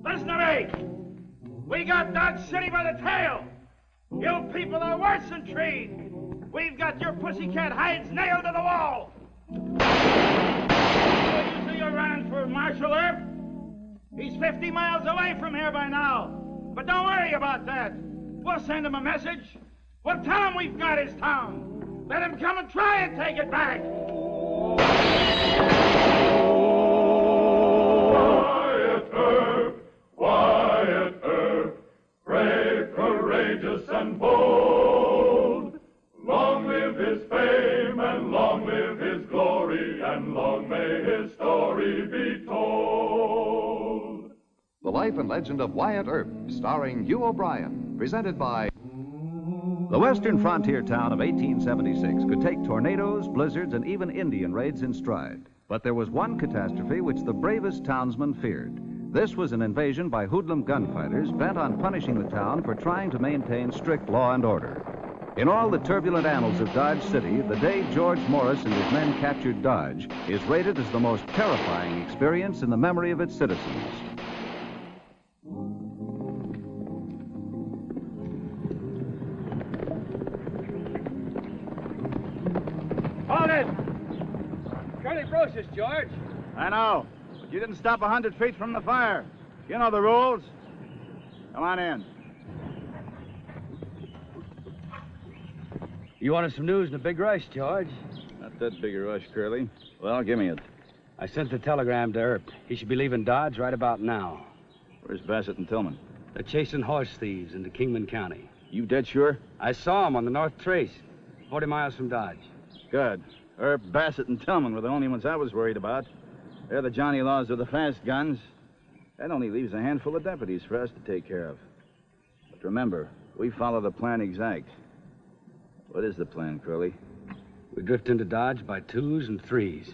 Listen to me. We got Dodge City by the tail. You people are worse than trees. We've got your pussycat hides nailed to the wall. So you see you're running for Marshal Earp? He's 50 miles away from here by now. But don't worry about that. We'll send him a message. We'll tell him we've got his town. Let him come and try and take it back. Wyatt Earp, brave, courageous, and bold. Long live his fame, and long live his glory, and long may his story be told. The Life and Legend of Wyatt Earp, starring Hugh O'Brien, presented by... The western frontier town of 1876 could take tornadoes, blizzards, and even Indian raids in stride. But there was one catastrophe which the bravest townsmen feared. This was an invasion by hoodlum gunfighters bent on punishing the town for trying to maintain strict law and order. In all the turbulent annals of Dodge City, the day George Morris and his men captured Dodge is rated as the most terrifying experience in the memory of its citizens. Hold it! Curly Brocious, George. I know. But you didn't stop 100 feet from the fire. You know the rules. Come on in. You wanted some news in a big rush, George. Not that big a rush, Curly. Well, give me it. I sent the telegram to Earp. He should be leaving Dodge right about now. Where's Bassett and Tillman? They're chasing horse thieves into Kingman County. You dead sure? I saw them on the North Trace, 40 miles from Dodge. Good. Earp, Bassett, and Tillman were the only ones I was worried about. They're the Johnny Laws of the fast guns. That only leaves a handful of deputies for us to take care of. But remember, we follow the plan exact. What is the plan, Curly? We drift into Dodge by 2s and 3s.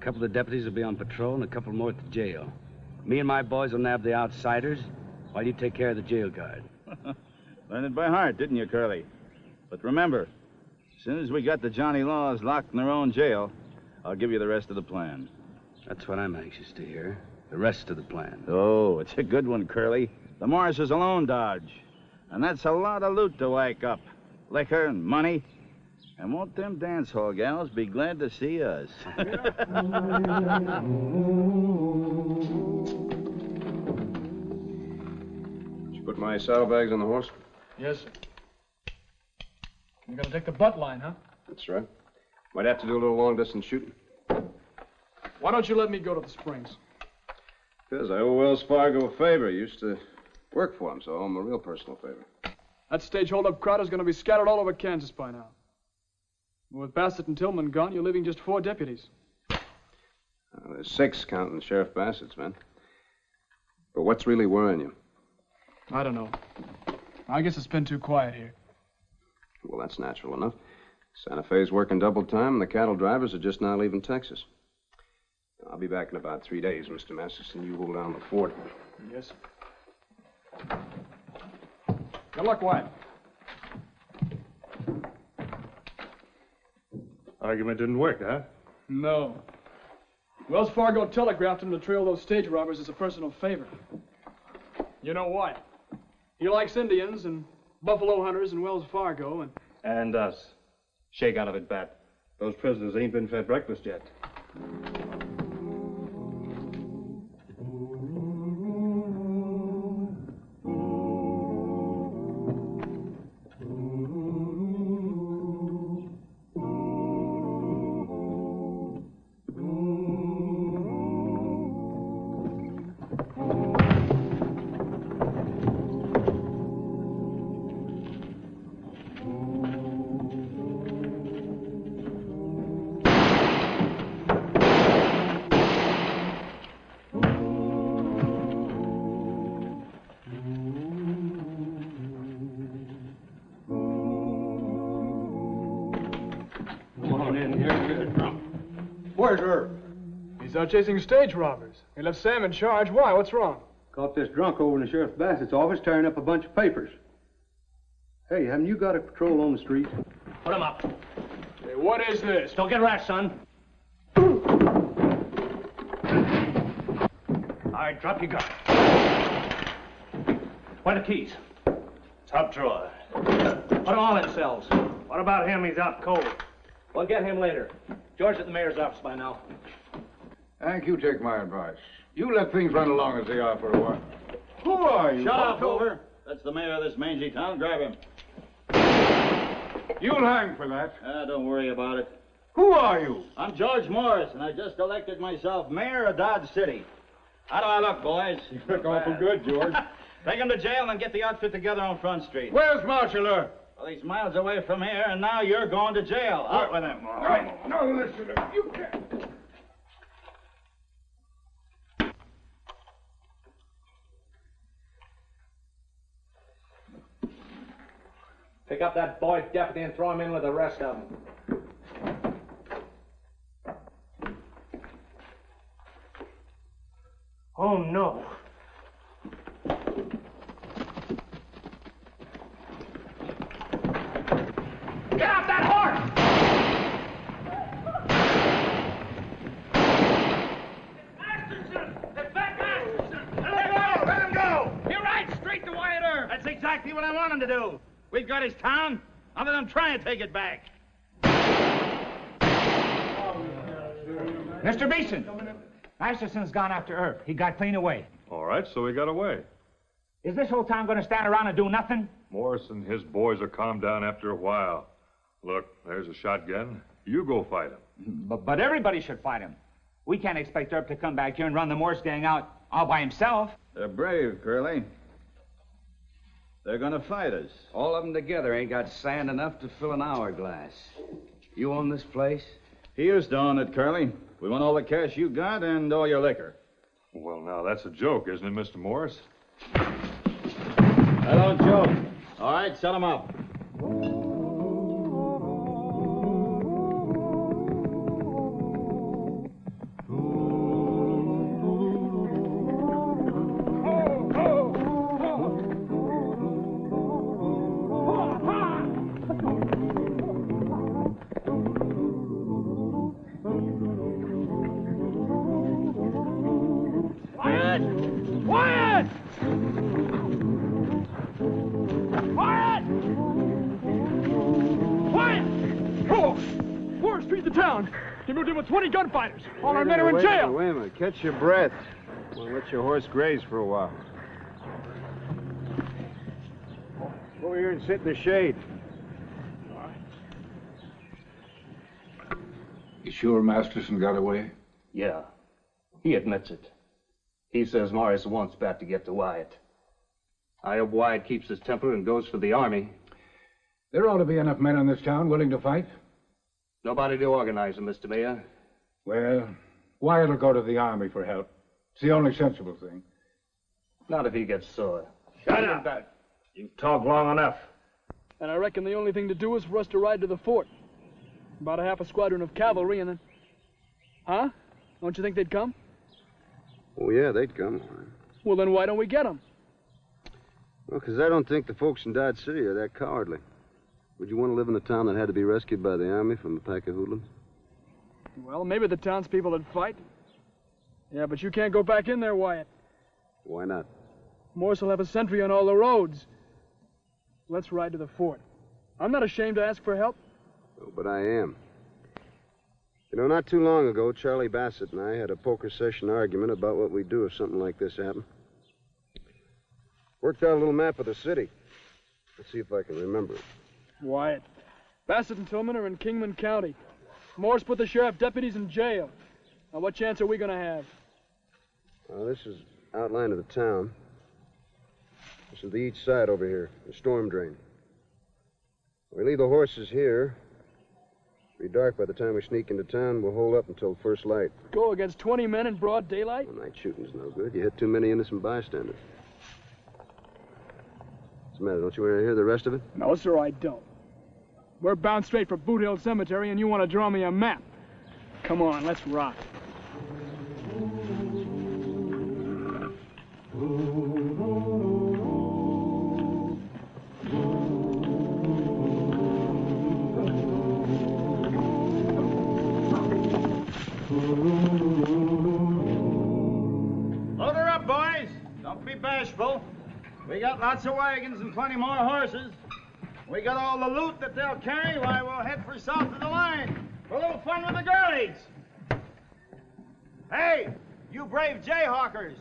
A couple of deputies will be on patrol and a couple more at the jail. Me and my boys will nab the outsiders while you take care of the jail guard. Learned it by heart, didn't you, Curly? But remember, as soon as we got the Johnny Laws locked in their own jail, I'll give you the rest of the plan. That's what I'm anxious to hear. The rest of the plan. Oh, it's a good one, Curly. The Morrises alone Dodge. And that's a lot of loot to whack up. Liquor and money. And won't them dance hall gals be glad to see us? Did you put my saddlebags on the horse? Yes, sir. You're gonna take the butt line, huh? That's right. Might have to do a little long-distance shooting. Why don't you let me go to the Springs? Because I owe Wells Fargo a favor. I used to work for him, so I owe him a real personal favor. That stage holdup crowd is gonna be scattered all over Kansas by now. With Bassett and Tillman gone, you're leaving just 4 deputies. There's 6 counting Sheriff Bassett's men. But what's really worrying you? I don't know. I guess it's been too quiet here. Well, that's natural enough. Santa Fe's working double time, and the cattle drivers are just now leaving Texas. I'll be back in about 3 days, Mr. Masterson. You hold down the fort. Yes, sir. Good luck, Wyatt. Argument didn't work, huh? No. Wells Fargo telegraphed him to trail those stage robbers as a personal favor. You know why? He likes Indians and buffalo hunters and Wells Fargo and... And us. Shake out of it, Bat. Those prisoners ain't been fed breakfast yet. Where's Earp? He's out chasing stage robbers. He left Sam in charge. Why? What's wrong? Caught this drunk over in the Sheriff Bassett's office tearing up a bunch of papers. Hey, haven't you got a patrol on the street? Put him up. Hey, what is this? Don't get rash, son. All right, drop your gun. Where are the keys? Top drawer. Put them all in cells. What about him? He's out cold. We'll get him later. George's at the mayor's office by now. Hank, you take my advice. You let things run along as they are for a while. Who are you? Shut up, Hoover. That's the mayor of this mangy town. Grab him. You'll hang for that. Don't worry about it. Who are you? I'm George Morris, and I just elected myself mayor of Dodge City. How do I look, boys? You look awful good, George. Take him to jail and then get the outfit together on Front Street. Where's Marshall Earp? Well, he's miles away from here, and now you're going to jail. Out with him. All right. No, listen. You can't. Pick up that boy deputy and throw him in with the rest of them. Oh, no. Get off that horse! Let him go! You're right, straight to Wyatt Earp. That's exactly what I want him to do. We've got his town. I'll let him try and take it back. Mr. Beeson, Masterson's gone after Earp. He got clean away. All right, so he got away. Is this whole town going to stand around and do nothing? Morris and his boys will calm down after a while. Look, there's a shotgun. You go fight him. But everybody should fight him. We can't expect Earp to come back here and run the Morse gang out all by himself. They're brave, Curly. They're gonna fight us. All of them together ain't got sand enough to fill an hourglass. You own this place? He used to own it, Curly. We want all the cash you got and all your liquor. Well, now, that's a joke, isn't it, Mr. Morris? I don't joke. All right, set him up. He moved in with 20 gunfighters. All our men are in jail. Wait a minute. Catch your breath. We'll let your horse graze for a while. Go over here and sit in the shade. You sure Masterson got away? Yeah. He admits it. He says Morris wants Bat to get to Wyatt. I hope Wyatt keeps his temper and goes for the Army. There ought to be enough men in this town willing to fight. Nobody to organize them, Mr. Mayor. Well, Wyatt will go to the Army for help. It's the only sensible thing. Not if he gets sore. Shut up! You've talked long enough. And I reckon the only thing to do is for us to ride to the fort. About a half a squadron of cavalry and then... Huh? Don't you think they'd come? Oh, yeah, they'd come. Well, then why don't we get them? Well, because I don't think the folks in Dodge City are that cowardly. Would you want to live in a town that had to be rescued by the Army from a pack of hoodlums? Well, maybe the townspeople would fight. Yeah, but you can't go back in there, Wyatt. Why not? Morse will have a sentry on all the roads. Let's ride to the fort. I'm not ashamed to ask for help. Oh, but I am. You know, not too long ago, Charlie Bassett and I had a poker session argument about what we'd do if something like this happened. Worked out a little map of the city. Let's see if I can remember it. Wyatt, Bassett and Tillman are in Kingman County. Morse put the sheriff deputies in jail. Now, what chance are we going to have? This is outline of the town. This is the east side over here, the storm drain. We leave the horses here. It'll be dark by the time we sneak into town. We'll hold up until first light. Go against 20 men in broad daylight? Well, night shooting's no good. You hit too many innocent bystanders. What's the matter? Don't you want to hear the rest of it? No, sir, I don't. We're bound straight for Boot Hill Cemetery, and you want to draw me a map. Come on, let's rock. Load her up, boys. Don't be bashful. We got lots of wagons and plenty more horses. We got all the loot that they'll carry. Why, we'll head for south of the line for a little fun with the girlies. Hey, you brave jayhawkers.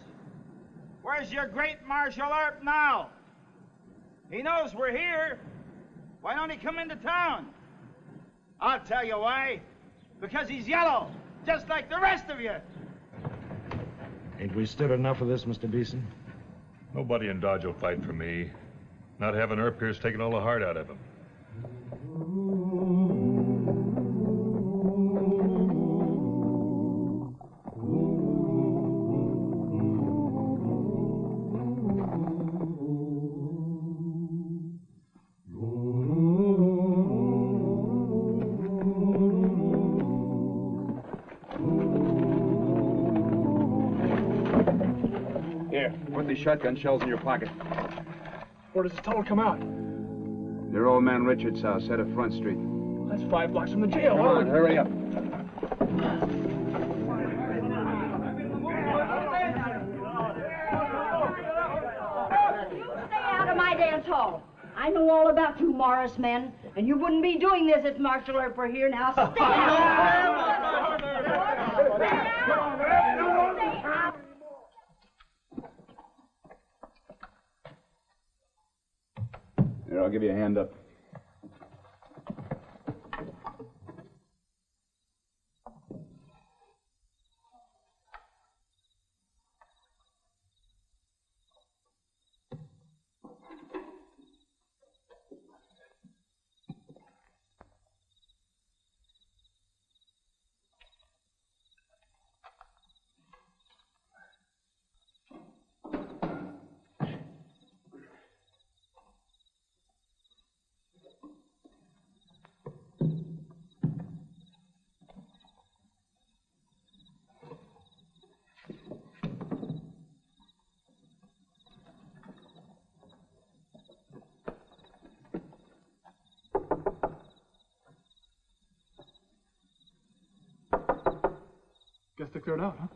Where's your great Marshal Earp now? He knows we're here. Why don't he come into town? I'll tell you why. Because he's yellow, just like the rest of you. Ain't we stood enough of this, Mr. Beeson? Nobody in Dodge will fight for me. Not having Earp here's taken all the heart out of him. Put these shotgun shells in your pocket. Where does this tunnel come out? Near Old Man Richard's house, head of Front Street. That's 5 blocks from the jail. Come on, hurry up. Stay out of my dance hall. I know all about you Morris men, and you wouldn't be doing this if Marshal Earp were here. Now stay out. Here, I'll give you a hand up. Guess they cleared out, huh?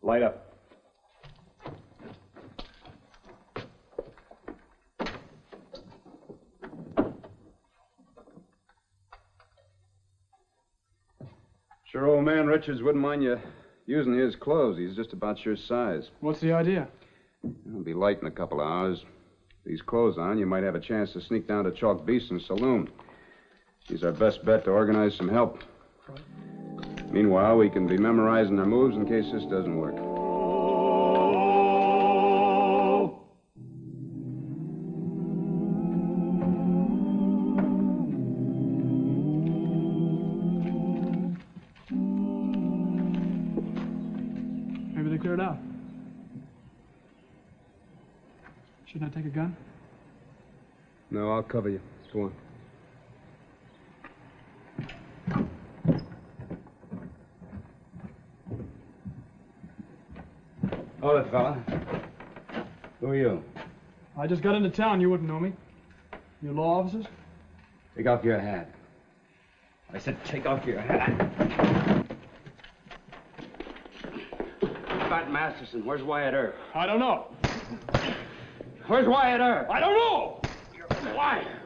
Light up. Sure, Old Man Richards wouldn't mind you using his clothes. He's just about your size. What's the idea? It'll be light in a couple of hours. These clothes on, you might have a chance to sneak down to Chalk Beeson's saloon. He's our best bet to organize some help. Meanwhile, we can be memorizing their moves in case this doesn't work. Maybe they cleared out. Shouldn't I take a gun? No, I'll cover you. Go on. Hold it, fella. Who are you? I just got into town. You wouldn't know me. You law officers? Take off your hat. I said take off your hat. Scott Masterson, where's Wyatt Earp? I don't know. Where's Wyatt Earp? I don't know! You're a liar.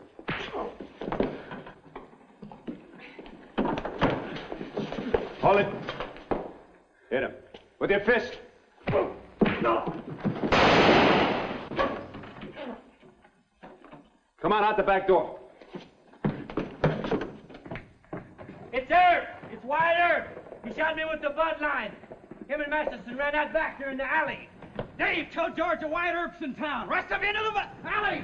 Hold it. Hit him. With your fist. No! Come on, out the back door. It's Earp! It's Wyatt Earp! He shot me with the butt line. Him and Masterson ran out back there in the alley. Dave, tell George that Wyatt Earp's in town. Rest of you into the alley!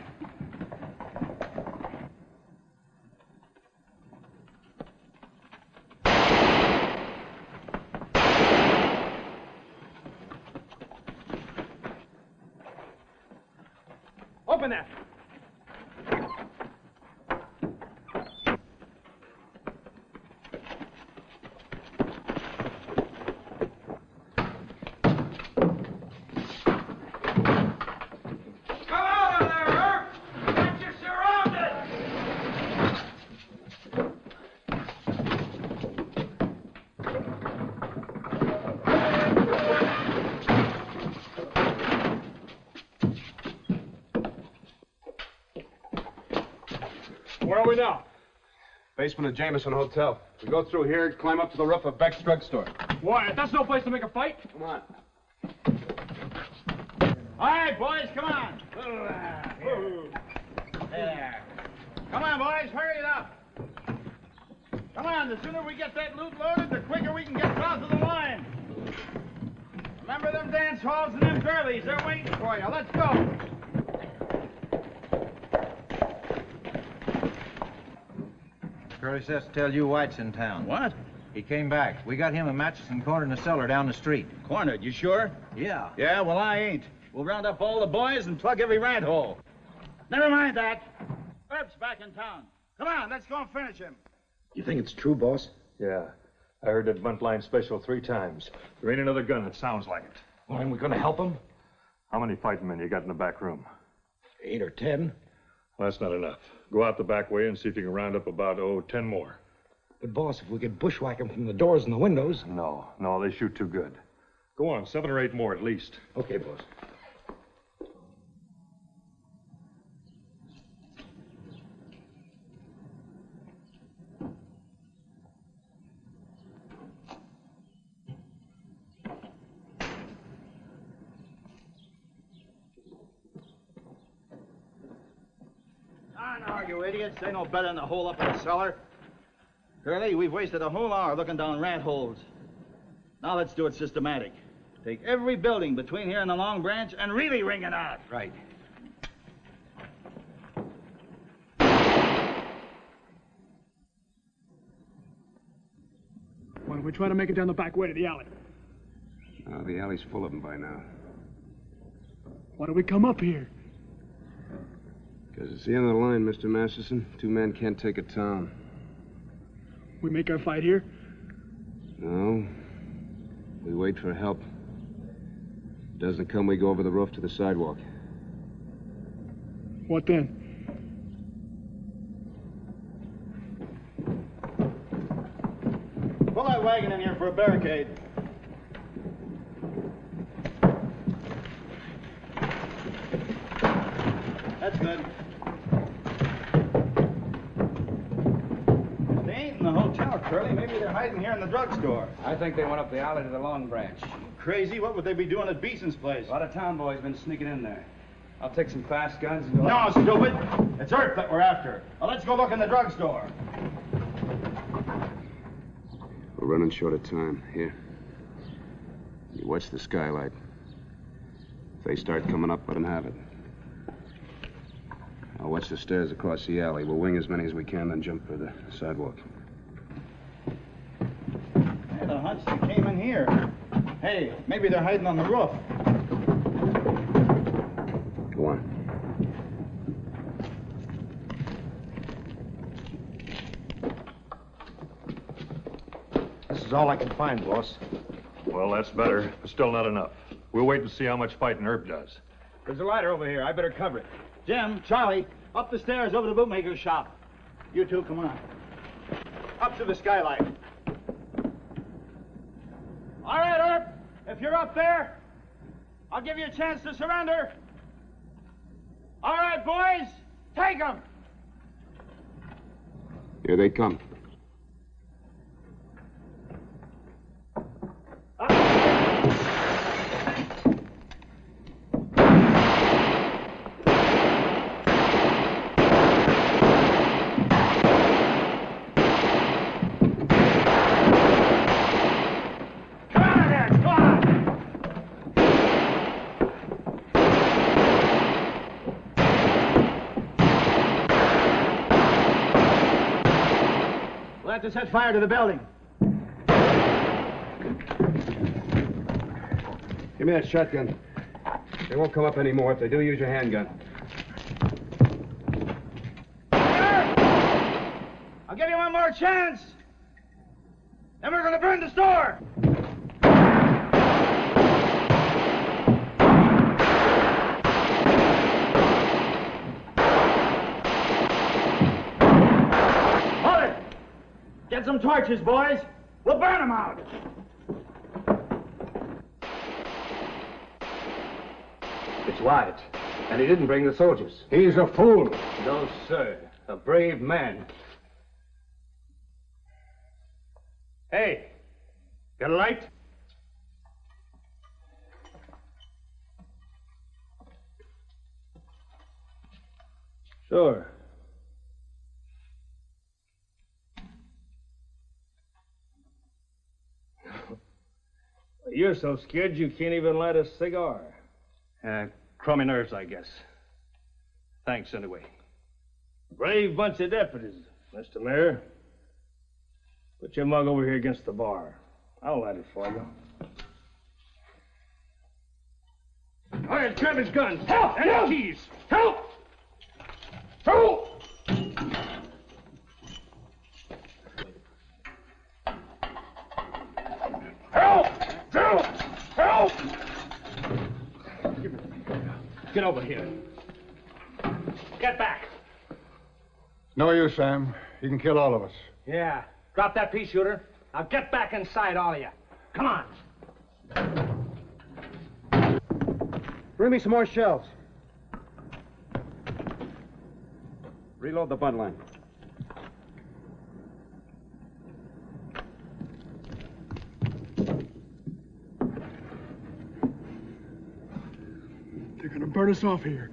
Open that! Where are we now? Basement of Jameson Hotel. We go through here, climb up to the roof of Beck's drugstore. Wyatt, that's no place to make a fight. Come on. All right, boys, come on. There. Come on, boys, hurry it up. Come on, the sooner we get that loot loaded, the quicker we can get south of the line. Remember them dance halls and them girlies, they're waiting for you. Let's go. Curly says to tell you White's in town. What? He came back. We got him and Matchison cornered in the cellar down the street. Cornered, you sure? Yeah. Yeah, well, I ain't. We'll round up all the boys and plug every rat hole. Never mind that. Earp's back in town. Come on, let's go and finish him. You think it's true, boss? Yeah. I heard that bunt line special 3 times. There ain't another gun that sounds like it. Well, and we're going to help him? How many fighting men you got in the back room? 8 or 10. Well, that's not enough. Go out the back way and see if you can round up about, 10 more. But, boss, if we could bushwhack them from the doors and the windows... No, they shoot too good. Go on, 7 or 8 more at least. Okay, boss. You idiots. They know better than to hole up in the cellar. Curly, we've wasted a whole hour looking down rat holes. Now let's do it systematic. Take every building between here and the Long Branch and really ring it out. Right. Why don't we try to make it down the back way to the alley? Oh, the alley's full of them by now. Why do we come up here? Because it's the end of the line, Mr. Masterson. 2 men can't take a town. We make our fight here? No. We wait for help. Doesn't come, we go over the roof to the sidewalk. What then? Pull that wagon in here for a barricade. That's good. They ain't in the hotel, Curly. Maybe they're hiding here in the drugstore. I think they went up the alley to the Long Branch. Crazy? What would they be doing at Beeson's place? A lot of town boys been sneaking in there. I'll take some fast guns and go... No, stupid. It's Earp that we're after. Now, let's go look in the drugstore. We're running short of time. Here. You watch the skylight. If they start coming up, let them have it. I'll watch the stairs across the alley. We'll wing as many as we can, then jump for the sidewalk. I had a hunch they came in here. Hey, maybe they're hiding on the roof. Go on. This is all I can find, boss. Well, that's better, but still not enough. We'll wait and see how much fighting Earp does. There's a ladder over here. I better cover it. Jim, Charlie, up the stairs over to the bootmaker's shop. You two, come on. Up to the skylight. All right, Earp. If you're up there, I'll give you a chance to surrender. All right, boys, take them. Here they come. We'll have to set fire to the building. Give me that shotgun. They won't come up anymore. If they do, use your handgun. I'll give you one more chance. Then we're going to burn the store. Hold it. Get some torches, boys. We'll burn them out. It's Wyatt, and he didn't bring the soldiers. He's a fool. No, sir. A brave man. Hey, got a light? Sure. You're so scared you can't even light a cigar. Crummy nerves, I guess. Thanks, anyway. Brave bunch of deputies, Mr. Mayor. Put your mug over here against the bar. I'll light it for you. All right, grab his gun. Help! And Help! the keys. Help! Help! Help! Help! Help! Get over here. Get back. No use, Sam. He can kill all of us. Yeah. Drop that pea shooter. Now get back inside, all of you. Come on. Bring me some more shells. Reload the butt line. They're gonna burn us off here.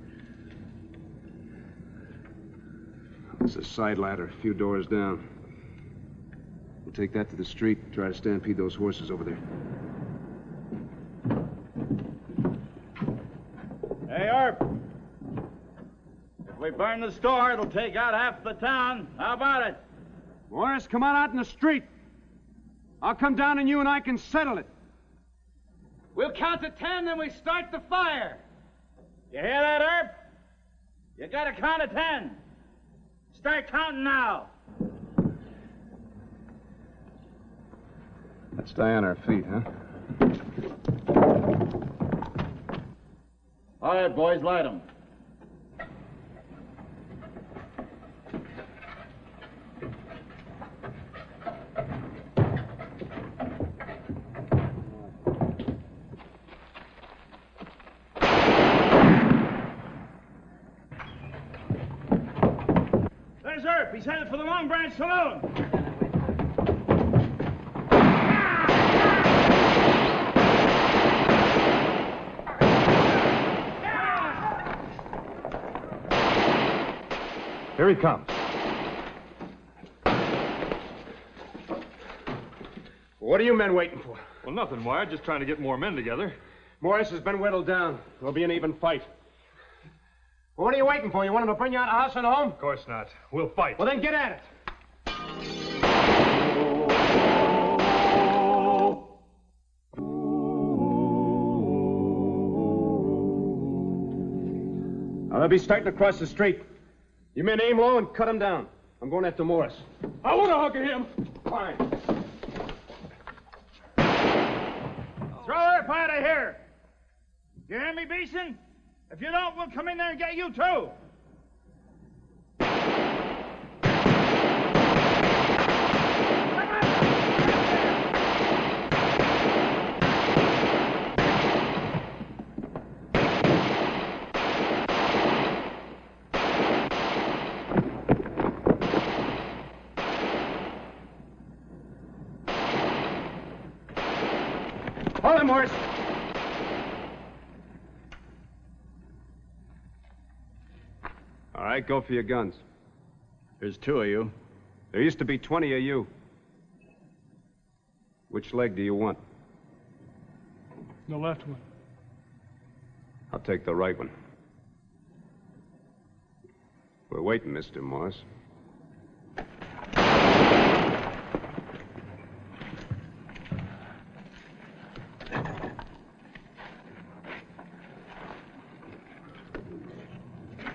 There's a side ladder, a few doors down. We'll take that to the street and try to stampede those horses over there. Hey, Earp. If we burn the store, it'll take out half the town. How about it? Morris, come on out in the street. I'll come down and you and I can settle it. We'll count to 10, then we start the fire. You hear that, Earp? You gotta count to 10. Start counting now. Let's stay on our feet, huh? All right, boys, light them. There's Earp. He's headed for the Long Branch Saloon. Here he comes. What are you men waiting for? Well, nothing, Wyatt. Just trying to get more men together. Morris has been whittled down. There'll be an even fight. Well, what are you waiting for? You want him to bring you out of house and home? Of course not. We'll fight. Well, then get at it. Now, they'll be starting to cross the street. You men aim low and cut him down. I'm going after Morris. I want to hug him. Fine. Throw Earp out of here. You hear me, Beeson? If you don't, we'll come in there and get you, too. Hold him, Morris. All right, go for your guns. There's 2 of you. There used to be 20 of you. Which leg do you want? The left one. I'll take the right one. We're waiting, Mr. Morris.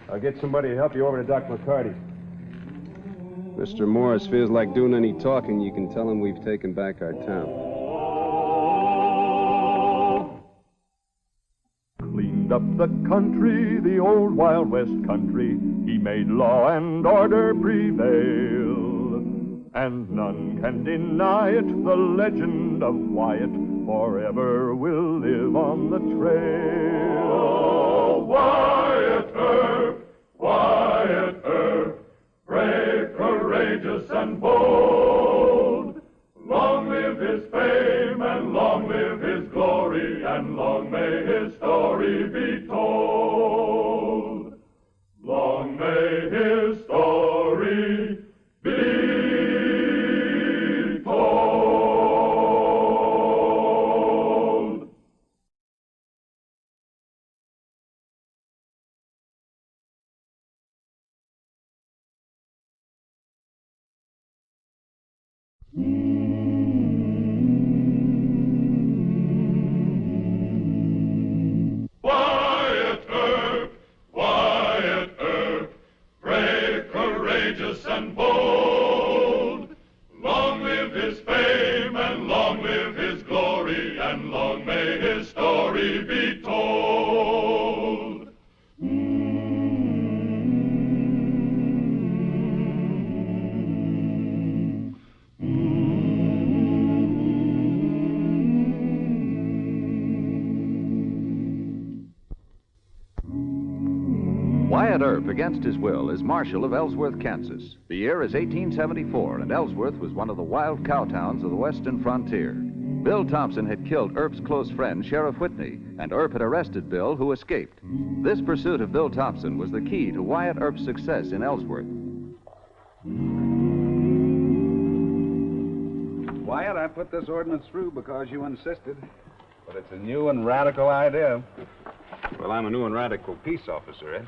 I'll get somebody to help you over to Doc McCarty's. Mr. Morris feels like doing any talking. You can tell him we've taken back our town. Cleaned up the country, the old Wild West country. He made law and order prevail. And none can deny it, the legend of Wyatt forever will live on the trail. Oh, Wyatt Earp, Wyatt Earp, Wyatt Earp, against his will, is Marshal of Ellsworth, Kansas. The year is 1874, and Ellsworth was one of the wild cow towns of the western frontier. Bill Thompson had killed Earp's close friend, Sheriff Whitney, and Earp had arrested Bill, who escaped. This pursuit of Bill Thompson was the key to Wyatt Earp's success in Ellsworth. Wyatt, I put this ordinance through because you insisted. But it's a new and radical idea. Well, I'm a new and radical peace officer, Ed.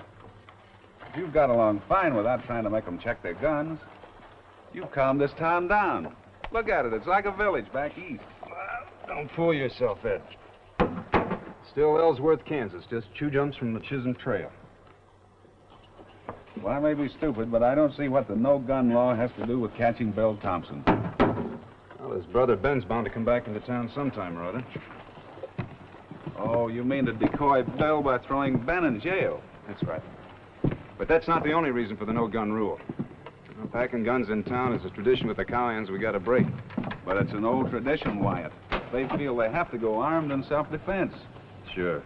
You've got along fine without trying to make them check their guns. You've calmed this town down. Look at it. It's like a village back east. Don't fool yourself, Ed. Still Ellsworth, Kansas, just 2 jumps from the Chisholm Trail. Well, I may be stupid, but I don't see what the no-gun law has to do with catching Bill Thompson. Well, his brother Ben's bound to come back into town sometime or other. Oh, you mean to decoy Bill by throwing Ben in jail? That's right. But that's not the only reason for the no-gun rule. Packing guns in town is a tradition with the cowhands we got to break. But it's an old tradition, Wyatt. They feel they have to go armed in self-defense. Sure.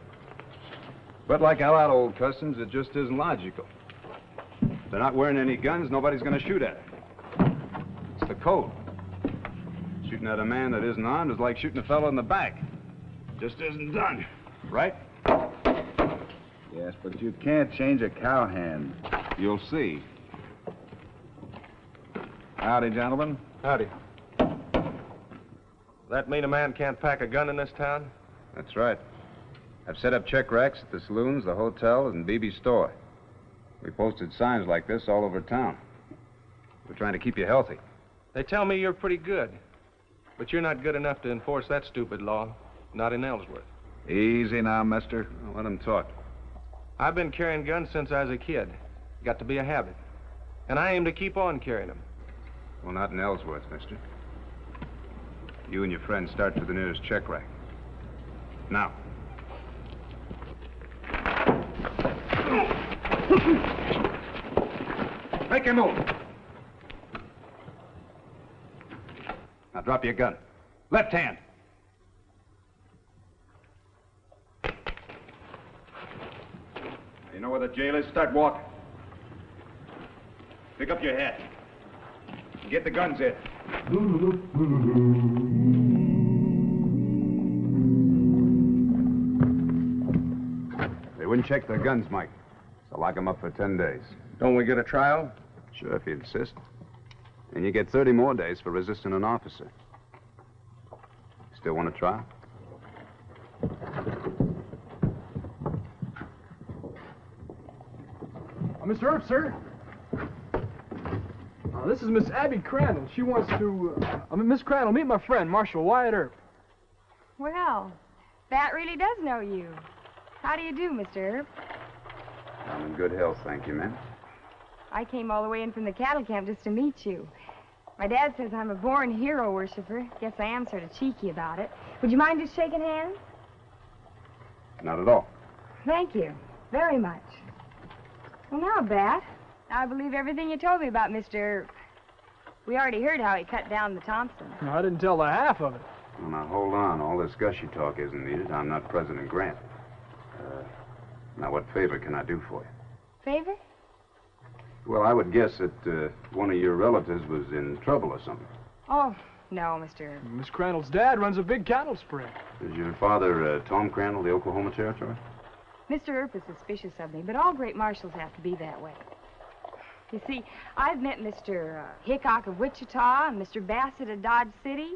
But like all our old customs, it just isn't logical. If they're not wearing any guns, nobody's going to shoot at it. It's the code. Shooting at a man that isn't armed is like shooting a fellow in the back. Just isn't done, right? Yes, but you can't change a cowhand. You'll see. Howdy, gentlemen. Howdy. That mean a man can't pack a gun in this town? That's right. I've set up check racks at the saloons, the hotel, and BB's store. We posted signs like this all over town. We're trying to keep you healthy. They tell me you're pretty good, but you're not good enough to enforce that stupid law. Not in Ellsworth. Easy now, mister. Let him talk. I've been carrying guns since I was a kid. Got to be a habit. And I aim to keep on carrying them. Well, not in Ellsworth, mister. You and your friends start for the nearest check rack. Now. Make your move. Now drop your gun. Left hand. You know where the jail is? Start walking. Pick up your hat. Get the guns in. They wouldn't check their guns, Mike. So lock them up for 10 days. Don't we get a trial? Sure, if you insist. And you get 30 more days for resisting an officer. Still want to try? Mr. Earp, sir. This is Miss Abby Crandall. She wants to... Miss Crandall, meet my friend, Marshal Wyatt Earp. Well, that really does know you. How do you do, Mr. Earp? I'm in good health, thank you, ma'am. I came all the way in from the cattle camp just to meet you. My dad says I'm a born hero worshiper. Guess I am sort of cheeky about it. Would you mind just shaking hands? Not at all. Thank you. Very much. Well, now, Bat, I believe everything you told me about Mr. Earp. We already heard how he cut down the Thompson. No, I didn't tell the half of it. Well, now, hold on. All this gushy talk isn't needed. I'm not President Grant. Now, what favor can I do for you? Favor? Well, I would guess that one of your relatives was in trouble or something. Oh, no, Mr. Earp. Miss Crandall's dad runs a big cattle spread. Is your father Tom Crandall, the Oklahoma Territory? Mr. Earp is suspicious of me, but all great marshals have to be that way. You see, I've met Mr. Hickok of Wichita, and Mr. Bassett of Dodge City,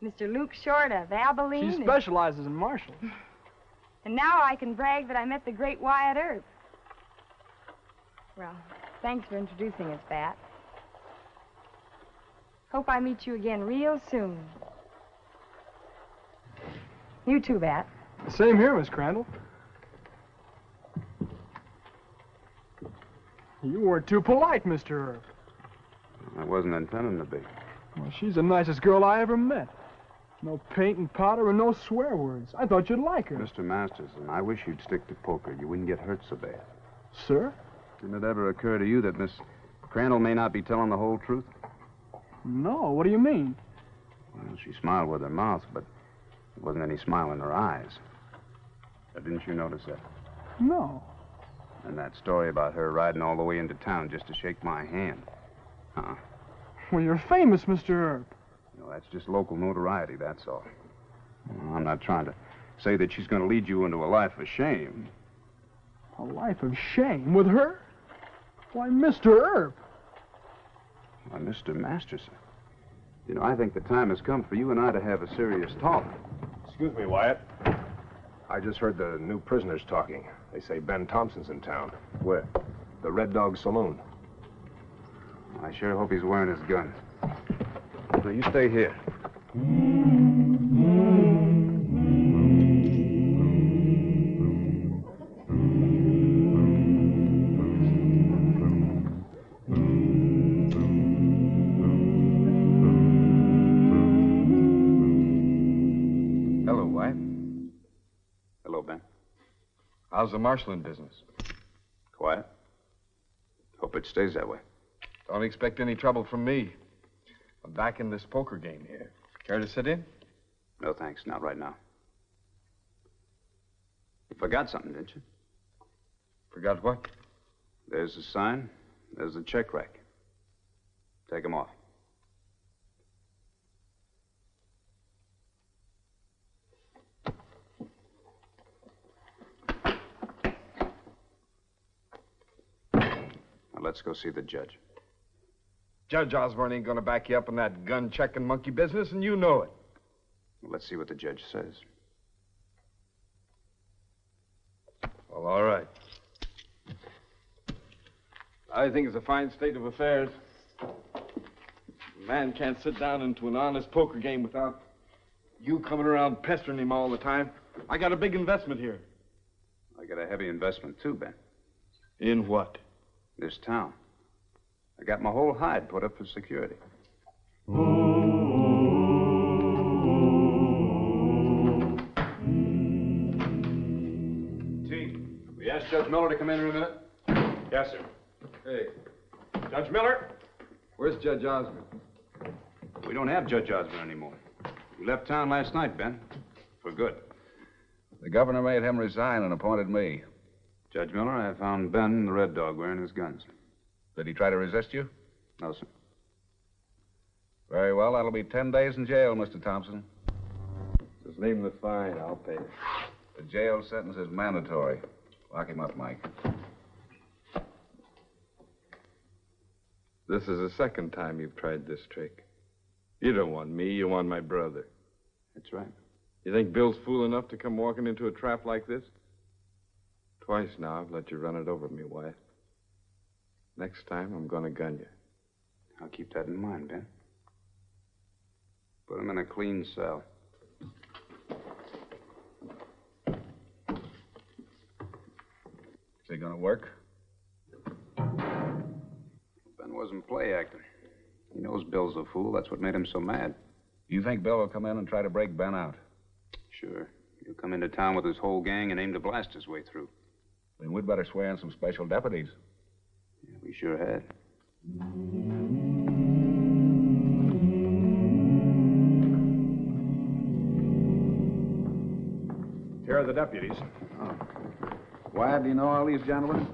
Mr. Luke Short of Abilene. She specializes in marshals. And now I can brag that I met the great Wyatt Earp. Well, thanks for introducing us, Bat. Hope I meet you again real soon. You too, Bat. Same here, Miss Crandall. You weren't too polite, Mr. Earp. I wasn't intending to be. Well, she's the nicest girl I ever met. No paint and powder and no swear words. I thought you'd like her. Mr. Masterson, I wish you'd stick to poker. You wouldn't get hurt so bad. Sir? Didn't it ever occur to you that Miss Crandall may not be telling the whole truth? No, what do you mean? Well, she smiled with her mouth, but there wasn't any smile in her eyes. Didn't you notice that? No. And And that story about her riding all the way into town just to shake my hand. Huh? Well, you're famous, Mr. Earp. You know, that's just local notoriety, that's all. I'm not trying to say that she's going to lead you into a life of shame. A life of shame with her? Why, Mr. Earp. Why, Mr. Masterson. You know, I think the time has come for you and I to have a serious talk. Excuse me, Wyatt. I just heard the new prisoners talking. They say Ben Thompson's in town. Where? The Red Dog Saloon. I sure hope he's wearing his gun. Now, you stay here. Hello, Wyatt. Hello, Ben. How's the marshalling business? Quiet. Hope it stays that way. Don't expect any trouble from me. I'm back in this poker game here. Care to sit in? No, thanks. Not right now. You forgot something, didn't you? Forgot what? There's a sign. There's a check rack. Take 'em off. Now, let's go see the judge. Judge Osborne ain't gonna back you up in that gun-checking monkey business, and you know it. Well, let's see what the judge says. Well, all right. I think it's a fine state of affairs. A man can't sit down into an honest poker game without you coming around pestering him all the time. I got a big investment here. I got a heavy investment, too, Ben. In what? This town. I got my whole hide put up for security. T. We asked Judge Miller to come in a minute. Yes, sir. Hey, Judge Miller? where's Judge Osborne? We don't have Judge Osborne anymore. He left town last night, Ben. For good. The governor made him resign and appointed me. Judge Miller, I found Ben and the Red Dog wearing his guns. Did he try to resist you? No, sir. Very well, that'll be 10 days in jail, Mr. Thompson. Just name the fine. I'll pay it. The jail sentence is mandatory. Lock him up, Mike. This is the second time you've tried this trick. You don't want me, you want my brother. That's right. You think Bill's fool enough to come walking into a trap like this? Twice now I've let you run it over me, Wyatt. Next time I'm gonna gun you. I'll keep that in mind, Ben. Put him in a clean cell. Is he gonna work? Ben wasn't play acting. He knows Bill's a fool. That's what made him so mad. You think Bill will come in and try to break Ben out? Sure. He'll come into town with his whole gang and aim to blast his way through. Then we'd better swear in some special deputies. Yeah, we sure had. Here are the deputies. Oh. Why do you know all these gentlemen?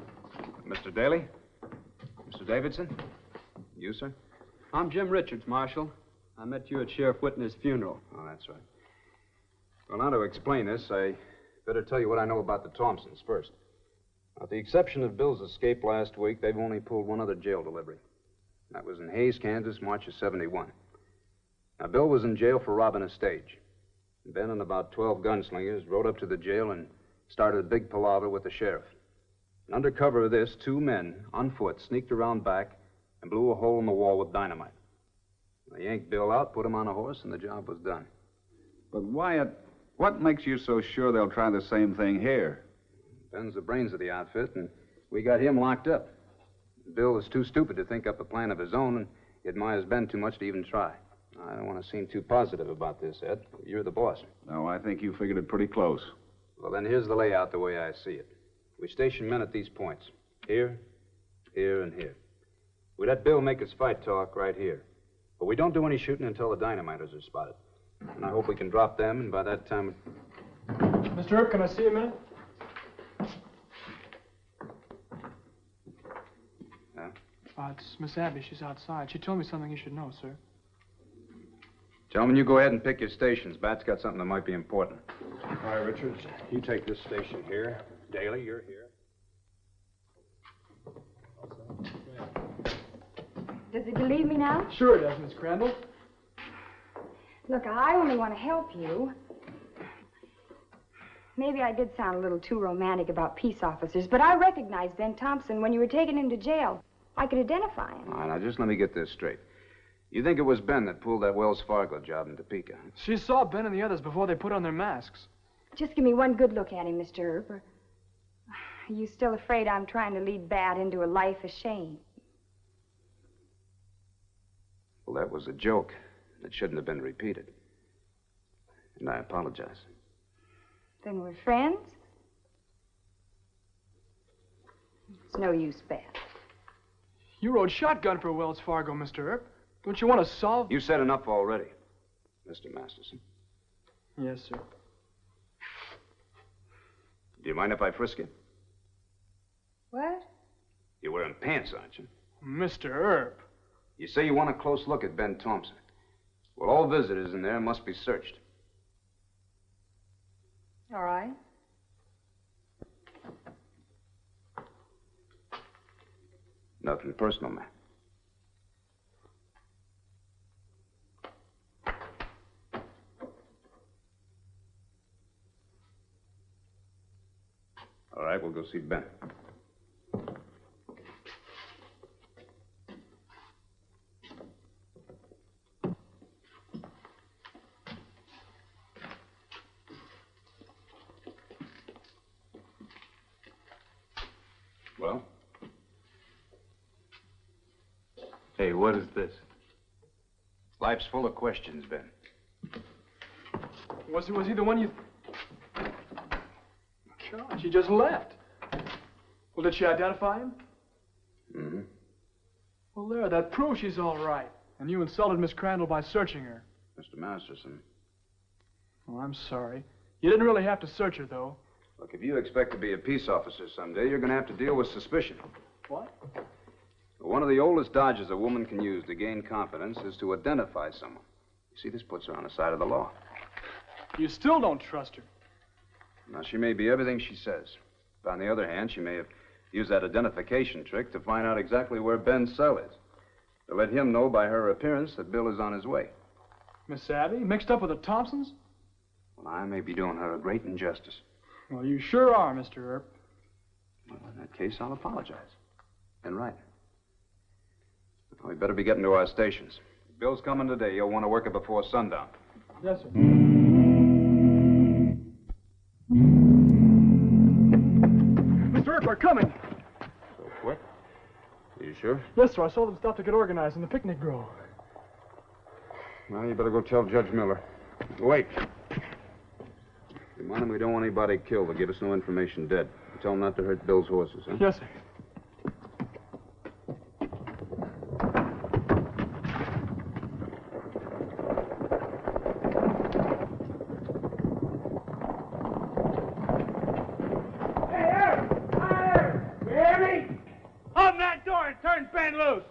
Mr. Daly? Mr. Davidson? You, sir? I'm Jim Richards, Marshal. I met you at Sheriff Whitney's funeral. Oh, that's right. Well, now to explain this, I better tell you what I know about the Thompsons first. With the exception of Bill's escape last week, they've only pulled one other jail delivery. That was in Hayes, Kansas, March of '71. Now, Bill was in jail for robbing a stage. Ben and about 12 gunslingers rode up to the jail and started a big palaver with the sheriff. And under cover of this, 2 men, on foot, sneaked around back and blew a hole in the wall with dynamite. They yanked Bill out, put him on a horse, and the job was done. But Wyatt, what makes you so sure they'll try the same thing here? Ben's the brains of the outfit, and we got him locked up. Bill was too stupid to think up a plan of his own, and he admires Ben too much to even try. I don't want to seem too positive about this, Ed. You're the boss. No, I think you figured it pretty close. Well, then here's the layout the way I see it. We station men at these points. Here, here, and here. We let Bill make his fight talk right here. But we don't do any shooting until the dynamiters are spotted. And I hope we can drop them, and by that time... Mr. Earp, can I see you a minute? It's Miss Abby. She's outside. She told me something you should know, sir. Gentlemen, you go ahead and pick your stations. Bat's got something that might be important. All right, Richards, you take this station here. Daly, you're here. Does it believe me now? Sure it does, Miss Crandall. Look, I only want to help you. Maybe I did sound a little too romantic about peace officers, but I recognized Ben Thompson when you were taking him to jail. I could identify him. All right, now just let me get this straight. You think it was Ben that pulled that Wells Fargo job in Topeka? She saw Ben and the others before they put on their masks. Just give me one good look at him, Mr. Earp. Are you still afraid I'm trying to lead Bat into a life of shame? Well, that was a joke. It shouldn't have been repeated. And I apologize. Then we're friends? It's no use, Bat. You rode shotgun for Wells Fargo, Mr. Earp. Don't you want to solve... You said enough already, Mr. Masterson. Yes, sir. Do you mind if I frisk you? What? You're wearing pants, aren't you? Mr. Earp. You say you want a close look at Ben Thompson. Well, all visitors in there must be searched. All right. Nothing personal, man. All right, we'll go see Ben. Well? Hey, what is this? Life's full of questions, Ben. Was he the one you... God, she just left. Well, did she identify him? Mm-hmm. Well, there, that proves she's all right. And you insulted Miss Crandall by searching her. Mr. Masterson. Oh, I'm sorry. You didn't really have to search her, though. Look, if you expect to be a peace officer someday, you're going to have to deal with suspicion. What? One of the oldest dodges a woman can use to gain confidence is to identify someone. You see, this puts her on the side of the law. You still don't trust her. Now, she may be everything she says. But on the other hand, she may have used that identification trick to find out exactly where Ben's cell is. To let him know by her appearance that Bill is on his way. Miss Abby, mixed up with the Thompsons? Well, I may be doing her a great injustice. Well, you sure are, Mr. Earp. Well, in that case, I'll apologize. And right. Well, we better be getting to our stations. If Bill's coming today, you'll want to work it before sundown. Yes, sir. Mr. Earp, they're coming. So quick? Are you sure? Yes, sir. I saw them stop to get organized in the picnic grove. Well, you better go tell Judge Miller. Wait. Remind him we don't want anybody killed. They'll give us no information dead. Tell him not to hurt Bill's horses, huh? Yes, sir. Open that door and turn Ben loose.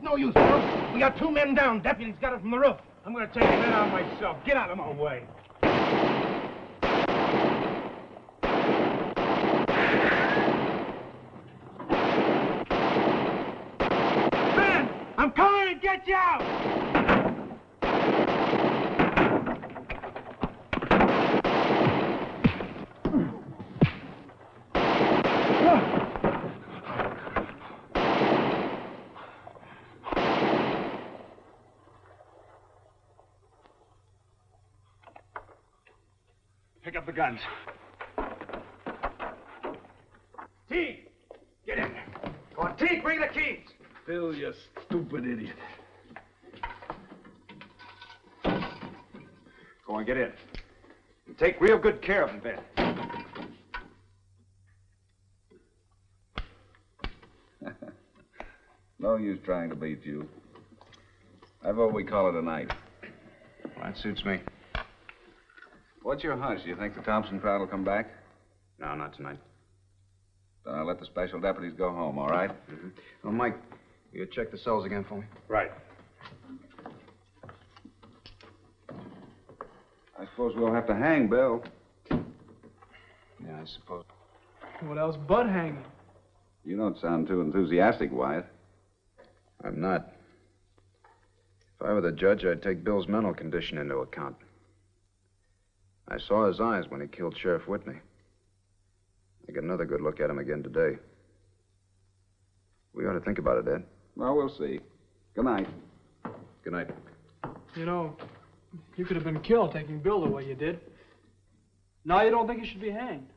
No use, Bill. We got 2 men down. Deputy's got it from the roof. I'm going to take him in on myself. Get out of my way. up the guns. Teague, get in. Go on, Teague, bring the keys. Bill, you stupid idiot. Go on, get in. And take real good care of him, Ben. No use trying to beat you. I vote we call it a night. Well, that suits me. What's your hunch? Do you think the Thompson crowd will come back? No, not tonight. Then I'll let the special deputies go home, all right? Mm-hmm. Oh, Mike, you check the cells again for me? Right. I suppose we'll have to hang Bill. Yeah, I suppose. What else but hanging? You don't sound too enthusiastic, Wyatt. I'm not. If I were the judge, I'd take Bill's mental condition into account. I saw his eyes when he killed Sheriff Whitney. I get another good look at him again today. We ought to think about it, Ed. Well, we'll see. Good night. Good night. You know, you could have been killed taking Bill the way you did. Now you don't think he should be hanged.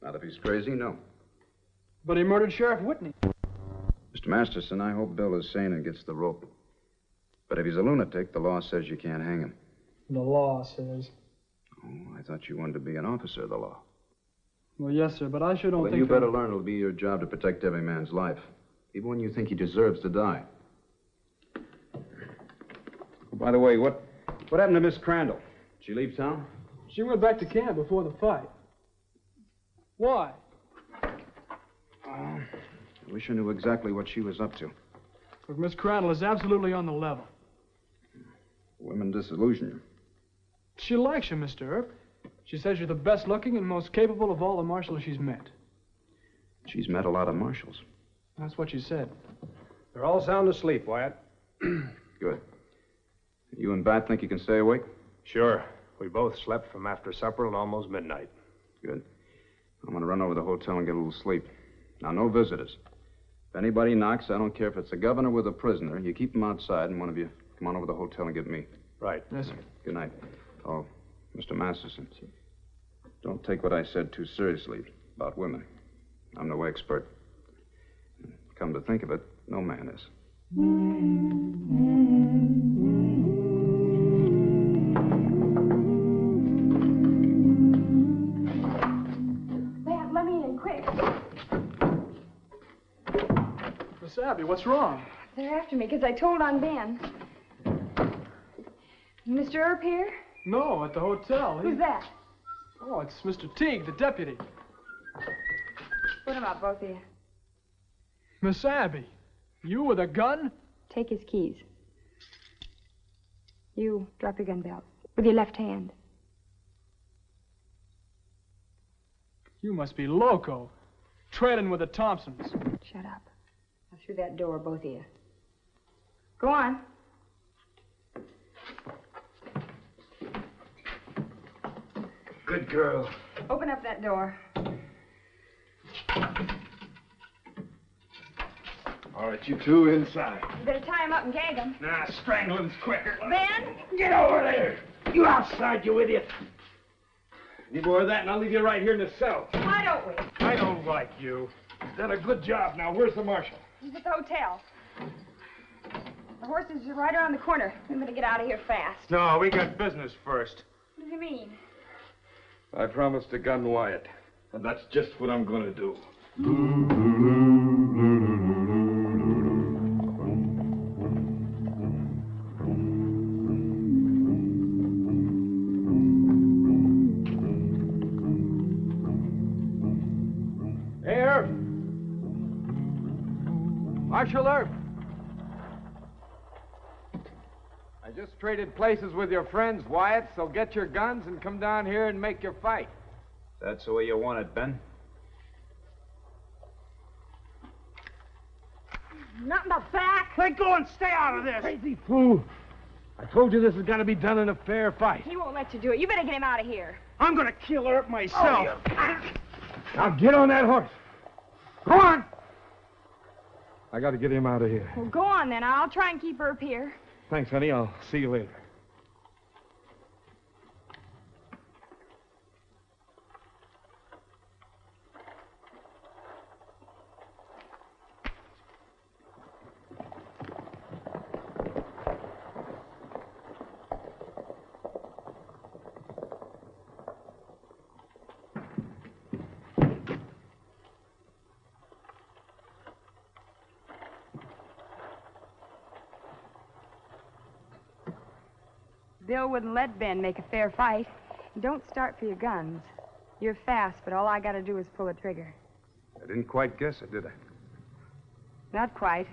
Not if he's crazy, no. But he murdered Sheriff Whitney. Mr. Masterson, I hope Bill is sane and gets the rope. But if he's a lunatic, the law says you can't hang him. The law says. Oh, I thought you wanted to be an officer of the law. Well, yes, sir, but I sure don't Well, think... you better learn it'll be your job to protect every man's life, even when you think he deserves to die. Oh, by the way, what happened to Miss Crandall? Did she leave town? She went back to camp before the fight. Why? I wish I knew exactly what she was up to. Look, Miss Crandall is absolutely on the level. Women disillusion you. She likes you, Mr. Earp. She says you're the best looking and most capable of all the marshals she's met. She's met a lot of marshals. That's what she said. They're all sound asleep, Wyatt. Good. You and Bat think you can stay awake? Sure. We both slept from after supper till almost midnight. Good. I'm going to run over to the hotel and get a little sleep. Now, no visitors. If anybody knocks, I don't care if it's the governor with a prisoner, you keep them outside, and one of you come on over to the hotel and get me. Right. Yes, sir. Good night. Oh, Mr. Masterson, don't take what I said too seriously about women. I'm no expert. Come to think of it, no man is. Dad, let me in, quick. Miss Abby, what's wrong? They're after me because I told on Ben. Mr. Earp here? No, at the hotel. Who's that? Oh, it's Mr. Teague, the deputy. Put him up, both of you. Miss Abby, you with a gun? Take his keys. You drop your gun belt with your left hand. You must be loco. Trailing with the Thompsons. Shut up. Now through that door, both of you. Go on. Good girl. Open up that door. All right, you two inside. You better tie him up and gag him. Nah, strangling's quicker. Ben? Get over there! You outside, you idiot! Any more of that, and I'll leave you right here in the cell. Why don't we? I don't like you. You've done a good job. Now, where's the marshal? He's at the hotel. The horses are right around the corner. We better get out of here fast. No, we got business first. What do you mean? I promised to gun Wyatt, and that's just what I'm going to do. Hey, Earp. Marshal Earp. I just traded places with your friends, Wyatt, so get your guns and come down here and make your fight. That's the way you want it, Ben? Not in the back. Let go and stay out of this. Crazy fool. I told you this is going to be done in a fair fight. He won't let you do it. You better get him out of here. I'm going to kill Earp myself. Now get on that horse. Go on. I got to get him out of here. Well, go on then. I'll try and keep Earp here. Thanks, honey. I'll see you later. Bill wouldn't let Ben make a fair fight. Don't start for your guns. You're fast, but all I gotta do is pull the trigger. I didn't quite guess it, did I? Not quite.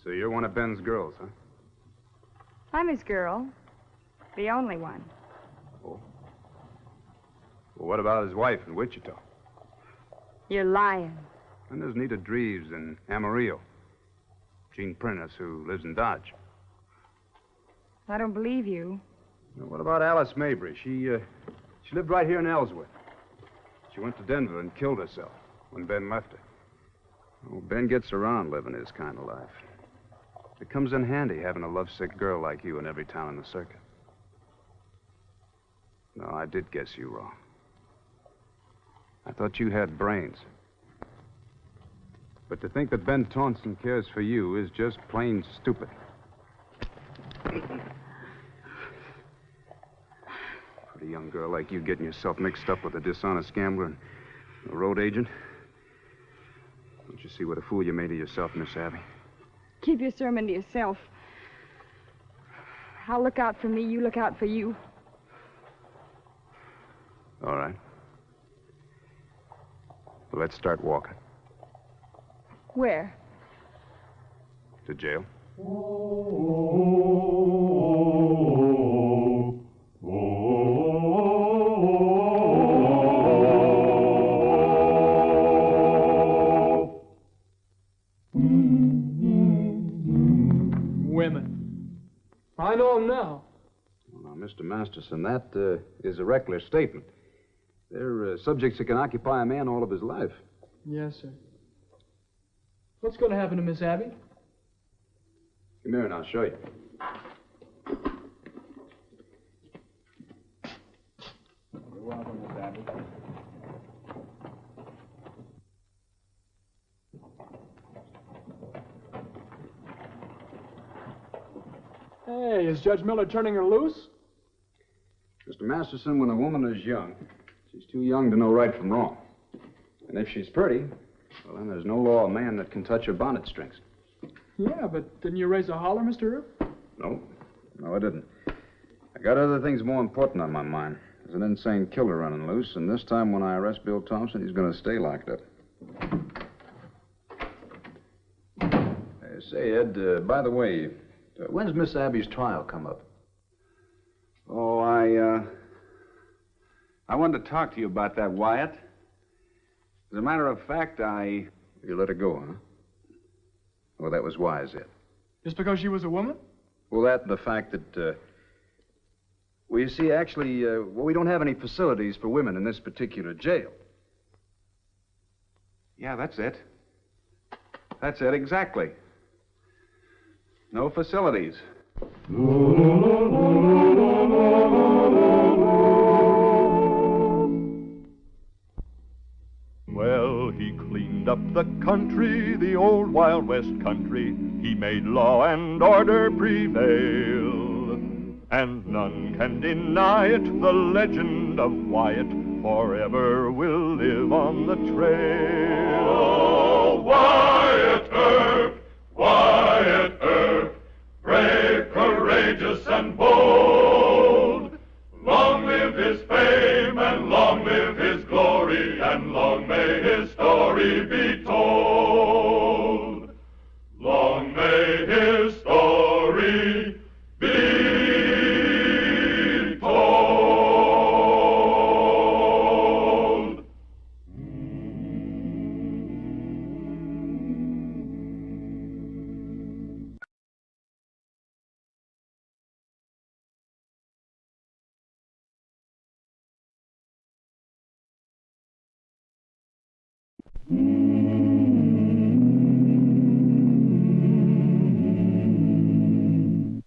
So you're one of Ben's girls, huh? I'm his girl. The only one. Oh. Well, what about his wife in Wichita? You're lying. And there's Nita Dreves in Amarillo. Gene Prentice, who lives in Dodge. I don't believe you. Now, what about Alice Mabry? She lived right here in Ellsworth. She went to Denver and killed herself when Ben left her. Oh, Ben gets around living his kind of life. It comes in handy having a lovesick girl like you in every town in the circuit. No, I did guess you wrong. I thought you had brains. But to think that Ben Taunton cares for you is just plain stupid. For a young girl like you getting yourself mixed up with a dishonest gambler and a road agent. Don't you see what a fool you made of yourself, Miss Abby? Keep your sermon to yourself. I'll look out for me, you look out for you. All right. Well, let's start walking. Where? To jail. Women. I know them now. Well, now, Mr. Masterson, that is a reckless statement. They're subjects that can occupy a man all of his life. Yes, sir. What's going to happen to Miss Abby? Come here and I'll show you. You're welcome, Miss Abby. Hey, is Judge Miller turning her loose? Mr. Masterson, when a woman is young, she's too young to know right from wrong. And if she's pretty, well, then there's no law of man that can touch her bonnet strings. Yeah, but didn't you raise a holler, Mr. Earp? No, I didn't. I got other things more important on my mind. There's an insane killer running loose, and this time when I arrest Bill Thompson, he's going to stay locked up. Say, Ed, by the way, when's Miss Abby's trial come up? Oh, I wanted to talk to you about that, Wyatt. As a matter of fact, You let her go, huh? Well, that was wise, Ed. Just because she was a woman? Well, that and the fact that, well, you see, actually, we don't have any facilities for women in this particular jail. Yeah, that's it. That's it, exactly. No facilities. Well, he cleaned up the country, the old Wild West country. He made law and order prevail. And none can deny it, the legend of Wyatt forever will live on the trail. Oh, Wyatt Earp, Wyatt Earp, brave, courageous, and bold. Long live his fame, and long live his glory, and long may his story be told. Long may his story be told.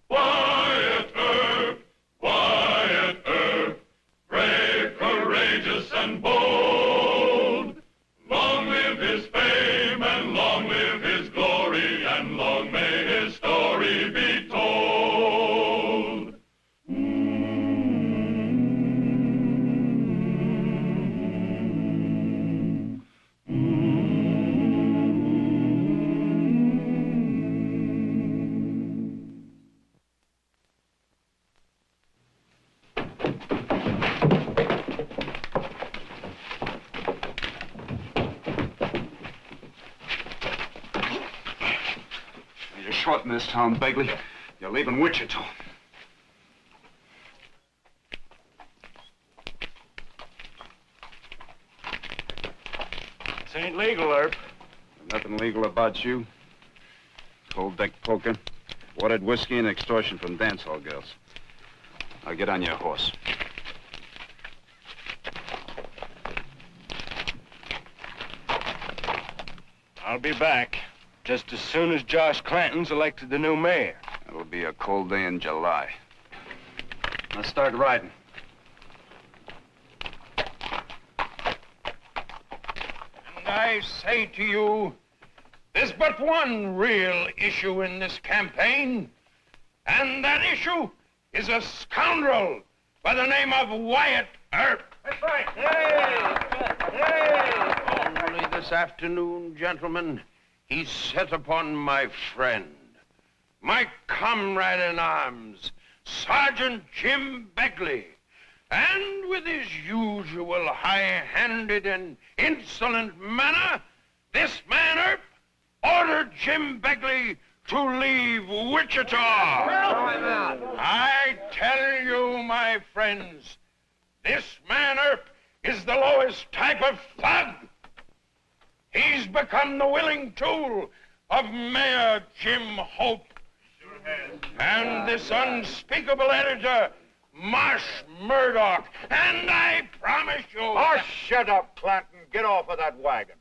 Wyatt Earp, Wyatt Earp, brave, courageous, and bold. Long live his fame, and long live his glory, and long may his story be told. trot in this town, Begley. You're leaving Wichita. This ain't legal, Earp. Nothing legal about you. Cold deck poker, watered whiskey, and extortion from dance hall girls. Now get on your horse. I'll be back just as soon as Josh Clanton's elected the new mayor. It'll be a cold day in July. Let's start riding. And I say to you, there's but one real issue in this campaign, and that issue is a scoundrel by the name of Wyatt Earp. That's right. Only this afternoon, gentlemen, he set upon my friend, my comrade in arms, Sergeant Jim Begley, and with his usual high-handed and insolent manner, this man Earp ordered Jim Begley to leave Wichita. I tell you, my friends, this man Earp is the lowest type of thug. He's become the willing tool of Mayor Jim Hope. Sure has. And this unspeakable editor, Marsh Murdoch. And I promise you... Oh, shut up, Clanton. Get off of that wagon.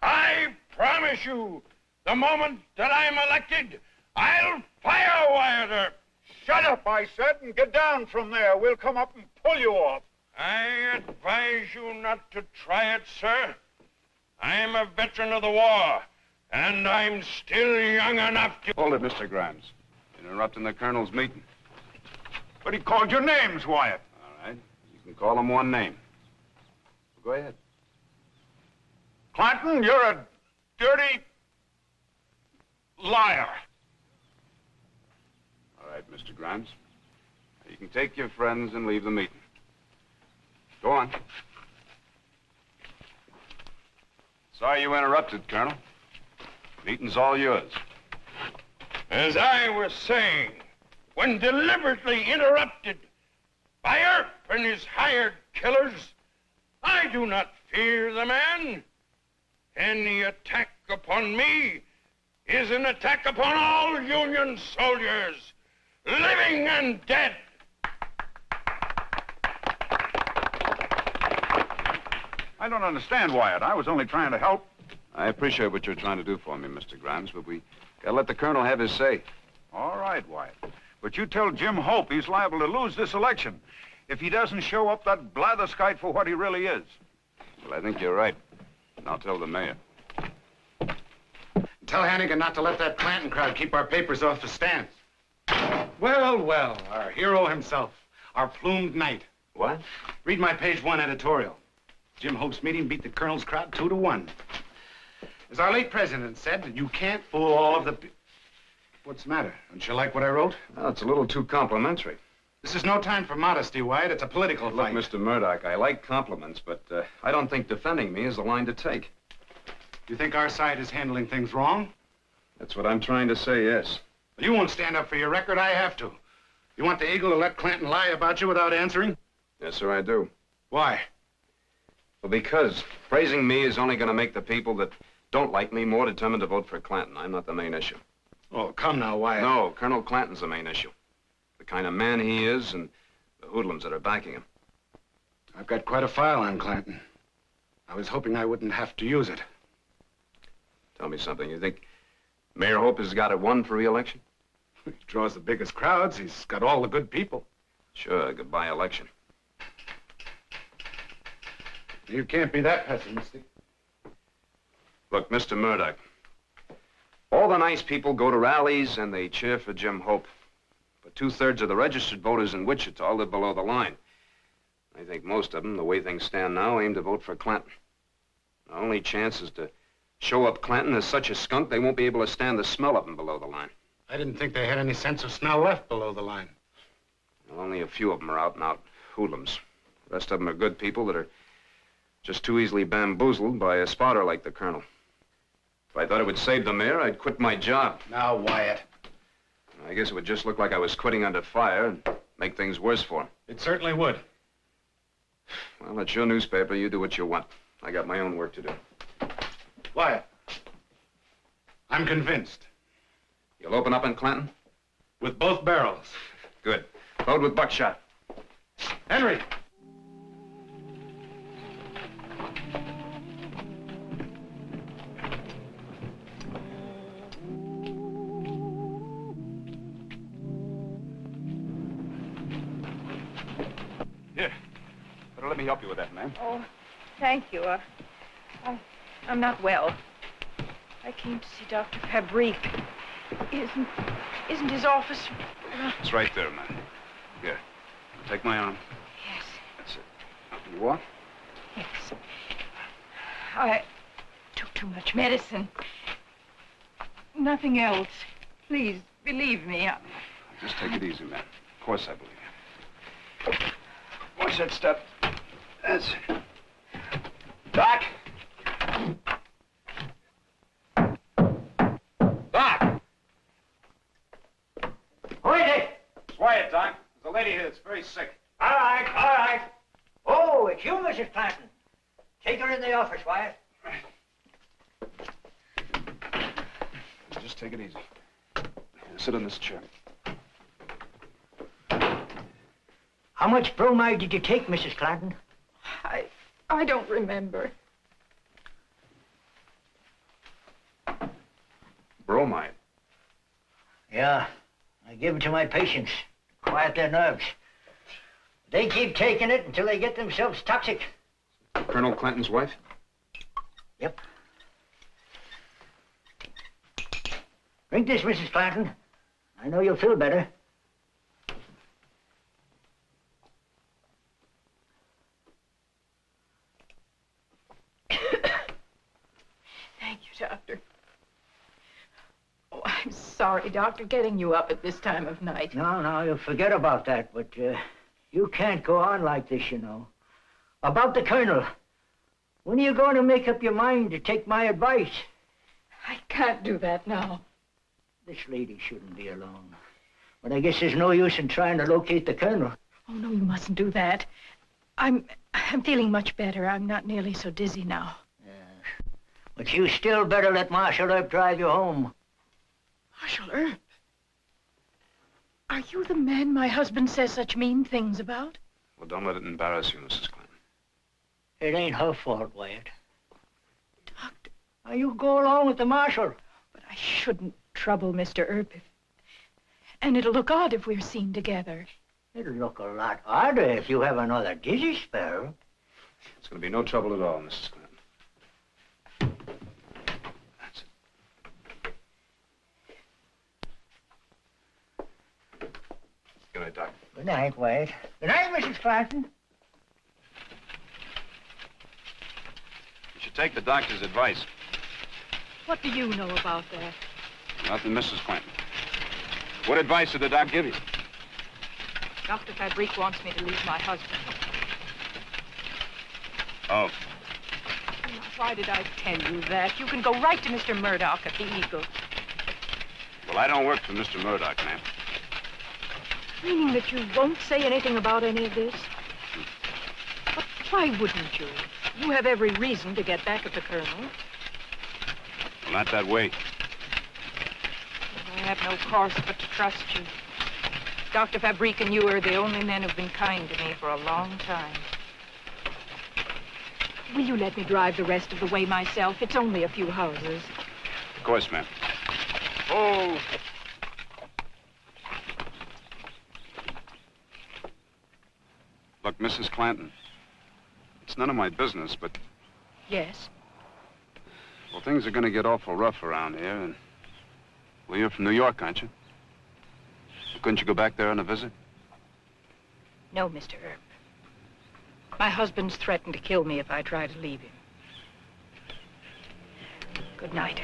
I promise you, the moment that I'm elected, I'll fire Wyatt Earp. Shut up, I said, and get down from there. We'll come up and pull you off. I advise you not to try it, sir. I'm a veteran of the war, and I'm still young enough to... Hold it, Mr. Grimes. Interrupting the colonel's meeting. But he called your names, Wyatt. All right. You can call him one name. Go ahead. Clanton, you're a dirty liar. All right, Mr. Grimes. You can take your friends and leave the meeting. Go on. Sorry you interrupted, Colonel. Meeting's all yours. As I was saying, when deliberately interrupted by Earp and his hired killers, I do not fear the man. Any attack upon me is an attack upon all Union soldiers, living and dead. I don't understand, Wyatt. I was only trying to help. I appreciate what you're trying to do for me, Mr. Grimes, but we gotta let the colonel have his say. All right, Wyatt. But you tell Jim Hope he's liable to lose this election if he doesn't show up that blatherskite for what he really is. Well, I think you're right. And I'll tell the mayor. Tell Hannigan not to let that Clanton crowd keep our papers off the stands. Well, well, our hero himself, our plumed knight. What? Read my page 1 editorial. Jim Hope's meeting beat the colonel's crowd 2-1. As our late president said, you can't fool all of the... What's the matter? Don't you like what I wrote? Oh, it's a little too complimentary. This is no time for modesty, Wyatt. It's a political fight. Look, Mr. Murdoch, I like compliments, but I don't think defending me is the line to take. You think our side is handling things wrong? That's what I'm trying to say, yes. Well, you won't stand up for your record. I have to. You want the Eagle to let Clanton lie about you without answering? Yes, sir, I do. Why? Well, because praising me is only going to make the people that don't like me more determined to vote for Clanton. I'm not the main issue. Oh, come now, Wyatt. No, Colonel Clanton's the main issue. The kind of man he is and the hoodlums that are backing him. I've got quite a file on Clanton. I was hoping I wouldn't have to use it. Tell me something. You think Mayor Hope has got it won for re-election? He draws the biggest crowds. He's got all the good people. Sure, goodbye election. You can't be that pessimistic. Look, Mr. Murdoch, all the nice people go to rallies and they cheer for Jim Hope. But 2/3 of the registered voters in Wichita live below the line. I think most of them, the way things stand now, aim to vote for Clanton. The only chance is to show up Clanton as such a skunk they won't be able to stand the smell of him below the line. I didn't think they had any sense of smell left below the line. Well, only a few of them are out-and-out hoodlums. The rest of them are good people that are just too easily bamboozled by a spotter like the colonel. If I thought it would save the mayor, I'd quit my job. Now, Wyatt. I guess it would just look like I was quitting under fire and make things worse for him. It certainly would. Well, it's your newspaper. You do what you want. I got my own work to do. Wyatt, I'm convinced. You'll open up in Clanton? With both barrels. Good. Load with buckshot. Henry! Here. Better let me help you with that, ma'am. Oh, thank you. I'm not well. I came to see Dr. Fabrique. Isn't his office... It's right there, ma'am. Here. Take my arm. Yes. That's it. Now, can you walk? Yes. I took too much medicine. Nothing else. Please, believe me. Just take it easy, ma'am. Of course I believe you. Watch that step. That's it. Doc! Doc! Who is it? It's Wyatt, Doc. There's a lady here that's very sick. All right, all right. Oh, it's you, Mrs. Clanton. Take her in the office, Wyatt. Just take it easy. Sit on this chair. How much bromide did you take, Mrs. Clanton? I don't remember. Bromide? Yeah, I give it to my patients. Quiet their nerves. They keep taking it until they get themselves toxic. Colonel Clanton's wife? Yep. Drink this, Mrs. Clanton. I know you'll feel better. Thank you, Doctor. Oh, I'm sorry, Doctor, getting you up at this time of night. No, you'll forget about that, but you can't go on like this, you know. About the Colonel. When are you going to make up your mind to take my advice? I can't do that now. This lady shouldn't be alone. But I guess there's no use in trying to locate the Colonel. Oh, no, you mustn't do that. I'm feeling much better. I'm not nearly so dizzy now. But you still better let Marshal Earp drive you home. Marshal Earp? Are you the man my husband says such mean things about? Well, don't let it embarrass you, Mrs. Clanton. It ain't her fault, Wyatt. Doctor. Now, you go along with the Marshal. But I shouldn't trouble Mr. Earp. And it'll look odd if we're seen together. It'll look a lot odder if you have another dizzy spell. It's going to be no trouble at all, Mrs. Clanton. That's it. Good night, Doc. Good night, Wyatt. Good night, Mrs. Clanton. You should take the doctor's advice. What do you know about that? Nothing, Mrs. Clanton. What advice did the doc give you? Dr. Fabrique wants me to leave my husband. Oh. Why did I tell you that? You can go right to Mr. Murdoch at the Eagle. Well, I don't work for Mr. Murdoch, ma'am. Meaning that you won't say anything about any of this? But why wouldn't you? You have every reason to get back at the Colonel. Well, not that way. I have no course but to trust you. Dr. Fabrique and you are the only men who've been kind to me for a long time. Will you let me drive the rest of the way myself? It's only a few houses. Of course, ma'am. Oh. Look, Mrs. Clanton, it's none of my business, but... Yes? Well, things are going to get awful rough around here, and... Well, you're from New York, aren't you? Couldn't you go back there on a visit? No, Mr. Earp. My husband's threatened to kill me if I try to leave him. Good night.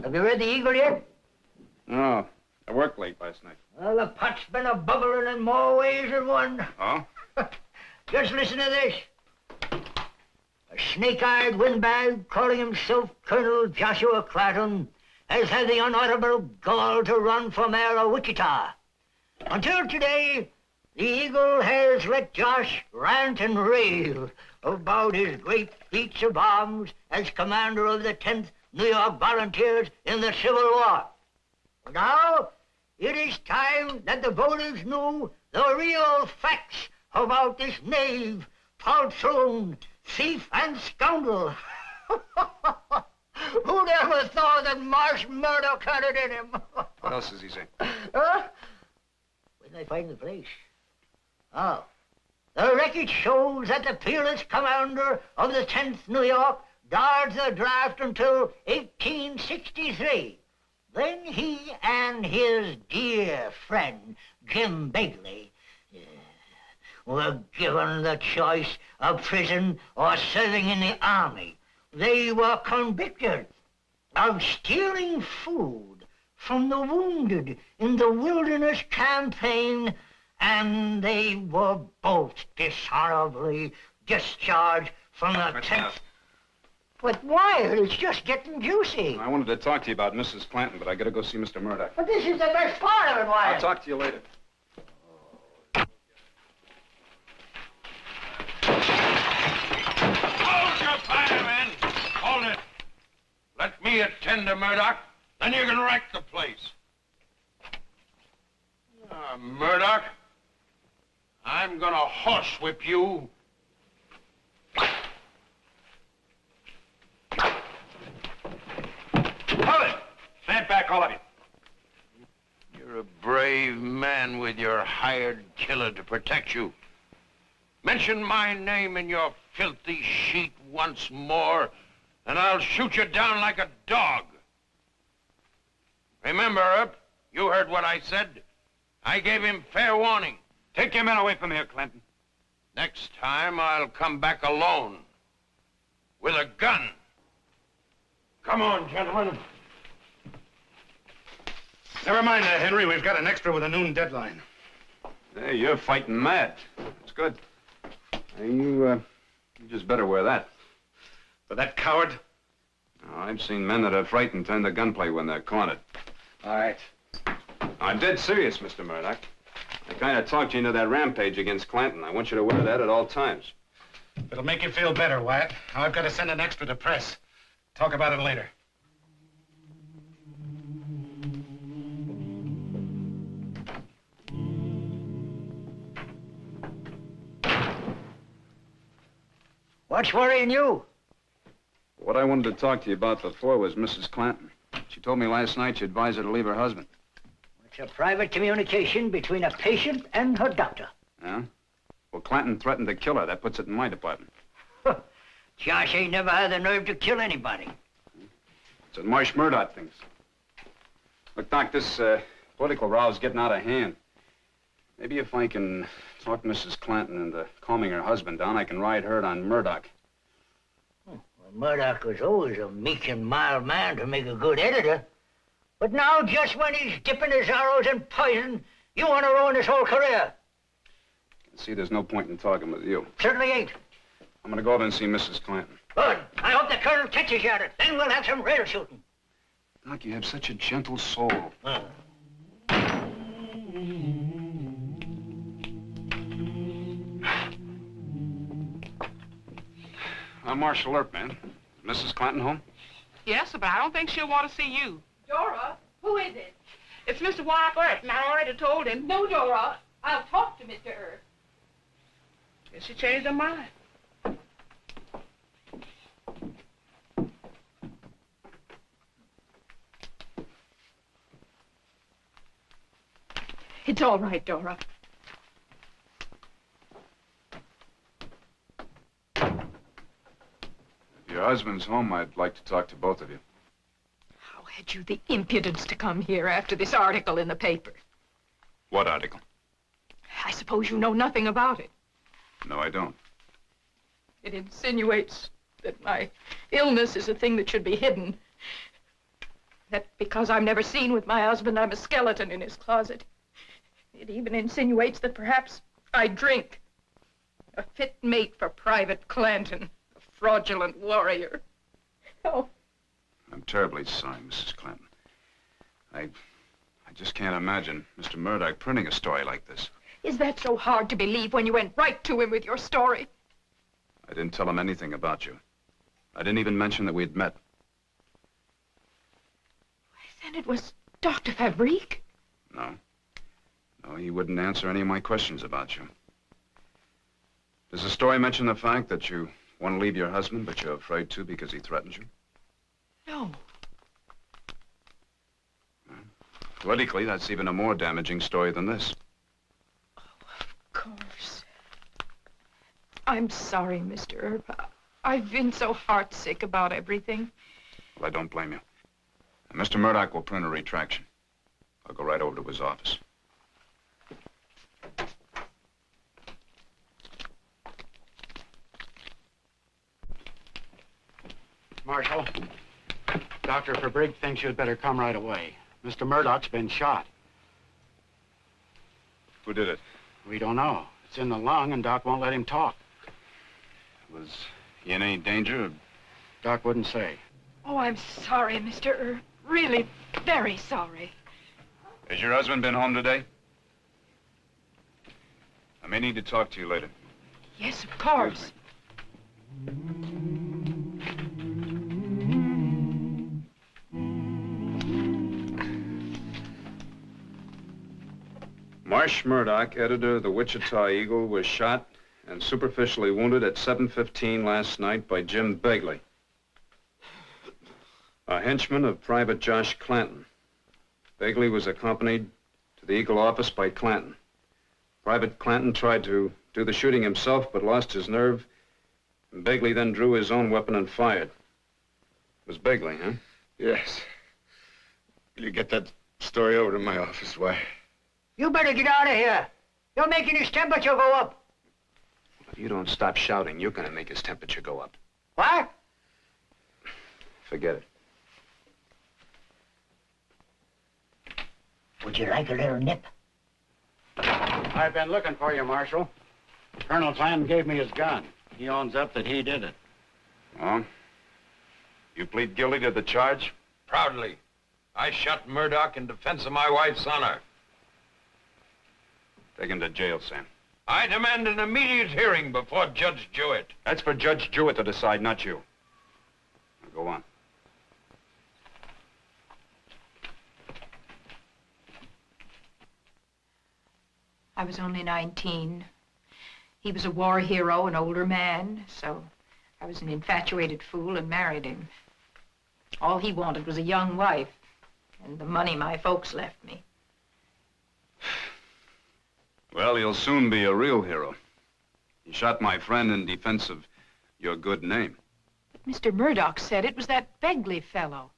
Have you read the Eagle yet? No. I worked late last night. Well, the pot's been a-bubbling in more ways than one. Oh? Just listen to this. a snake-eyed windbag calling himself Colonel Joshua Clanton has had the unutterable gall to run for mayor of Wichita. Until today, the Eagle has let Josh rant and rave about his great feats of arms as commander of the 10th New York Volunteers in the Civil War. Now, it is time that the voters knew the real facts about this knave, poltroon, thief, and scoundrel. Who'd ever thought that Marsh Murdoch had it in him? What else does he say? Huh? Where did I find the place? Oh, the record shows that the peerless commander of the 10th New York dodged the draft until 1863. Then he and his dear friend, Jim Begley, were given the choice of prison or serving in the army. They were convicted of stealing food from the wounded in the Wilderness Campaign, and they were both dishonorably discharged from the 10th. But Wyatt, it's just getting juicy. I wanted to talk to you about Mrs. Clanton, but I gotta go see Mr. Murdoch. But this is the best part of it, Wyatt. I'll talk to you later. Hold your fire, men! Hold it! Let me attend to Murdoch, then you can wreck the place. Murdoch, I'm gonna horsewhip you. Hold it! Stand back, all of you. You're a brave man with your hired killer to protect you. Mention my name in your filthy sheet once more, and I'll shoot you down like a dog. Remember, Earp, you heard what I said. I gave him fair warning. Take your men away from here, Clinton. Next time, I'll come back alone. With a gun. Come on, gentlemen. Never mind that, Henry. We've got an extra with a noon deadline. Hey, you're fighting mad. It's good. Hey, you just better wear that. For that coward? Oh, I've seen men that are frightened turn to gunplay when they're cornered. All right. I'm dead serious, Mr. Murdoch. I kind of talked you into that rampage against Clanton. I want you to wear that at all times. It'll make you feel better, Wyatt. Now I've got to send an extra to press. Talk about it later. What's worrying you? What I wanted to talk to you about before was Mrs. Clanton. She told me last night she advised her to leave her husband. It's a private communication between a patient and her doctor. Yeah? Well, Clanton threatened to kill her. That puts it in my department. Josh ain't never had the nerve to kill anybody. It's what Marsh Murdoch thinks. Look, Doc, this political row's getting out of hand. Maybe if I can talk Mrs. Clanton into calming her husband down, I can ride herd on Murdoch. Well, Murdoch was always a meek and mild man to make a good editor. But now, just when he's dipping his arrows in poison, you want to ruin his whole career. See, there's no point in talking with you. Certainly ain't. I'm gonna go over and see Mrs. Clanton. Good. I hope the colonel catches you at it. Then we'll have some real shooting. Doc, you have such a gentle soul. I'm Marshal Earp, man. Is Mrs. Clanton home? Yes, but I don't think she'll want to see you. Dora, who is it? It's Mr. Wyatt Earp, and I already told him. No, Dora. I'll talk to Mr. Earp. Guess she changed her mind. It's all right, Dora. If your husband's home, I'd like to talk to both of you. How had you the impudence to come here after this article in the paper? What article? I suppose you know nothing about it. No, I don't. It insinuates that my illness is a thing that should be hidden. That because I'm never seen with my husband, I'm a skeleton in his closet. It even insinuates that perhaps I drink. A fit mate for Private Clanton. A fraudulent warrior. Oh, I'm terribly sorry, Mrs. Clinton. I just can't imagine Mr. Murdoch printing a story like this. is that so hard to believe when you went right to him with your story? I didn't tell him anything about you. I didn't even mention that we'd met. Then it was Dr. Fabrique. No. No, he wouldn't answer any of my questions about you. Does the story mention the fact that you want to leave your husband, but you're afraid to because he threatens you? No. Politically, that's even a more damaging story than this. Of course. I'm sorry, Mr. Earp. I've been so heartsick about everything. Well, I don't blame you. And Mr. Murdoch will print a retraction. I'll go right over to his office. Marshal, Dr. Fabrique thinks you'd better come right away. Mr. Murdoch's been shot. Who did it? We don't know. It's in the lung, and Doc won't let him talk. Was he in any danger? Doc wouldn't say. Oh, I'm sorry, Mr. Earp. Really, very sorry. Has your husband been home today? I may need to talk to you later. Yes, of course. Marsh Murdoch, editor of the Wichita Eagle, was shot and superficially wounded at 7:15 last night by Jim Begley, a henchman of Private Josh Clanton. Begley was accompanied to the Eagle office by Clanton. Private Clanton tried to do the shooting himself, but lost his nerve, and Begley then drew his own weapon and fired. It was Begley, huh? Yes. Will you get that story over to my office, Why? You better get out of here. You're making his temperature go up. If you don't stop shouting, you're going to make his temperature go up. What? Forget it. Would you like a little nip? I've been looking for you, Marshal. Colonel Clanton gave me his gun. He owns up that he did it. Oh? You plead guilty to the charge? Proudly. I shot Murdoch in defense of my wife's honor. Take him to jail, Sam. I demand an immediate hearing before Judge Jewett. That's for Judge Jewett to decide, not you. Now go on. I was only 19. He was a war hero, an older man, so I was an infatuated fool and married him. All he wanted was a young wife and the money my folks left me. Well, he'll soon be a real hero. He shot my friend in defense of your good name. But Mr. Murdoch said it was that Begley fellow.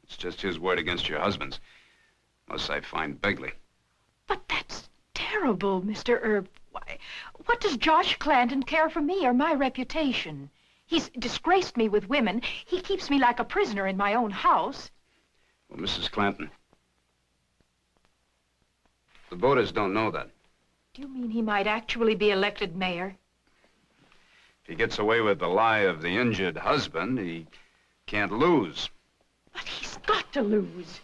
It's just his word against your husband's. Unless I find Begley. But that's terrible, Mr. Earp. Why, what does Josh Clanton care for me or my reputation? He's disgraced me with women. He keeps me like a prisoner in my own house. Well, Mrs. Clanton, the voters don't know that. Do you mean he might actually be elected mayor? If he gets away with the lie of the injured husband, he can't lose. But he's got to lose.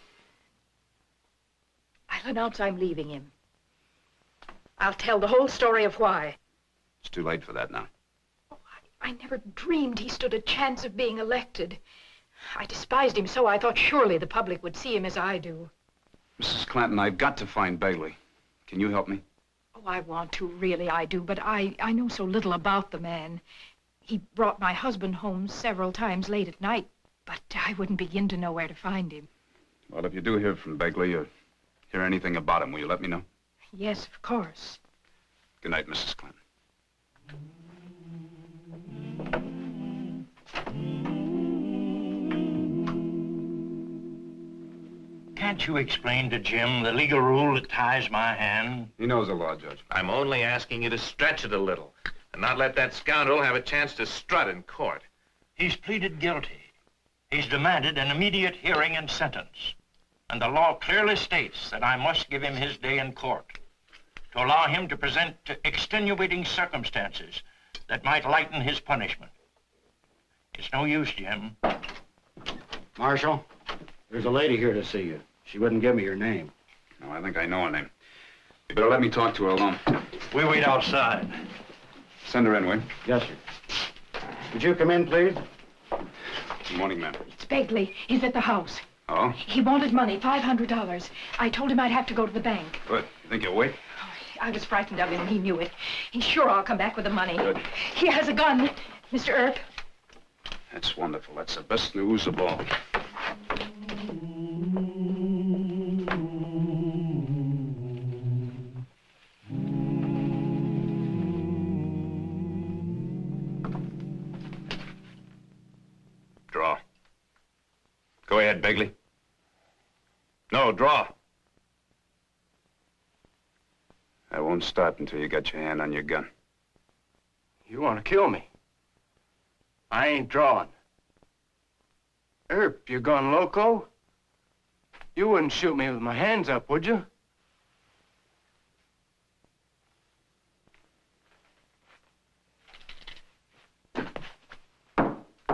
I'll announce I'm leaving him. I'll tell the whole story of why. It's too late for that now. Oh, I never dreamed he stood a chance of being elected. I despised him so I thought surely the public would see him as I do. Mrs. Clanton, I've got to find Begley. Can you help me? Oh, I want to, really I do, but I know so little about the man. He brought my husband home several times late at night, but I wouldn't begin to know where to find him. Well, if you do hear from Begley or hear anything about him, will you let me know? Yes, of course. Good night, Mrs. Clinton. Can't you explain to Jim the legal rule that ties my hand? He knows the law, Judge. I'm only asking you to stretch it a little and not let that scoundrel have a chance to strut in court. He's pleaded guilty. He's demanded an immediate hearing and sentence. And the law clearly states that I must give him his day in court to allow him to present extenuating circumstances that might lighten his punishment. It's no use, Jim. Marshal, there's a lady here to see you. She wouldn't give me her name. No, I think I know her name. You better let me talk to her alone. We wait outside. Send her in, will you? Yes, sir. Would you come in, please? Good morning, ma'am. It's Begley. He's at the house. Oh? He wanted money, $500. I told him I'd have to go to the bank. Good. You think you'll wait? I was frightened of him, and he knew it. He's sure I'll come back with the money. Good. He has a gun, Mr. Earp. That's wonderful. That's the best news of all. Draw. Go ahead, Begley. No, draw. I won't start until you got your hand on your gun. You want to kill me? I ain't drawing. Earp, you gone loco? You wouldn't shoot me with my hands up, would you?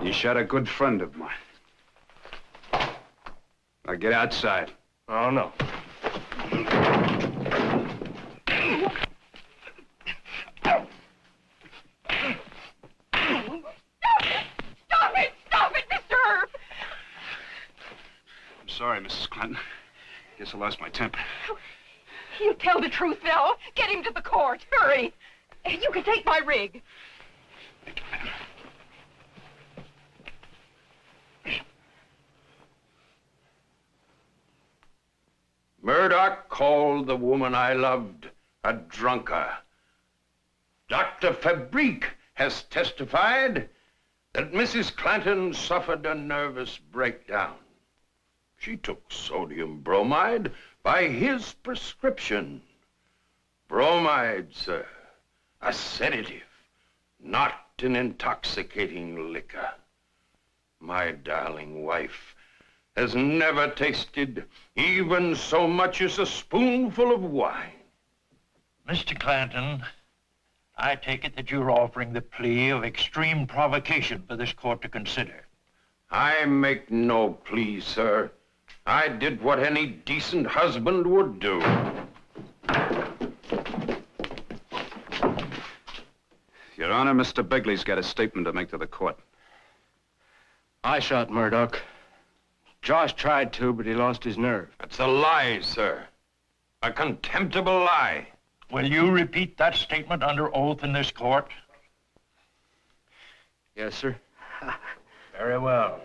You shot a good friend of mine. Now get outside. Oh, no. Stop it, Mr. Earp! I'm sorry, Mrs. Clinton. Guess I lost my temper. He'll tell the truth, Nell. Get him to the court. Hurry. You can take my rig. Murdoch called the woman I loved a drunker. Dr. Fabrique has testified that Mrs. Clanton suffered a nervous breakdown. She took sodium bromide by his prescription. Bromide, sir, a sedative, not an intoxicating liquor. My darling wife has never tasted even so much as a spoonful of wine. Mr. Clanton, I take it that you're offering the plea of extreme provocation for this court to consider. I make no plea, sir. I did what any decent husband would do. Your Honor, Mr. Begley's got a statement to make to the court. I shot Murdoch. Josh tried to, but he lost his nerve. That's a lie, sir. A contemptible lie. Will you repeat that statement under oath in this court? Yes, sir. Very well.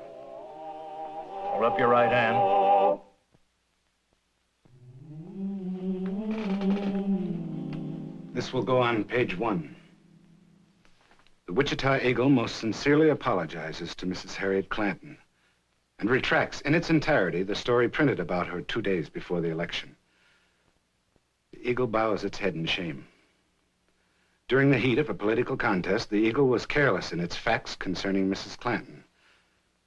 Hold up your right hand. This will go on page 1. The Wichita Eagle most sincerely apologizes to Mrs. Harriet Clanton and retracts in its entirety the story printed about her 2 days before the election. The Eagle bows its head in shame. During the heat of a political contest, the Eagle was careless in its facts concerning Mrs. Clanton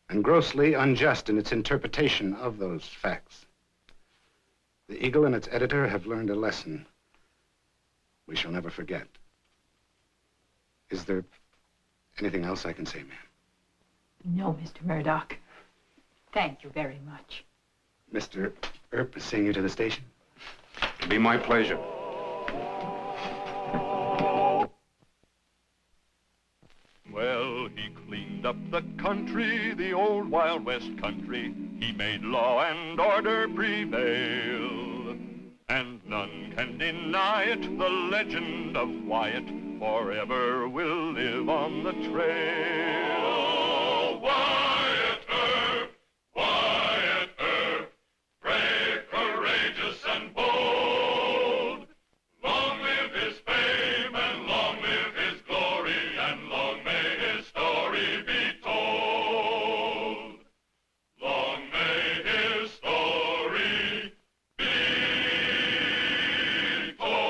and grossly unjust in its interpretation of those facts. The Eagle and its editor have learned a lesson we shall never forget. Is there anything else I can say, ma'am? No, Mr. Murdoch. Thank you very much. Mr. Earp is seeing you to the station. It'll be my pleasure. Well, he cleaned up the country, the old Wild West country. He made law and order prevail. And none can deny it, the legend of Wyatt forever will live on the trail. Oh, Wyatt Earp, Wyatt Earp, brave, courageous, and bold. Long live his fame, and long live his glory, and long may his story be told. Long may his story be told.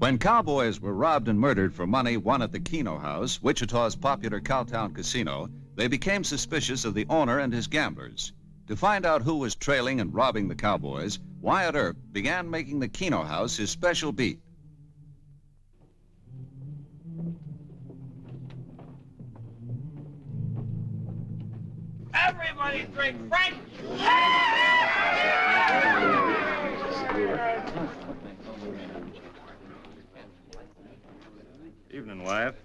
When cowboys were robbed and murdered for money won at the Keno House, Wichita's popular Cowtown casino, they became suspicious of the owner and his gamblers. To find out who was trailing and robbing the cowboys, Wyatt Earp began making the Keno House his special beat. Everybody drink Frank! Evening, Wyatt.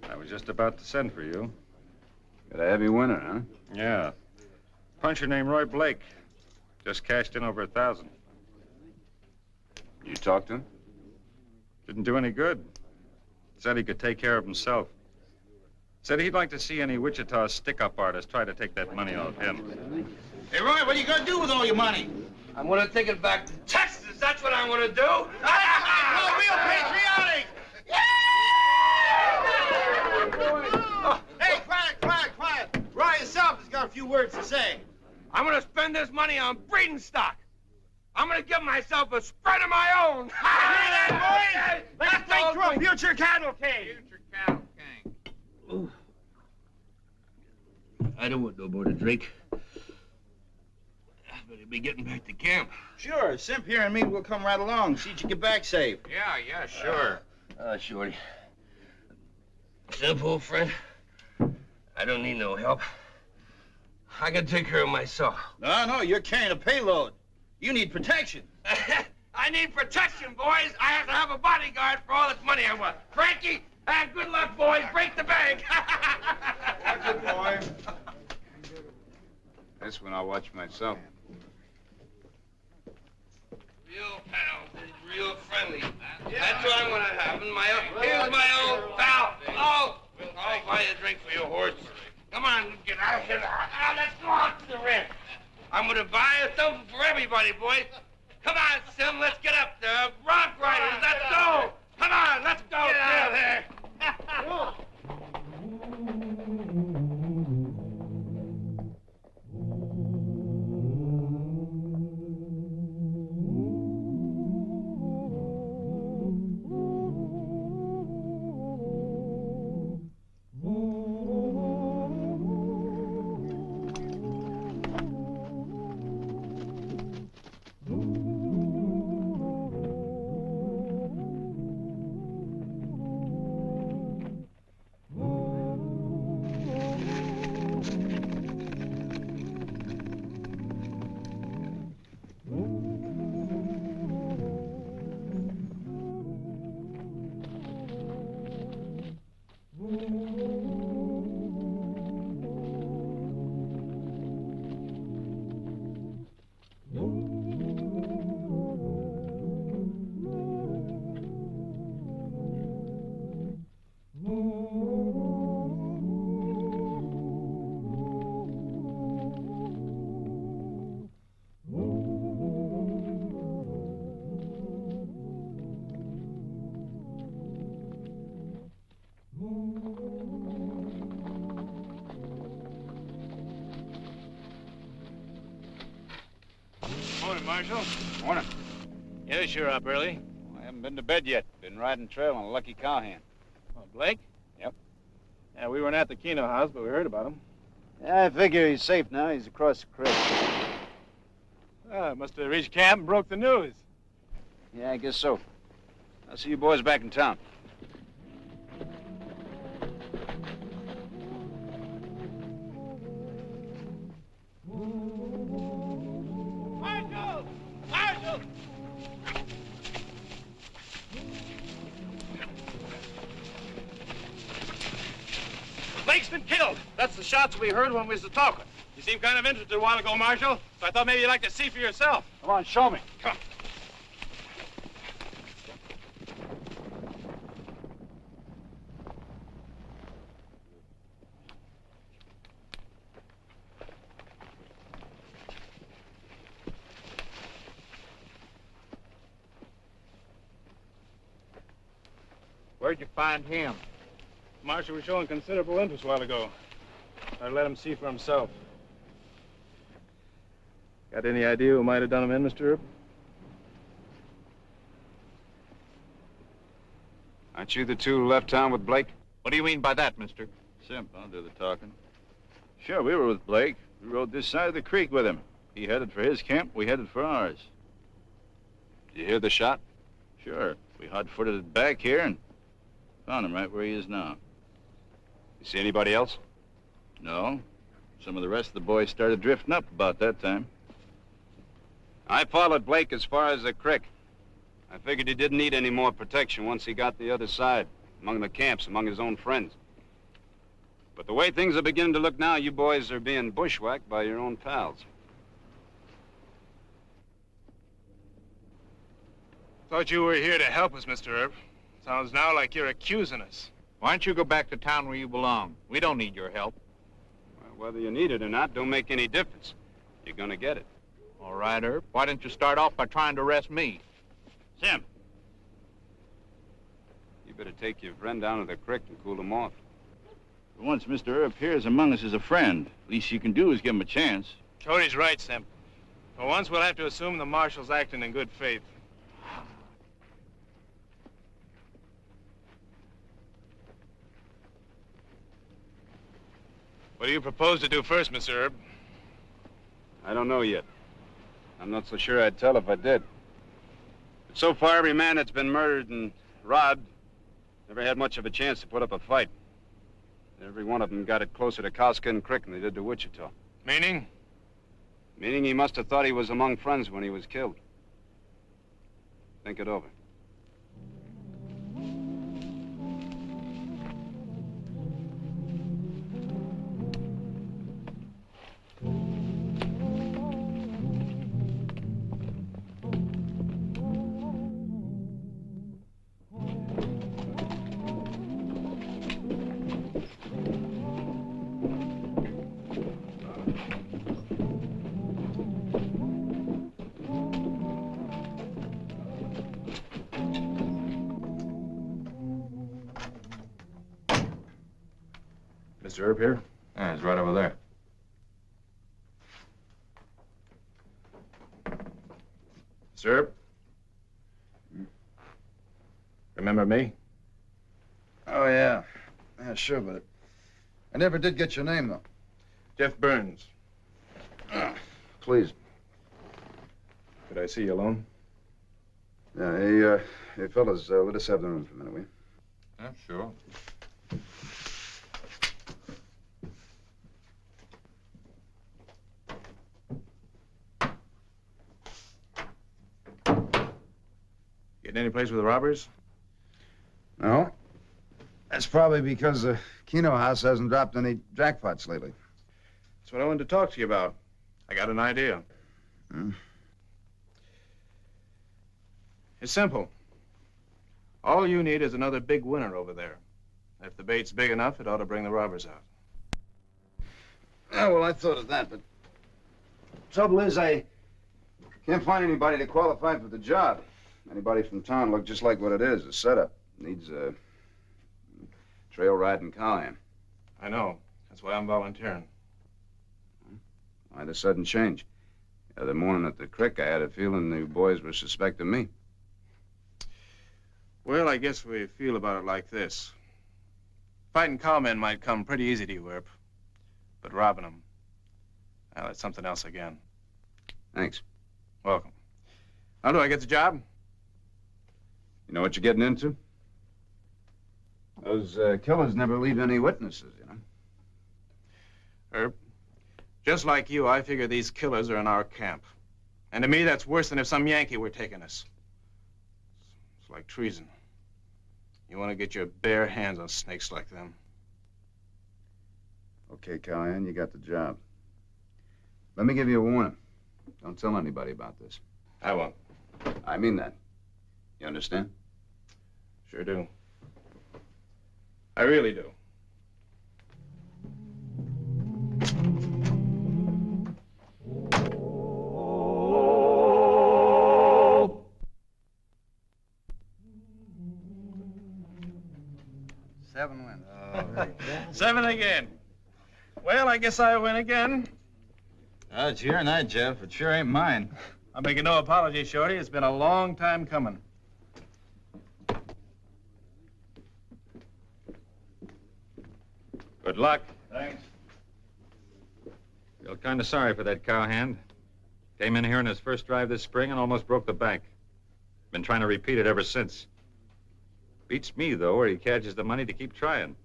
I was just about to send for you. Got a heavy winner, huh? Yeah. Puncher named Roy Blake. Just cashed in over 1,000. You talked to him? Didn't do any good. Said he could take care of himself. Said he'd like to see any Wichita stick-up artists try to take that money off him. Hey, Roy, what are you going to do with all your money? I'm going to take it back to Texas. That's what I'm going to do. Real patriotic. Oh, hey, quiet. Roy himself has got a few words to say. I'm going to spend this money on breeding stock. I'm going to give myself a spread of my own. Hear that, boys? Let's think through a future cattle king. Future cattle king. Ooh. I don't want no more to drink. I better be getting back to camp. Sure, Simp here and me will come right along. See that you get back safe. Yeah, sure. Shorty. Simp, old friend, I don't need no help. I can take care of myself. No, you're carrying a payload. You need protection. I need protection, boys. I have to have a bodyguard for all this money I want. Frankie, good luck, boys. Break the bank. Watch it, boy. This one I'll watch myself. Real pals, real friendly. That's what I'm gonna have. Here's my old pal. I'll buy you a drink for your horse. Come on, get out of here. Let's go out to the ranch. I'm gonna buy something for everybody, boys. Come on, Sim, let's get up there. Rock riders, let's go. Come on, let's go. Get out of there. Morning, Marshal. Morning. Yes, you're up early. I haven't been to bed yet. Been riding trail on a lucky cowhand. Oh, Blake? Yep. Yeah, we weren't at the Keno House, but we heard about him. Yeah, I figure he's safe now. He's across the creek. Must have reached camp and broke the news. Yeah, I guess so. I'll see you boys back in town. Marshal! Blake's been killed. That's the shots we heard when we was talking. You seemed kind of interested a while ago, Marshal, so I thought maybe you'd like to see for yourself. Come on, show me. Come. Where'd you find him? Marshal was showing considerable interest a while ago. I let him see for himself. Got any idea who might have done him in, Mr. Earp? Aren't you the two who left town with Blake? What do you mean by that, mister? Simp, I'll do the talking. Sure, we were with Blake. We rode this side of the creek with him. He headed for his camp, we headed for ours. Did you hear the shot? Sure. We hot-footed it back here and found him right where he is now. You see anybody else? No. Some of the rest of the boys started drifting up about that time. I followed Blake as far as the creek. I figured he didn't need any more protection once he got the other side, among the camps, among his own friends. But the way things are beginning to look now, you boys are being bushwhacked by your own pals. Thought you were here to help us, Mr. Earp. Sounds now like you're accusing us. Why don't you go back to town where you belong? We don't need your help. Well, whether you need it or not don't make any difference. You're gonna get it. All right, Earp. Why don't you start off by trying to arrest me? Sim! You better take your friend down to the creek and cool him off. For once Mr. Earp here is among us as a friend. Least you can do is give him a chance. Cody's right, Simp. For once, we'll have to assume the marshal's acting in good faith. What do you propose to do first, Mr. Earp? I don't know yet. I'm not so sure I'd tell if I did. But so far, every man that's been murdered and robbed never had much of a chance to put up a fight. Every one of them got it closer to Cowskin Creek than they did to Wichita. Meaning? Meaning he must have thought he was among friends when he was killed. Think it over. Mr. Earp here? Yeah, he's right over there. Mr. Earp? Remember me? Oh, yeah. Yeah, sure, but I never did get your name, though. Jeff Burns. Please. Could I see you alone? Yeah, hey, fellas, let us have the room for a minute, will you? Yeah, sure. Getting any place with the robbers? No. That's probably because the Keno house hasn't dropped any jackpots lately. That's what I wanted to talk to you about. I got an idea. It's simple. All you need is another big winner over there. If the bait's big enough, it ought to bring the robbers out. Yeah, well, I thought of that, but trouble is I can't find anybody to qualify for the job. Anybody from town look just like what it is, a setup. Needs a trail riding cowhand. I know. That's why I'm volunteering. Why the sudden change? The other morning at the creek, I had a feeling the boys were suspecting me. Well, I guess we feel about it like this. Fighting cowmen might come pretty easy to you, Earp. But robbing them, well, that's something else again. Thanks. Welcome. How do I get the job? You know what you're getting into? Those killers never leave any witnesses, you know. Earp, just like you, I figure these killers are in our camp. And to me, that's worse than if some Yankee were taking us. It's like treason. You want to get your bare hands on snakes like them. Okay, Callahan, you got the job. Let me give you a warning. Don't tell anybody about this. I won't. I mean that. You understand? Sure do. I really do. Seven wins. Seven again. Well, I guess I win again. It's your night, Jeff. It sure ain't mine. I'm making no apology, Shorty. It's been a long time coming. Good luck. Thanks. Feel kind of sorry for that cowhand. Came in here in his first drive this spring and almost broke the bank. Been trying to repeat it ever since. Beats me, though, where he catches the money to keep trying.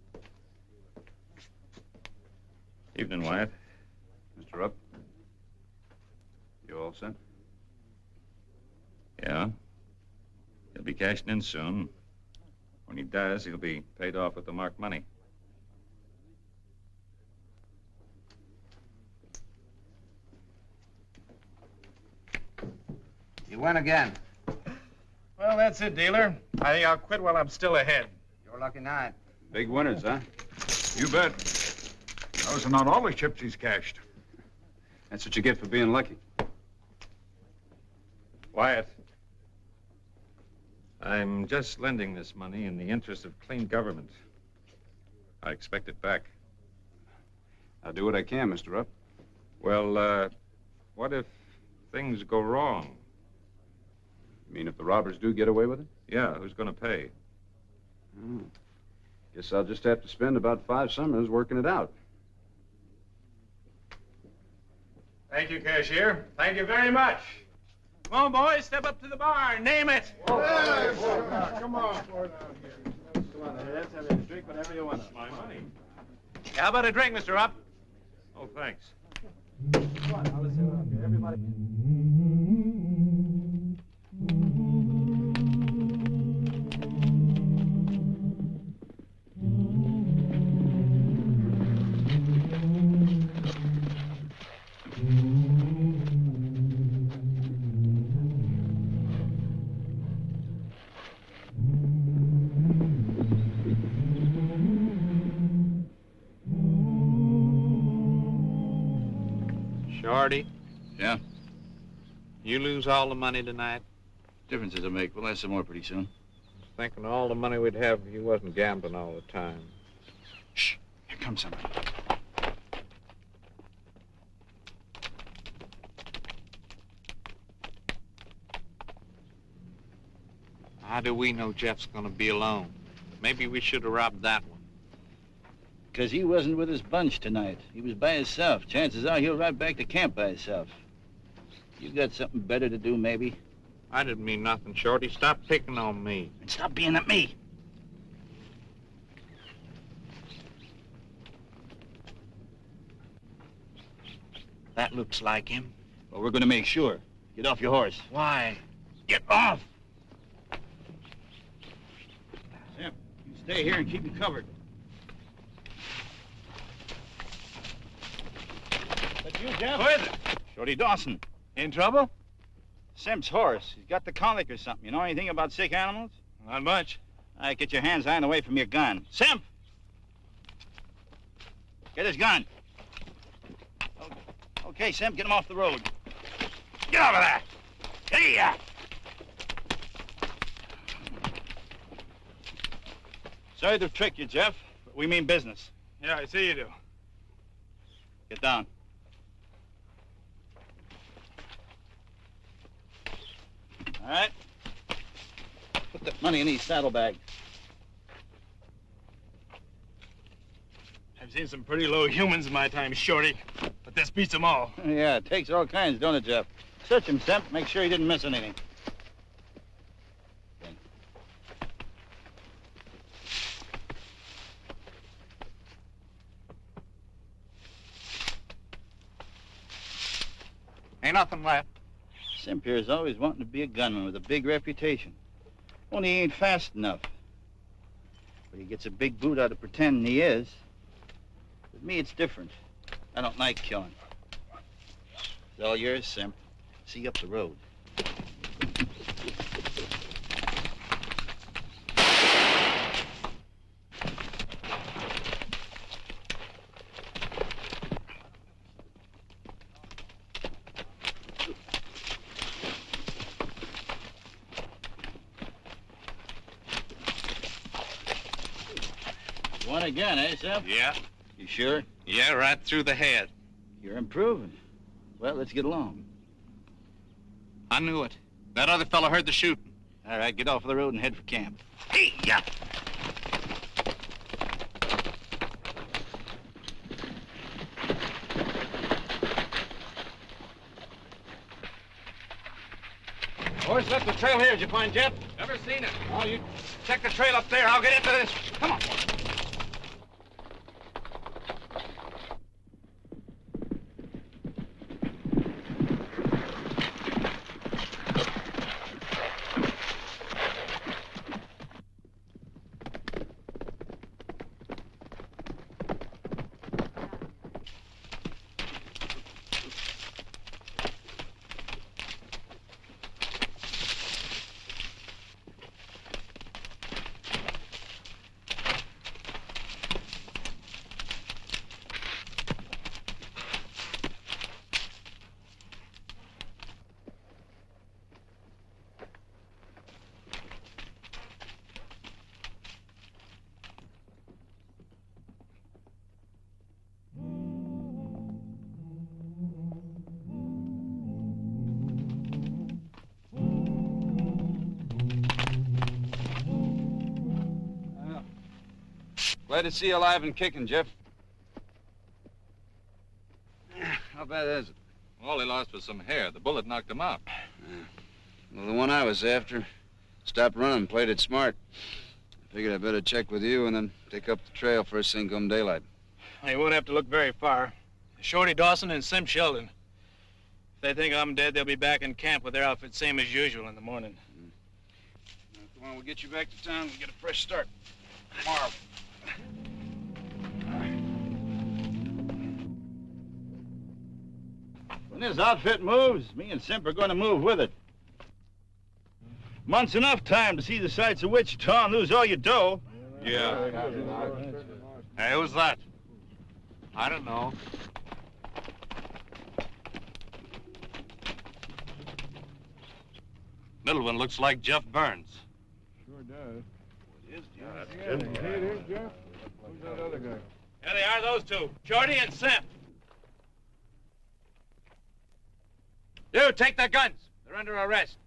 Evening, Wyatt. Mr. Rupp. You all set? Yeah. He'll be cashing in soon. When he does, he'll be paid off with the marked money. You win again. Well, that's it, dealer. I think I'll quit while I'm still ahead. Your lucky night. Big winners, huh? You bet. Those are not all the chips he's cashed. That's what you get for being lucky. Wyatt. I'm just lending this money in the interest of clean government. I expect it back. I'll do what I can, Mr. Rupp. Well, what if things go wrong? You mean if the robbers do get away with it? Yeah, who's going to pay? Guess I'll just have to spend about 5 summers working it out. Thank you, cashier. Thank you very much. Come on, boys, step up to the bar. Name it. Come on. Let's have a drink whenever you want. My money. How about a drink, Mr. Rupp? Oh, thanks. Come on, now let's have a everybody. Shorty, Yeah? you lose all the money tonight? Difference does it make? We'll have some more pretty soon. Thinking of all the money we'd have if you wasn't gambling all the time. Shh. Here comes somebody. How do we know Jeff's gonna be alone? Maybe we should have robbed that one. Because he wasn't with his bunch tonight. He was by himself. Chances are he'll ride back to camp by himself. You got something better to do, maybe? I didn't mean nothing, Shorty. Stop picking on me. And stop being at me. That looks like him. Well, we're going to make sure. Get off your horse. Why? Get off! Sam, you stay here and keep him covered. That's you, Jeff? Who is it? Shorty Dawson. In trouble? Simp's horse. He's got the colic or something. You know anything about sick animals? Not much. All right, get your hands high and away from your gun. Simp! Get his gun. Okay, Simp, get him off the road. Get over there! Hey-ya! Sorry to trick you, Jeff, but we mean business. Yeah, I see you do. Get down. All right. Put that money in these saddlebags. I've seen some pretty low humans in my time, Shorty, but this beats them all. Yeah, it takes all kinds, don't it, Jeff? Search him, Simp. Make sure he didn't miss anything. Ain't nothing left. Simp here's always wanting to be a gunman with a big reputation. Only he ain't fast enough. But he gets a big boot out of pretending he is. With me, it's different. I don't like killing. It's all yours, Simp. See you up the road. One again, eh, Simp? Yeah. You sure? Yeah, right through the head. You're improving. Well, let's get along. I knew it. That other fellow heard the shooting. All right, get off the road and head for camp. Hey, yeah. Horse left the trail here. Did you find Jeff? Never seen it. Oh, you check the trail up there. I'll get into this. Come on. Glad to see you alive and kicking, Jeff. How bad is it? All he lost was some hair. The bullet knocked him out. Well, the one I was after stopped running and played it smart. I figured I'd better check with you and then take up the trail first thing come daylight. Well, you won't have to look very far. Shorty Dawson and Sim Sheldon. If they think I'm dead, they'll be back in camp with their outfit same as usual in the morning. Come on, we'll get you back to town and get a fresh start tomorrow. When this outfit moves, me and Simp are going to move with it. Month's enough time to see the sights of Wichita and lose all your dough. Yeah. Hey, who's that? I don't know. Middle one looks like Jeff Burns. Sure does. It is Jeff. Yeah, it is Jeff. Who's that other guy? There they are, those two. Shorty and Simp. You, take their guns. They're under arrest.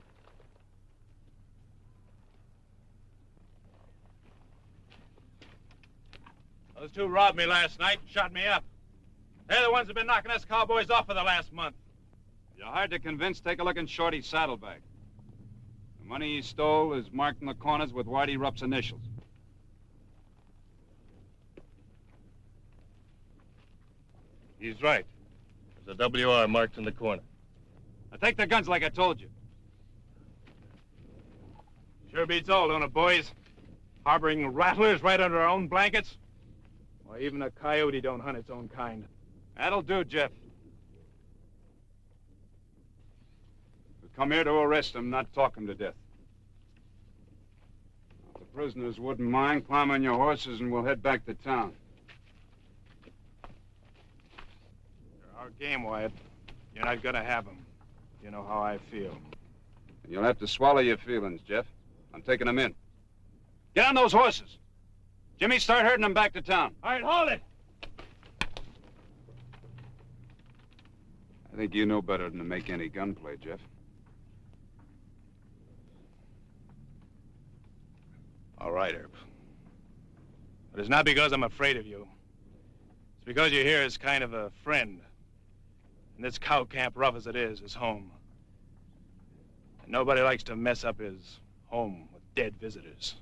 Those two robbed me last night and shot me up. They're the ones who've been knocking us cowboys off for the last month. You're hard to convince. Take a look in Shorty's saddlebag. The money he stole is marked in the corners with Whitey Rupp's initials. He's right. There's a WR marked in the corner. Now take the guns like I told you. Sure beats all, don't it, boys? Harboring rattlers right under our own blankets? Why, even a coyote don't hunt its own kind. That'll do, Jeff. We come here to arrest him, not talk him to death. If the prisoners wouldn't mind, climb on your horses and we'll head back to town. You're our game, Wyatt. You're not gonna have him. You know how I feel. You'll have to swallow your feelings, Jeff. I'm taking them in. Get on those horses. Jimmy, start herding them back to town. All right, hold it. I think you know better than to make any gunplay, Jeff. All right, Herb. But it's not because I'm afraid of you. It's because you're here as kind of a friend. And this cow camp, rough as it is home. And nobody likes to mess up his home with dead visitors.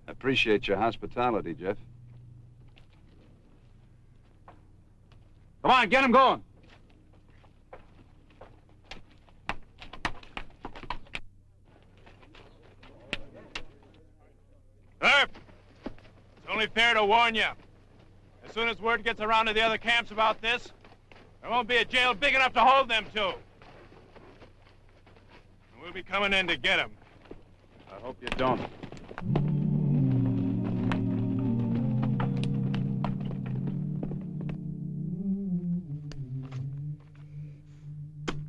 I appreciate your hospitality, Jeff. Come on, get him going. Herb! It's only fair to warn you. As soon as word gets around to the other camps about this, there won't be a jail big enough to hold them two. And we'll be coming in to get them. I hope you don't.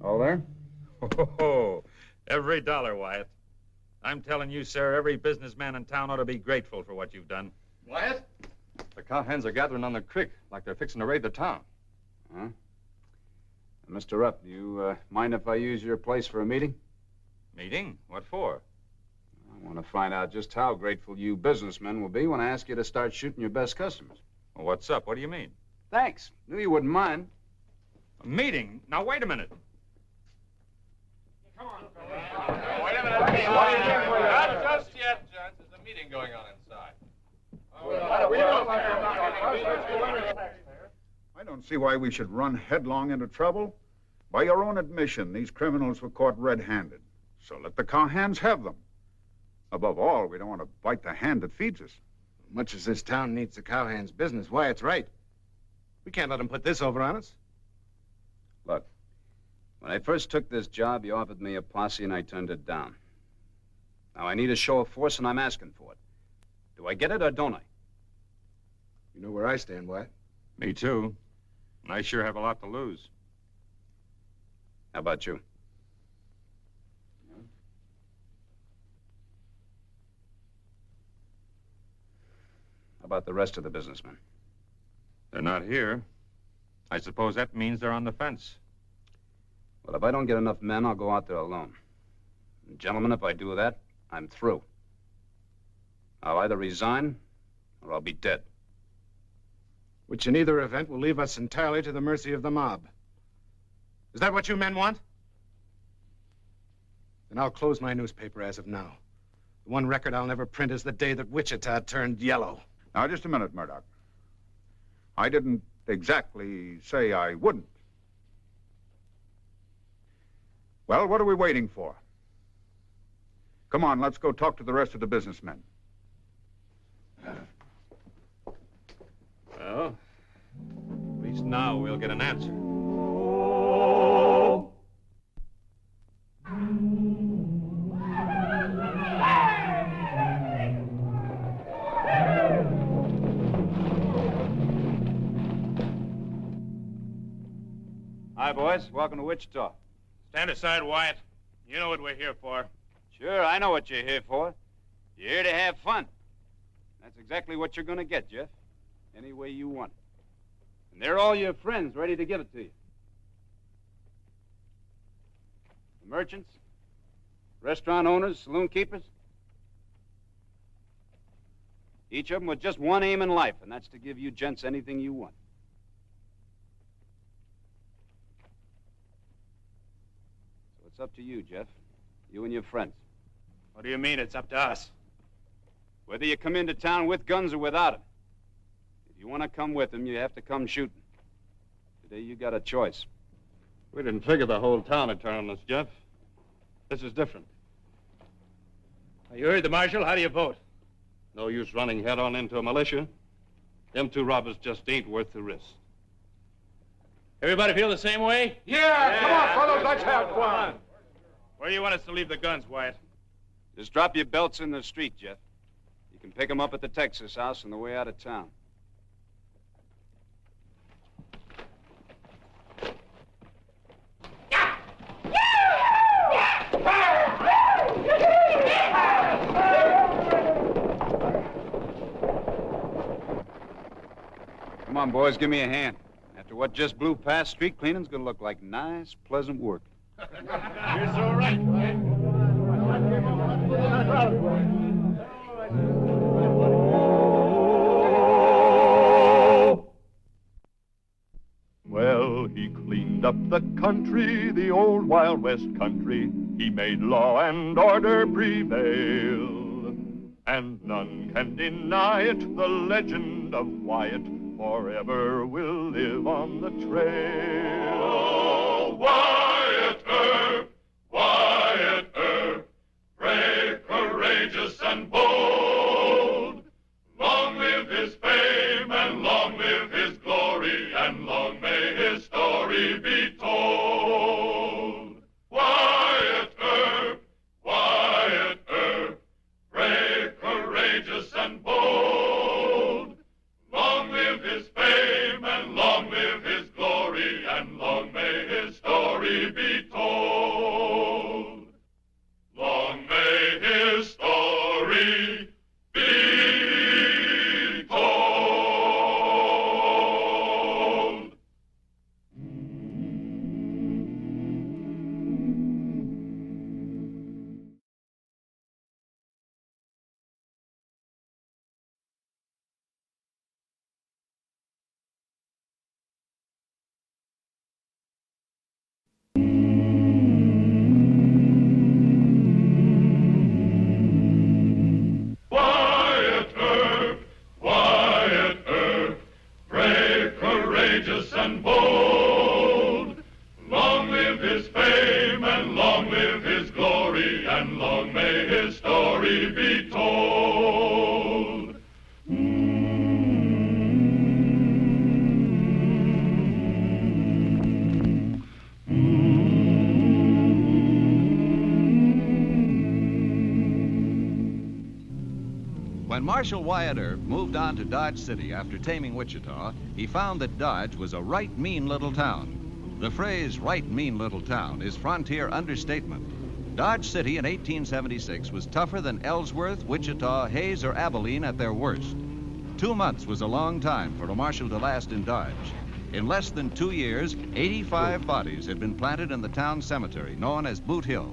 All there? Oh, every dollar, Wyatt. I'm telling you, sir, every businessman in town ought to be grateful for what you've done. Wyatt? The cowhands are gathering on the creek like they're fixing to raid the town. Huh? Mr. Rupp, do you mind if I use your place for a meeting? Meeting? What for? I want to find out just how grateful you businessmen will be when I ask you to start shooting your best customers. Well, what's up? What do you mean? Thanks. Knew you wouldn't mind. A meeting? Now, wait a minute. meeting going on inside. I don't see why we should run headlong into trouble. By your own admission, these criminals were caught red-handed. So let the cowhands have them. Above all, we don't want to bite the hand that feeds us. Much as this town needs the cowhands' business, why, it's right. We can't let them put this over on us. Look, when I first took this job, you offered me a posse and I turned it down. Now I need a show of force and I'm asking for it. Do I get it or don't I? You know where I stand, Wyatt. Me too. And I sure have a lot to lose. How about you? How about the rest of the businessmen? They're not here. I suppose that means they're on the fence. Well, if I don't get enough men, I'll go out there alone. And gentlemen, if I do that, I'm through. I'll either resign or I'll be dead. Which in either event will leave us entirely to the mercy of the mob. Is that what you men want? Then I'll close my newspaper as of now. The one record I'll never print is the day that Wichita turned yellow. Now, just a minute, Murdoch. I didn't exactly say I wouldn't. Well, what are we waiting for? Come on, let's go talk to the rest of the businessmen. Well, at least now we'll get an answer. Hi, boys. Welcome to Wichita. Stand aside, Wyatt. You know what we're here for. Sure, I know what you're here for. You're here to have fun. That's exactly what you're going to get, Jeff. Any way you want it. And they're all your friends ready to give it to you. The merchants, restaurant owners, saloon keepers. Each of them with just one aim in life, and that's to give you gents anything you want. So it's up to you, Jeff. You and your friends. What do you mean it's up to us? Whether you come into town with guns or without them. If you want to come with them, you have to come shooting. Today you got a choice. We didn't figure the whole town would turn on us, Jeff. This is different. You heard the marshal. How do you vote? No use running head on into a militia. Them two robbers just ain't worth the risk. Everybody feel the same way? Yeah! Come on, fellows, let's have fun. Where do you want us to leave the guns, Wyatt? Just drop your belts in the street, Jeff. You can pick them up at the Texas house on the way out of town. Come on, boys, give me a hand. After what just blew past, street cleaning's gonna look like nice, pleasant work. You're so right. Well, he cleaned up the country, the old Wild West country. He made law and order prevail. And none can deny it, the legend of Wyatt forever will live on the trail. Oh, Wyatt Earp, Wyatt Earp, brave, courageous, and bold. Long live his fame, and long live his glory, and long may his story be told. Wyatt Earp, Wyatt Earp, brave, courageous, and bold. Long live his fame, and long live his glory, and long may his story be told. and long may his story be told. When Marshal Wyatt Earp moved on to Dodge City after taming Wichita, he found that Dodge was a right mean little town. The phrase right mean little town is frontier understatement. Dodge City in 1876 was tougher than Ellsworth, Wichita, Hayes, or Abilene at their worst. 2 months was a long time for a marshal to last in Dodge. In less than 2 years, 85 bodies had been planted in the town cemetery, known as Boot Hill.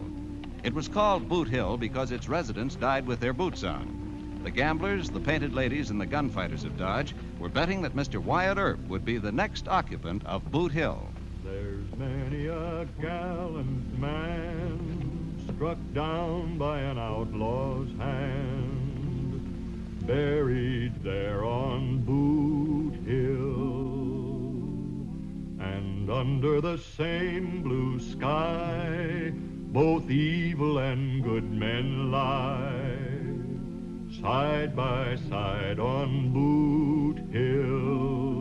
It was called Boot Hill because its residents died with their boots on. The gamblers, the painted ladies, and the gunfighters of Dodge were betting that Mr. Wyatt Earp would be the next occupant of Boot Hill. There's many a gallant man struck down by an outlaw's hand, buried there on Boot Hill. And under the same blue sky, both evil and good men lie, side by side on Boot Hill.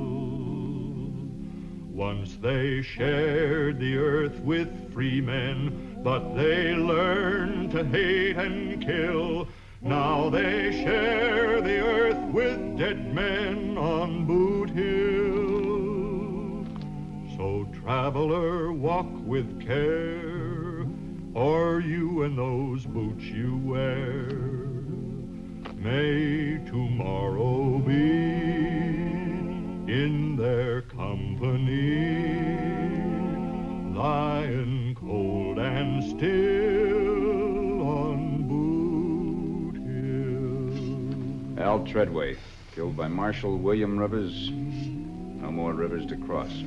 Once they shared the earth with free men, but they learned to hate and kill. Now they share the earth with dead men on Boot Hill. So traveler, walk with care, or you and those boots you wear may tomorrow be in their company, lying cold and still on Boot Hill. Al Treadway, killed by Marshal William Rivers. No more rivers to cross.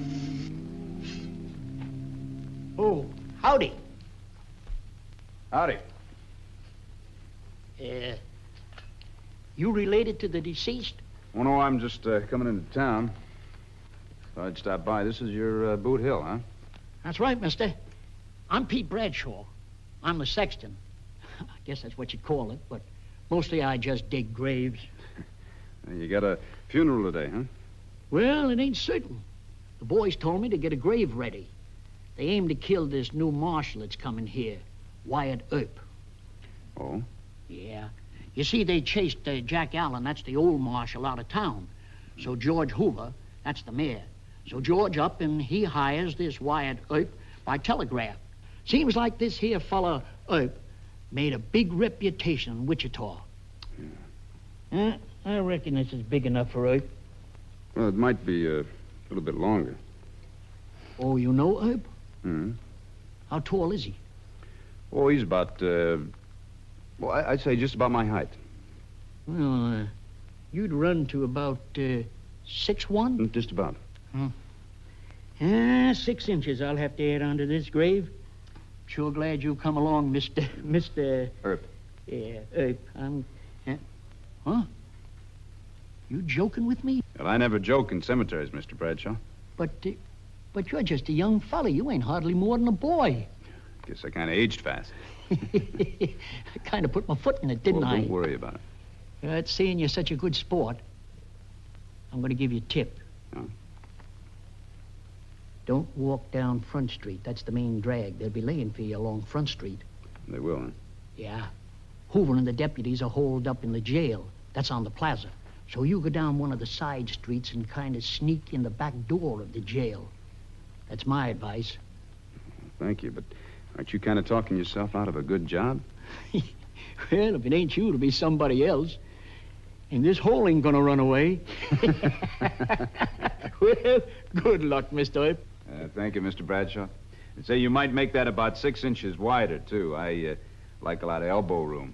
Oh, howdy. Howdy. You related to the deceased? Oh, no, I'm just coming into town. Thought I'd stop by. This is your Boot Hill, huh? That's right, mister. I'm Pete Bradshaw. I'm the sexton. I guess that's what you'd call it, but mostly I just dig graves. You got a funeral today, huh? Well, it ain't certain. The boys told me to get a grave ready. They aim to kill this new marshal that's coming here, Wyatt Earp. Oh? Yeah. You see, they chased Jack Allen, that's the old marshal, out of town. So George Hoover, that's the mayor. So George up and he hires this Wyatt Earp by telegraph. Seems like this here fella Earp made a big reputation in Wichita. I reckon this is big enough for Earp. Well, it might be a little bit longer. Oh, you know Earp? Hmm. How tall is he? Oh, he's about, well, I'd say just about my height. Well, you'd run to about 6'1"? Just about. 6 inches I'll have to add onto this grave. Sure glad you come along, Mr. Earp. Yeah, Earp. Huh? You joking with me? Well, I never joke in cemeteries, Mr. Bradshaw. But you're just a young fella. You ain't hardly more than a boy. Guess I kind of aged fast. I kind of put my foot in it, didn't I? Don't worry about it. It's seeing you're such a good sport. I'm going to give you a tip. Huh? Don't walk down Front Street. That's the main drag. They'll be laying for you along Front Street. They will, huh? Yeah. Hoover and the deputies are holed up in the jail. That's on the plaza. So you go down one of the side streets and kind of sneak in the back door of the jail. That's my advice. Thank you, but aren't you kind of talking yourself out of a good job? Well, if it ain't you, it'll be somebody else. And this hole ain't gonna run away. Well, good luck, Mr. Earp. Thank you, Mr. Bradshaw. I'd say you might make that about 6 inches wider, too. I like a lot of elbow room.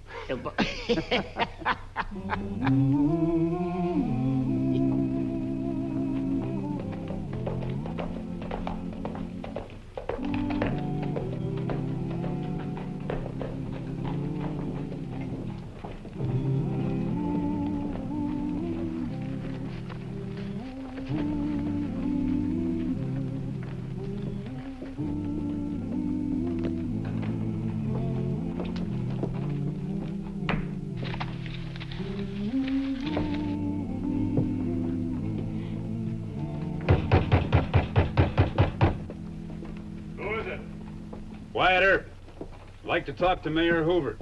like to talk to Mayor Hoover.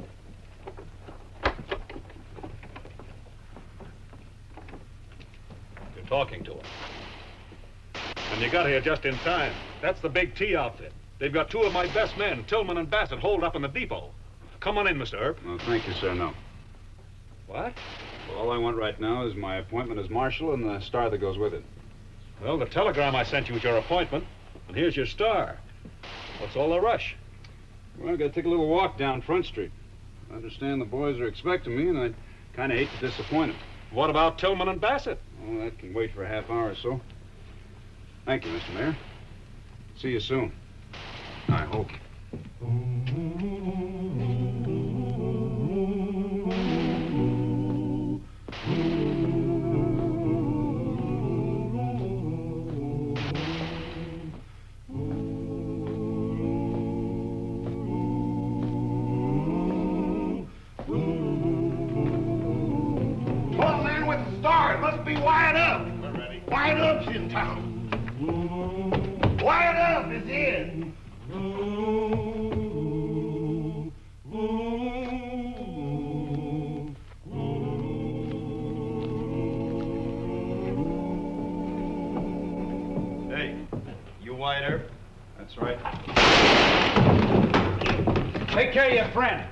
You're talking to him. And you got here just in time. That's the Big T outfit. They've got two of my best men, Tillman and Bassett, holed up in the depot. Come on in, Mr. Earp. No, thank you, sir, no. What? Well, all I want right now is my appointment as marshal and the star that goes with it. Well, the telegram I sent you with your appointment, and here's your star. What's all the rush? Well, I gotta take a little walk down Front Street. I understand the boys are expecting me, and I kind of hate to disappoint them. What about Tillman and Bassett? Oh, that can wait for a half hour or so. Thank you, Mr. Mayor. See you soon. I hope. Tall man with the star. It must be Wyatt Up. We're ready. Wyatt Up's in town. Wyatt Up is in. Hey, you Wyatt Earp? That's right. Take care of your friend.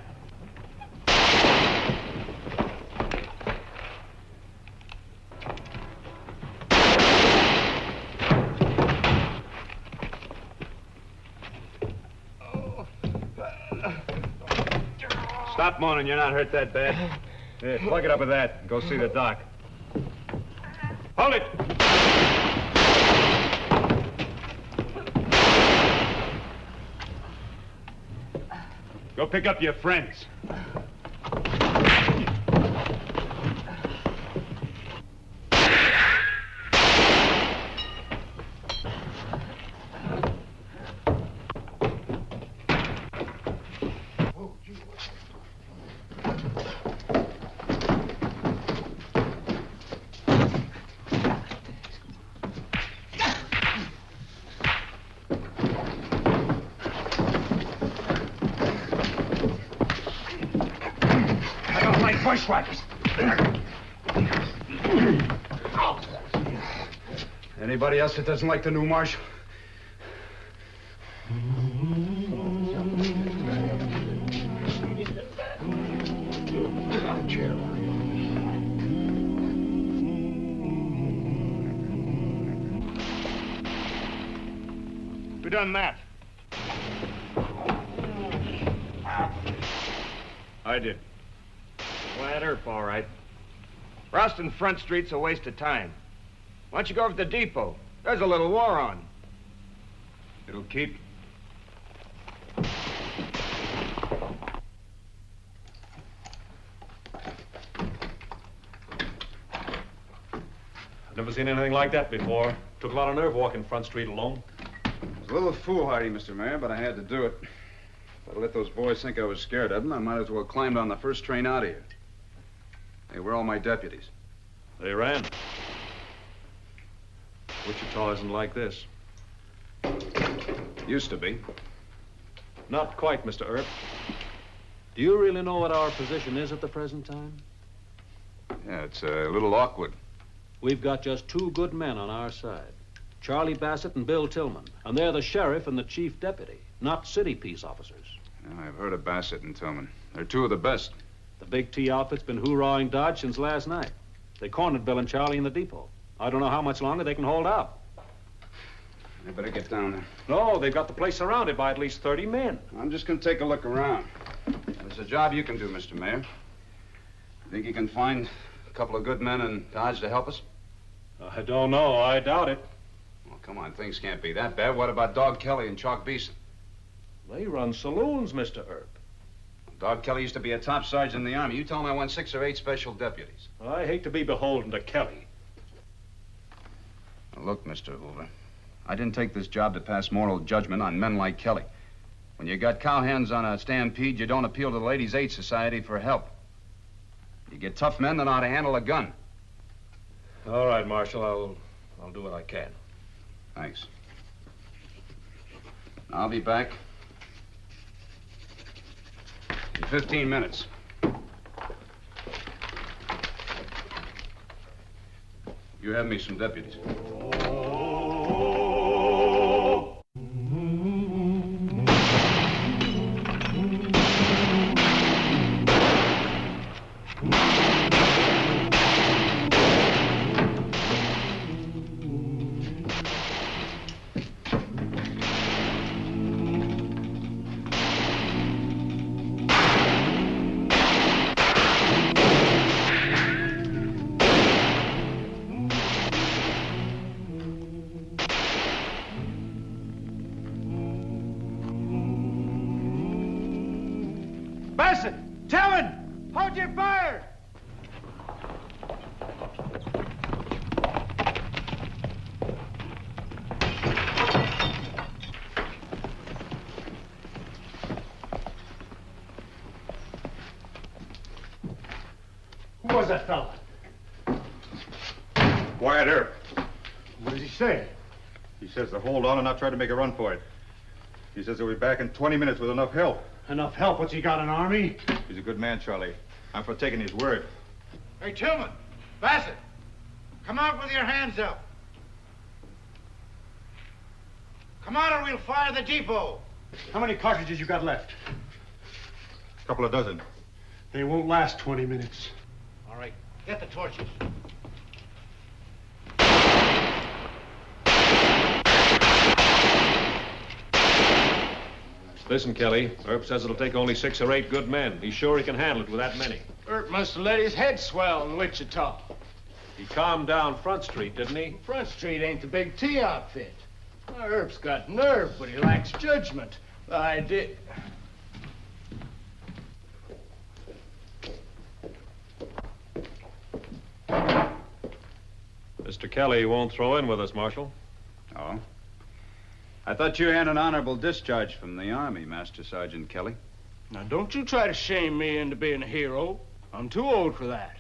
Stop moaning. You're not hurt that bad. Here, plug it up with that. Go see the doc. Hold it! Go pick up your friends. Bushwhackers. Anybody else that doesn't like the new marshal? Who done that? I did. Wyatt Earp, all right. Rousting Front Street's a waste of time. Why don't you go over to the depot? There's a little war on. It'll keep. Never seen anything like that before. Took a lot of nerve walking Front Street alone. It was a little foolhardy, Mr. Mayor, but I had to do it. If I'd let those boys think I was scared of them, I might as well have climbed on the first train out of here. They were all my deputies. They ran. Wichita isn't like this. Used to be. Not quite, Mr. Earp. Do you really know what our position is at the present time? Yeah, it's a little awkward. We've got just two good men on our side. Charlie Bassett and Bill Tillman. And they're the sheriff and the chief deputy, not city peace officers. Yeah, I've heard of Bassett and Tillman. They're two of the best. The Big T outfit's been hoorahing Dodge since last night. They cornered Bill and Charlie in the depot. I don't know how much longer they can hold out. I better get down there. No, they've got the place surrounded by at least 30 men. I'm just gonna take a look around. There's a job you can do, Mr. Mayor. You think you can find a couple of good men in Dodge to help us? I don't know. I doubt it. Well, come on. Things can't be that bad. What about Dog Kelly and Chalk Beeson? They run saloons, Mr. Earp. Dog Kelly used to be a top sergeant in the Army. You tell him I want 6 or 8 special deputies. I hate to be beholden to Kelly. Now, look, Mr. Hoover, I didn't take this job to pass moral judgment on men like Kelly. When you got cowhands on a stampede, you don't appeal to the Ladies' Aid Society for help. You get tough men that know how to handle a gun. All right, Marshal. I'll do what I can. Thanks. I'll be back. 15 minutes. You have me some deputies. Bassett! Tillman! Hold your fire! Who was that fella? Wyatt Earp. What does he say? He says to hold on and not try to make a run for it. He says he'll be back in 20 minutes with enough help. Enough help? What's he got, an army? He's a good man, Charlie. I'm for taking his word. Hey, Tillman, Bassett, come out with your hands up. Come out or we'll fire the depot. How many cartridges you got left? A couple of dozen. They won't last 20 minutes. All right, get the torches. Listen, Kelly, Earp says it'll take only 6 or 8 good men. He's sure he can handle it with that many. Earp must have let his head swell in Wichita. He calmed down Front Street, didn't he? Front Street ain't the big T outfit. Earp's got nerve, but he lacks judgment. I did. Mr. Kelly won't throw in with us, Marshal. Oh? I thought you had an honorable discharge from the Army, Master Sergeant Kelly. Now, don't you try to shame me into being a hero. I'm too old for that.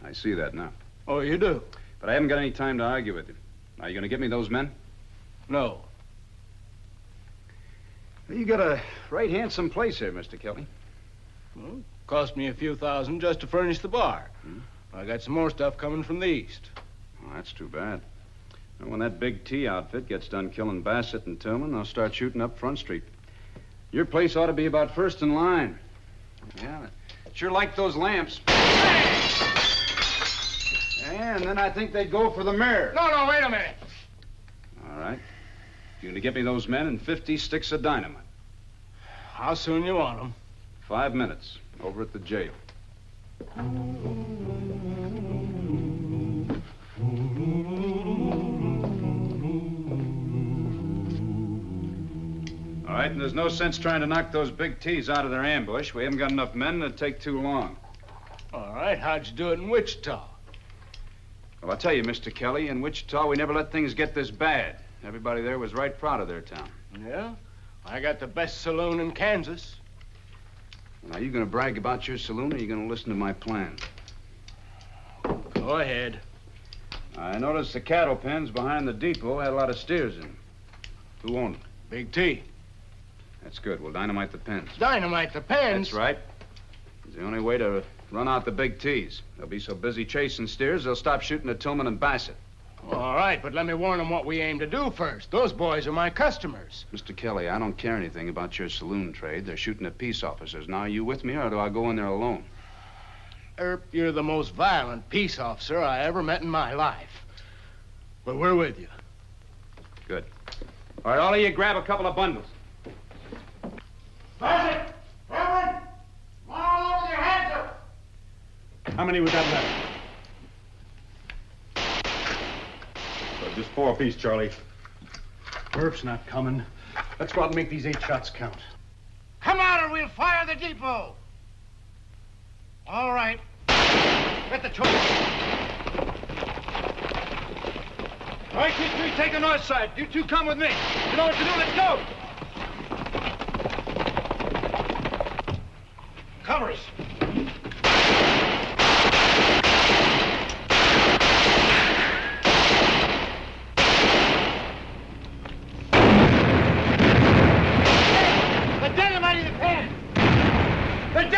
I see that now. Oh, you do? But I haven't got any time to argue with you. Are you going to get me those men? No. Well, you got a right handsome place here, Mr. Kelly. Well, cost me a few thousand just to furnish the bar. I got some more stuff coming from the east. Oh, that's too bad. Well, when that big T outfit gets done killing Bassett and Tillman, they'll start shooting up Front Street. Your place ought to be about first in line. Yeah, sure like those lamps. And then I think they'd go for the mirror. No, wait a minute. All right. You're going to get me those men and 50 sticks of dynamite. How soon you want them? 5 minutes. Over at the jail. All right, and there's no sense trying to knock those big T's out of their ambush. We haven't got enough men, and it'd take too long. All right, how'd you do it in Wichita? Well, I'll tell you, Mr. Kelly, in Wichita, we never let things get this bad. Everybody there was right proud of their town. Yeah? I got the best saloon in Kansas. Now, you going to brag about your saloon, or are you going to listen to my plan? Go ahead. I noticed the cattle pens behind the depot had a lot of steers in them. Who owned them? Big T. That's good. We'll dynamite the pens. Dynamite the pens? That's right. It's the only way to run out the big T's. They'll be so busy chasing steers, they'll stop shooting at Tillman and Bassett. All right, but let me warn them what we aim to do first. Those boys are my customers. Mr. Kelly, I don't care anything about your saloon trade. They're shooting at peace officers. Now, are you with me, or do I go in there alone? Earp, you're the most violent peace officer I ever met in my life. But we're with you. Good. All right, all of you grab a couple of bundles. Bassett! Tillman! Come on all over with your hands up! How many we got left? Just 4 apiece, Charlie. Earp's not coming. Let's go out and make these 8 shots count. Come out or we'll fire the depot! All right. Get the torch. All right, you 3, take the north side. You 2 come with me. You know what to do, let's go! Cover us. They're dynamiting the pen. They're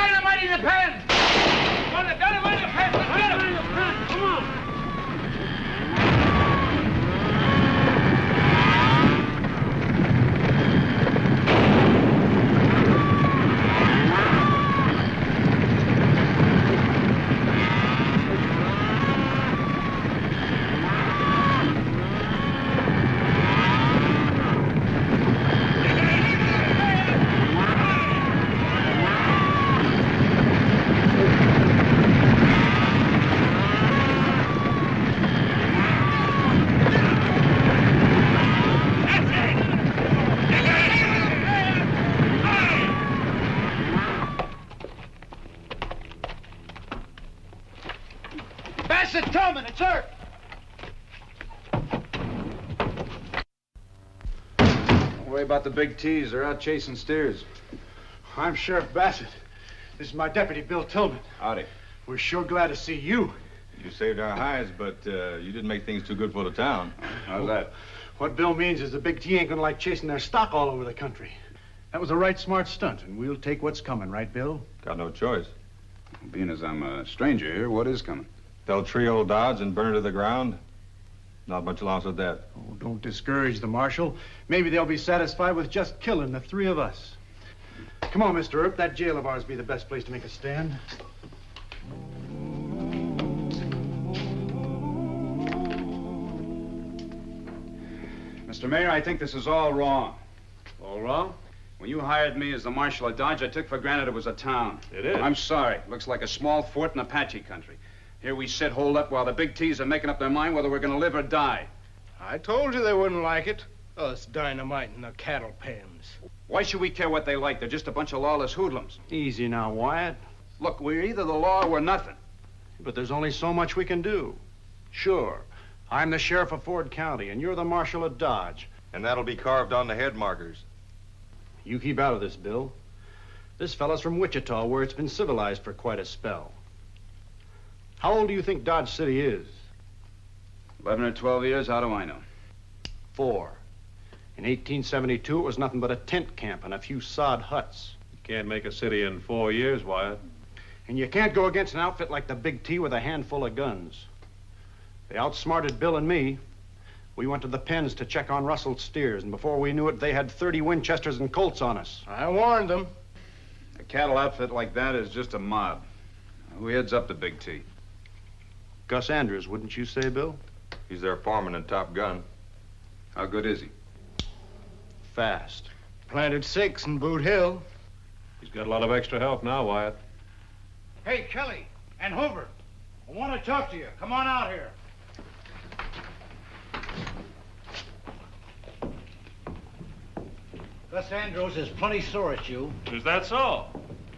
Bassett, Tillman, it's Earp. Don't worry about the big T's. They're out chasing steers. I'm Sheriff Bassett. This is my deputy, Bill Tillman. Howdy. We're sure glad to see you. You saved our hides, but you didn't make things too good for the town. How's that? What Bill means is the big T ain't gonna like chasing their stock all over the country. That was a right smart stunt, and we'll take what's coming, right, Bill? Got no choice. Being as I'm a stranger here, what is coming? They'll tree old Dodge and burn it to the ground. Not much loss of that. Oh, don't discourage the marshal. Maybe they'll be satisfied with just killing the three of us. Come on, Mr. Earp. That jail of ours be the best place to make a stand. Mr. Mayor, I think this is all wrong. All wrong? When you hired me as the marshal of Dodge, I took for granted it was a town. It is. I'm sorry. Looks like a small fort in Apache country. Here we sit holed up while the big T's are making up their mind whether we're going to live or die. I told you they wouldn't like it. Us dynamiting the cattle pens. Why should we care what they like? They're just a bunch of lawless hoodlums. Easy now, Wyatt. Look, we're either the law or we're nothing. But there's only so much we can do. Sure, I'm the sheriff of Ford County, and you're the marshal of Dodge. And that'll be carved on the head markers. You keep out of this, Bill. This fella's from Wichita, where it's been civilized for quite a spell. How old do you think Dodge City is? 11 or 12 years, how do I know? 4. In 1872, it was nothing but a tent camp and a few sod huts. You can't make a city in 4 years, Wyatt. And you can't go against an outfit like the Big T with a handful of guns. They outsmarted Bill and me. We went to the pens to check on rustled steers, and before we knew it, they had 30 Winchesters and Colts on us. I warned them. A cattle outfit like that is just a mob. Who heads up the Big T? Gus Andrews, wouldn't you say, Bill? He's their foreman and top gun. How good is he? Fast. Planted 6 in Boot Hill. He's got a lot of extra help now, Wyatt. Hey, Kelly and Hoover, I want to talk to you. Come on out here. Gus Andrews is plenty sore at you. Is that so?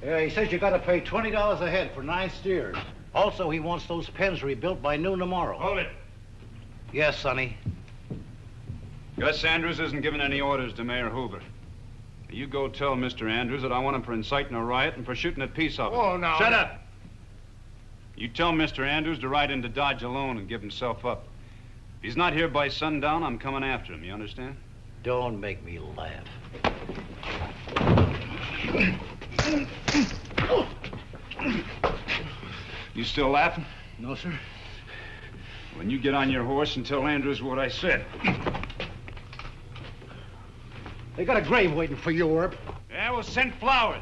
Yeah, he says you got to pay $20 a head for 9 steers. Also, he wants those pens rebuilt by noon tomorrow. Hold it. Yes, Sonny. Gus Andrews isn't giving any orders to Mayor Hoover. You go tell Mr. Andrews that I want him for inciting a riot and for shooting at peace officers. Oh, no. Shut up! You tell Mr. Andrews to ride into Dodge alone and give himself up. If he's not here by sundown, I'm coming after him, you understand? Don't make me laugh. You still laughing? No, sir. When you get on your horse and tell Andrews what I said. They got a grave waiting for you, Earp. Yeah, we'll send flowers.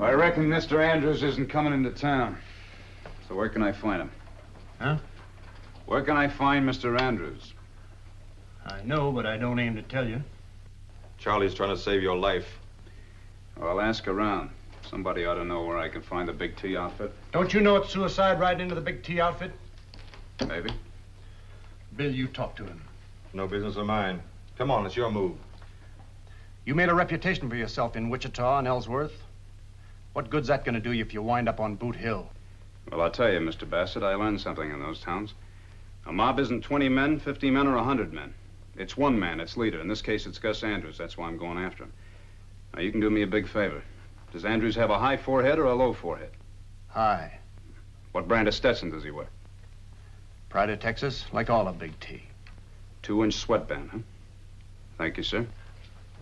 I reckon Mr. Andrews isn't coming into town. So where can I find him? Huh? Where can I find Mr. Andrews? I know, but I don't aim to tell you. Charlie's trying to save your life. Well, I'll ask around. Somebody ought to know where I can find the Big T outfit. Don't you know it's suicide riding into the Big T outfit? Maybe. Bill, you talk to him. No business of mine. Come on, it's your move. You made a reputation for yourself in Wichita and Ellsworth. What good's that going to do you if you wind up on Boot Hill? Well, I'll tell you, Mr. Bassett, I learned something in those towns. A mob isn't 20 men, 50 men, or 100 men. It's one man, its leader. In this case, it's Gus Andrews. That's why I'm going after him. Now, you can do me a big favor. Does Andrews have a high forehead or a low forehead? High. What brand of Stetson does he wear? Pride of Texas, like all of Big T. 2-inch sweatband, huh? Thank you, sir.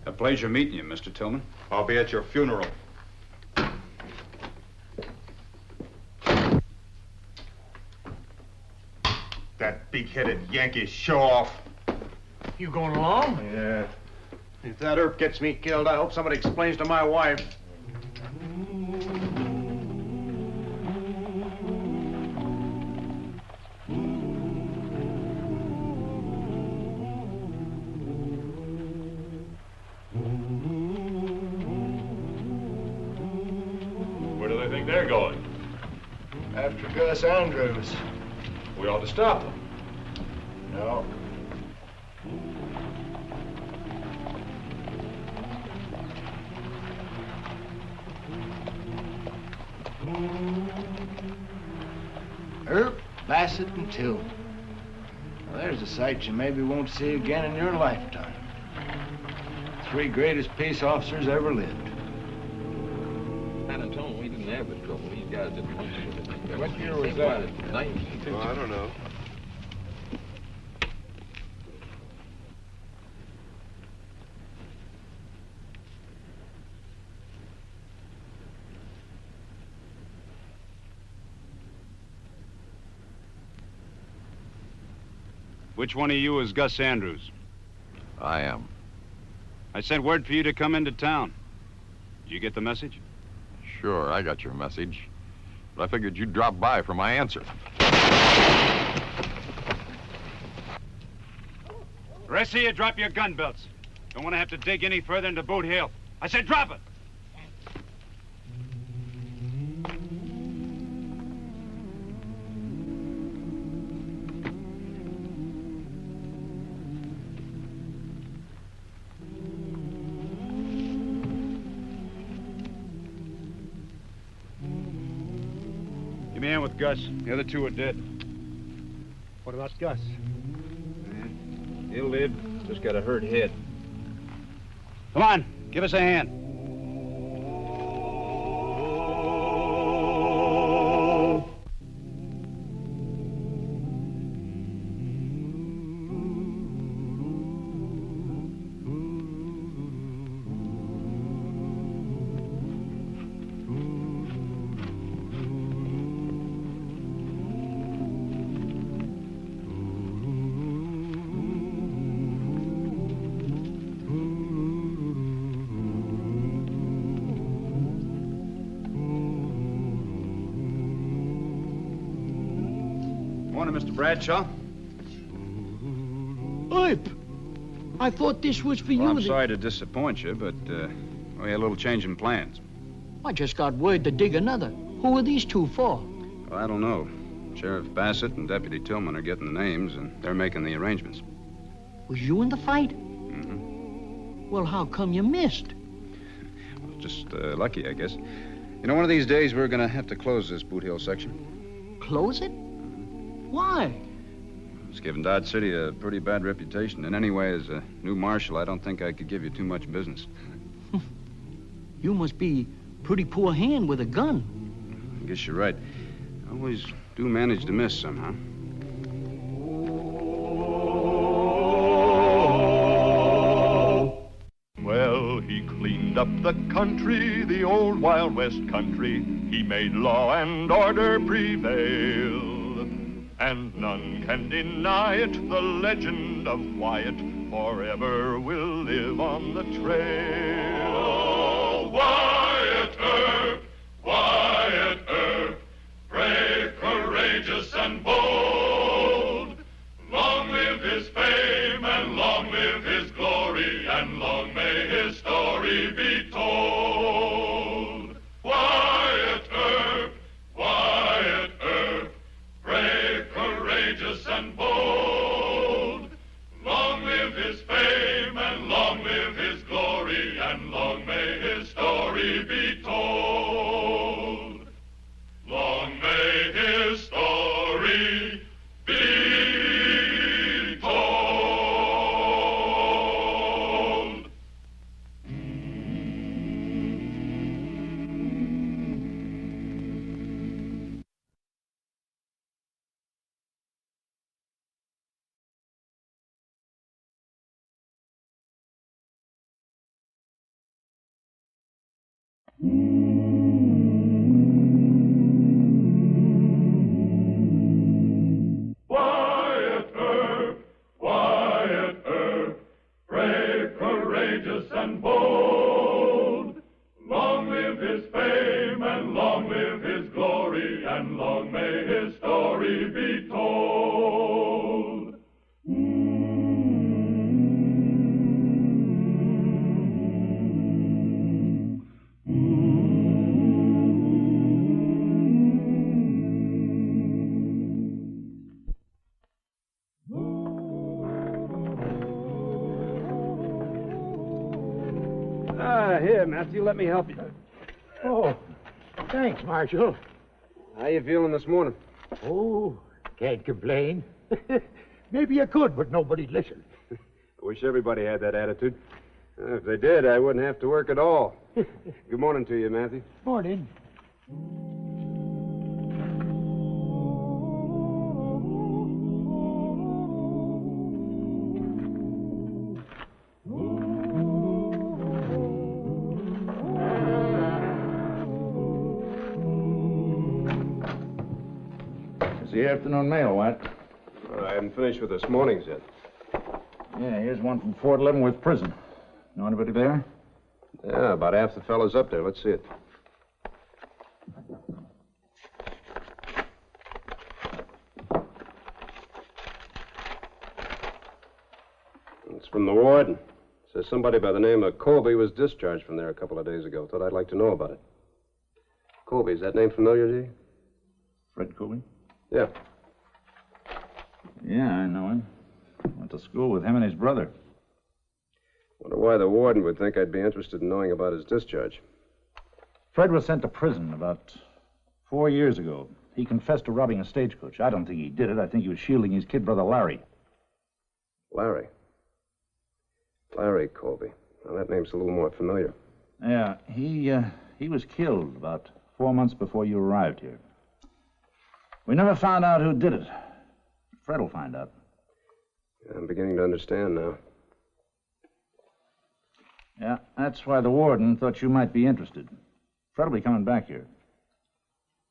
A pleasure meeting you, Mr. Tillman. I'll be at your funeral. That big-headed Yankee show-off. You going along? Yeah. If that Earp gets me killed, I hope somebody explains to my wife. Where do they think they're going? After Gus Andrews. We ought to stop them. No. Earp, Bassett, and Tillman. Well, there's a sight you maybe won't see again in your lifetime. Three greatest peace officers ever lived. San Antonio, we didn't have the trouble. These guys didn't want to. What year was that? Well, I don't know. Which one of you is Gus Andrews? I am. I sent word for you to come into town. Did you get the message? Sure, I got your message. But I figured you'd drop by for my answer. The rest of you, drop your gun belts. Don't want to have to dig any further into Boot Hill. I said drop it! Give me a hand with Gus. The other two are dead. What about Gus? He'll live. Just got a hurt head. Come on, give us a hand. Morning, Mr. Bradshaw. Earp! I thought this was for you. Well, I'm sorry to disappoint you, but we had a little change in plans. I just got word to dig another. Who are these two for? Well, I don't know. Sheriff Bassett and Deputy Tillman are getting the names, and they're making the arrangements. Was you in the fight? Mm-hmm. Well, how come you missed? Well, just lucky, I guess. You know, one of these days we're going to have to close this Boot Hill section. Close it? Why? It's given Dodge City a pretty bad reputation. And anyway, as a new marshal, I don't think I could give you too much business. You must be pretty poor hand with a gun. I guess you're right. I always do manage to miss somehow. Well, he cleaned up the country, the old Wild West country. He made law and order prevail. And none can deny it, the legend of Wyatt forever will live on the trail. Oh, Wyatt Earp, brave, courageous, and bold. Long live his fame, and long live his glory, and long may his story be told. Wyatt Earp, brave, courageous, and bold. Long live his fame, and long live his glory, and long may his story be told. Long may his story be told. Wyatt Earp, brave, courageous, and bold. Long live his fame, and long live his glory, and long may his story be told. Matthew, let me help you. Oh, thanks, Marshal. How you feeling this morning? Oh, can't complain. Maybe you could, but nobody'd listen. I wish everybody had that attitude. If they did, I wouldn't have to work at all. Good morning to you, Matthew. Morning. It's the afternoon mail, White. I haven't finished with this morning's yet. Yeah, here's one from Fort Leavenworth Prison. Know anybody there? Yeah, about half the fellows up there. Let's see it. It's from the warden. Says somebody by the name of Colby was discharged from there a couple of days ago. Thought I'd like to know about it. Colby, is that name familiar to you? Fred Colby? Yeah. Yeah, I know him. Went to school with him and his brother. Wonder why the warden would think I'd be interested in knowing about his discharge. Fred was sent to prison about 4 years ago. He confessed to robbing a stagecoach. I don't think he did it. I think he was shielding his kid brother Larry. Larry? Larry Colby. Now, that name's a little more familiar. Yeah, he was killed about 4 months before you arrived here. We never found out who did it. Fred will find out. Yeah, I'm beginning to understand now. Yeah, that's why the warden thought you might be interested. Fred will be coming back here.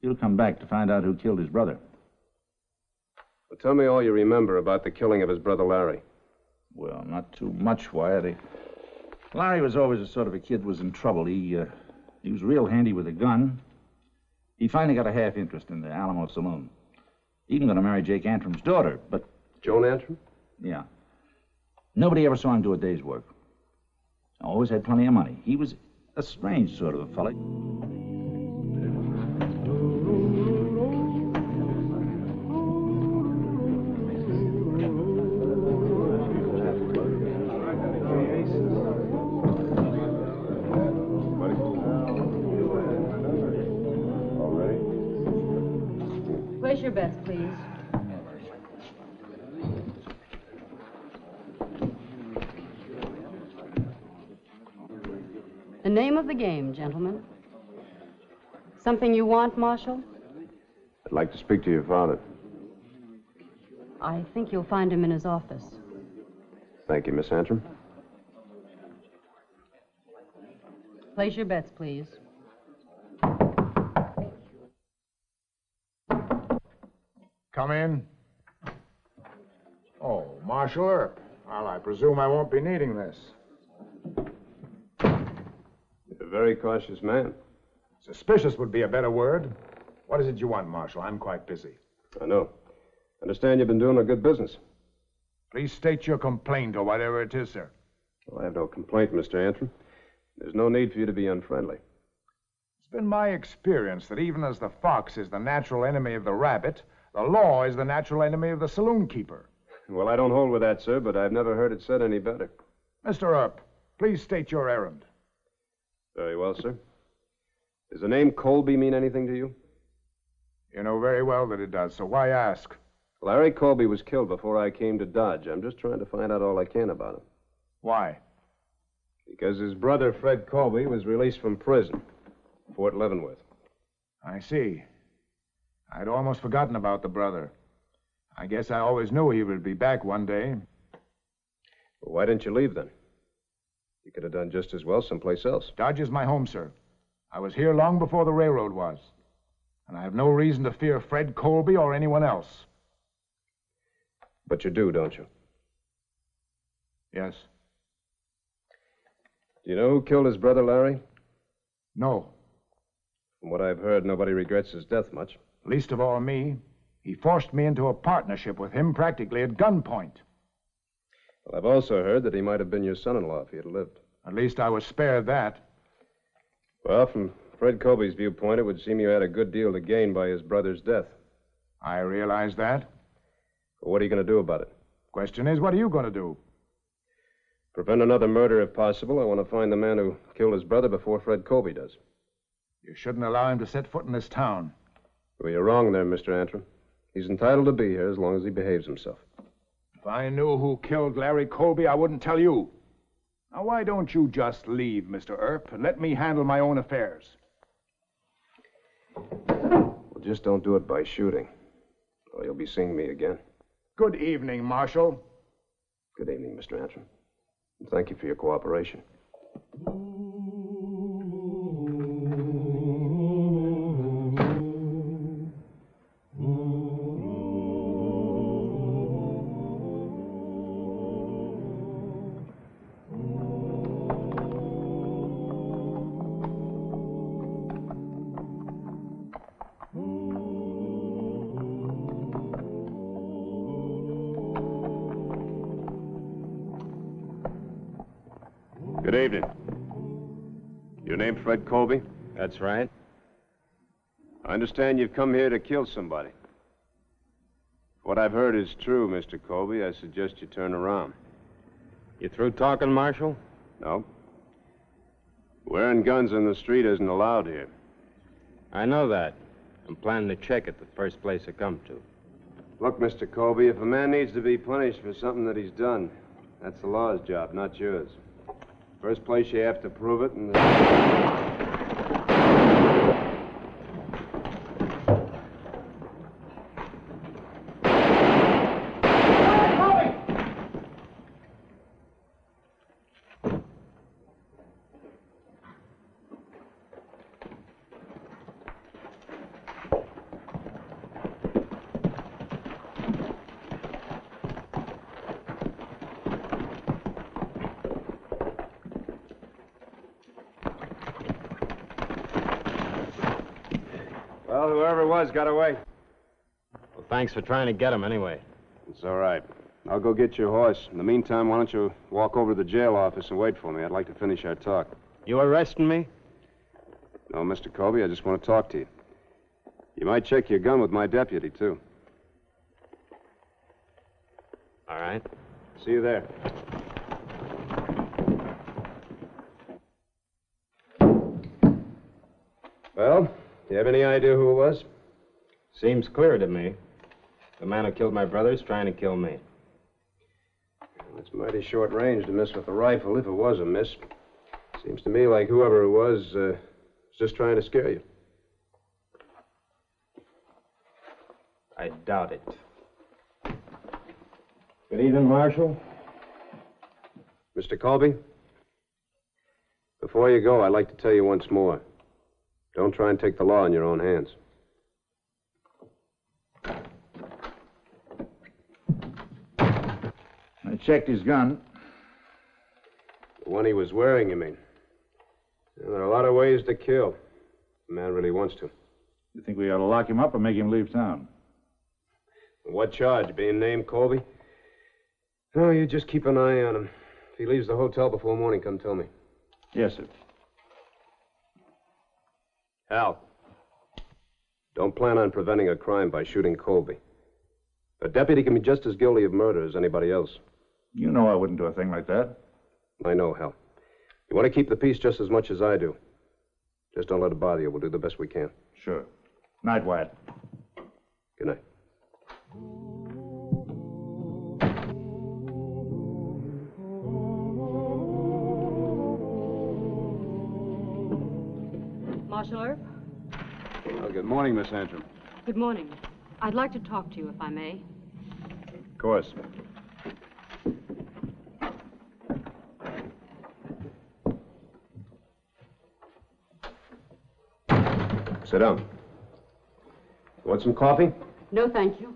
He'll come back to find out who killed his brother. Well, tell me all you remember about the killing of his brother Larry. Well, not too much, Wyatt. Larry was always the sort of a kid who was in trouble. He was real handy with a gun. He finally got a half interest in the Alamo Saloon. Even going to marry Jake Antrim's daughter, but... Joan Antrim? Yeah. Nobody ever saw him do a day's work. Always had plenty of money. He was a strange sort of a fella. Place your bets, please. The name of the game, gentlemen. Something you want, Marshal? I'd like to speak to your father. I think you'll find him in his office. Thank you, Miss Antrim. Place your bets, please. Come in. Oh, Marshal Earp. Well, I presume I won't be needing this. You're a very cautious man. Suspicious would be a better word. What is it you want, Marshal? I'm quite busy. I know. Understand you've been doing a good business. Please state your complaint or whatever it is, sir. Well, I have no complaint, Mr. Antrim. There's no need for you to be unfriendly. It's been my experience that even as the fox is the natural enemy of the rabbit, the law is the natural enemy of the saloon keeper. Well, I don't hold with that, sir, but I've never heard it said any better. Mr. Earp, please state your errand. Very well, sir. Does the name Colby mean anything to you? You know very well that it does, so why ask? Larry Colby was killed before I came to Dodge. I'm just trying to find out all I can about him. Why? Because his brother, Fred Colby, was released from prison, Fort Leavenworth. I see. I'd almost forgotten about the brother. I guess I always knew he would be back one day. Well, why didn't you leave then? You could have done just as well someplace else. Dodge is my home, sir. I was here long before the railroad was. And I have no reason to fear Fred Colby or anyone else. But you do, don't you? Yes. Do you know who killed his brother, Larry? No. From what I've heard, nobody regrets his death much. Least of all me. He forced me into a partnership with him practically at gunpoint. Well, I've also heard that he might have been your son-in-law if he had lived. At least I was spared that. Well, from Fred Colby's viewpoint, it would seem you had a good deal to gain by his brother's death. I realize that. Well, what are you going to do about it? Question is, what are you going to do? prevent another murder if possible, I want to find the man who killed his brother before Fred Colby does. You shouldn't allow him to set foot in this town. Well, you're wrong there, Mr. Antrim. He's entitled to be here as long as he behaves himself. If I knew who killed Larry Colby, I wouldn't tell you. Now, why don't you just leave, Mr. Earp, and let me handle my own affairs? Well, just don't do it by shooting, or you'll be seeing me again. Good evening, Marshal. Good evening, Mr. Antrim. And thank you for your cooperation. Good evening. Your name Fred Colby? That's right. I understand you've come here to kill somebody. If what I've heard is true, Mr. Colby, I suggest you turn around. You through talking, Marshal? No. Wearing guns in the street isn't allowed here. I know that. I'm planning to check it the first place I come to. Look, Mr. Colby, if a man needs to be punished for something that he's done, that's the law's job, not yours. First place, you have to prove it, and... Well, whoever it was got away. Well, thanks for trying to get him anyway. It's all right. I'll go get your horse. In the meantime, why don't you walk over to the jail office and wait for me? I'd like to finish our talk. You arresting me? No, Mr. Colby, I just want to talk to you. You might check your gun with my deputy, too. All right. See you there. Well, do you have any idea who it was? Seems clear to me. The man who killed my brother is trying to kill me. It's mighty short range to miss with a rifle, if it was a miss. Seems to me like whoever it was just trying to scare you. I doubt it. Good evening, Marshal. Mr. Colby, before you go, I'd like to tell you once more. Don't try and take the law in your own hands. I checked his gun. The one he was wearing, you mean? Well, there are a lot of ways to kill. If a man really wants to. You think we ought to lock him up or make him leave town? What charge? Being named Colby? No, you just keep an eye on him. If he leaves the hotel before morning, come tell me. Yes, sir. Hal, don't plan on preventing a crime by shooting Colby. A deputy can be just as guilty of murder as anybody else. You know I wouldn't do a thing like that. I know, Hal. You want to keep the peace just as much as I do. Just don't let it bother you. We'll do the best we can. Sure. Night, Wyatt. Good night. Marshal Earp? Well, good morning, Miss Antrim. Good morning. I'd like to talk to you, if I may. Of course. Sit down. Want some coffee? No, thank you.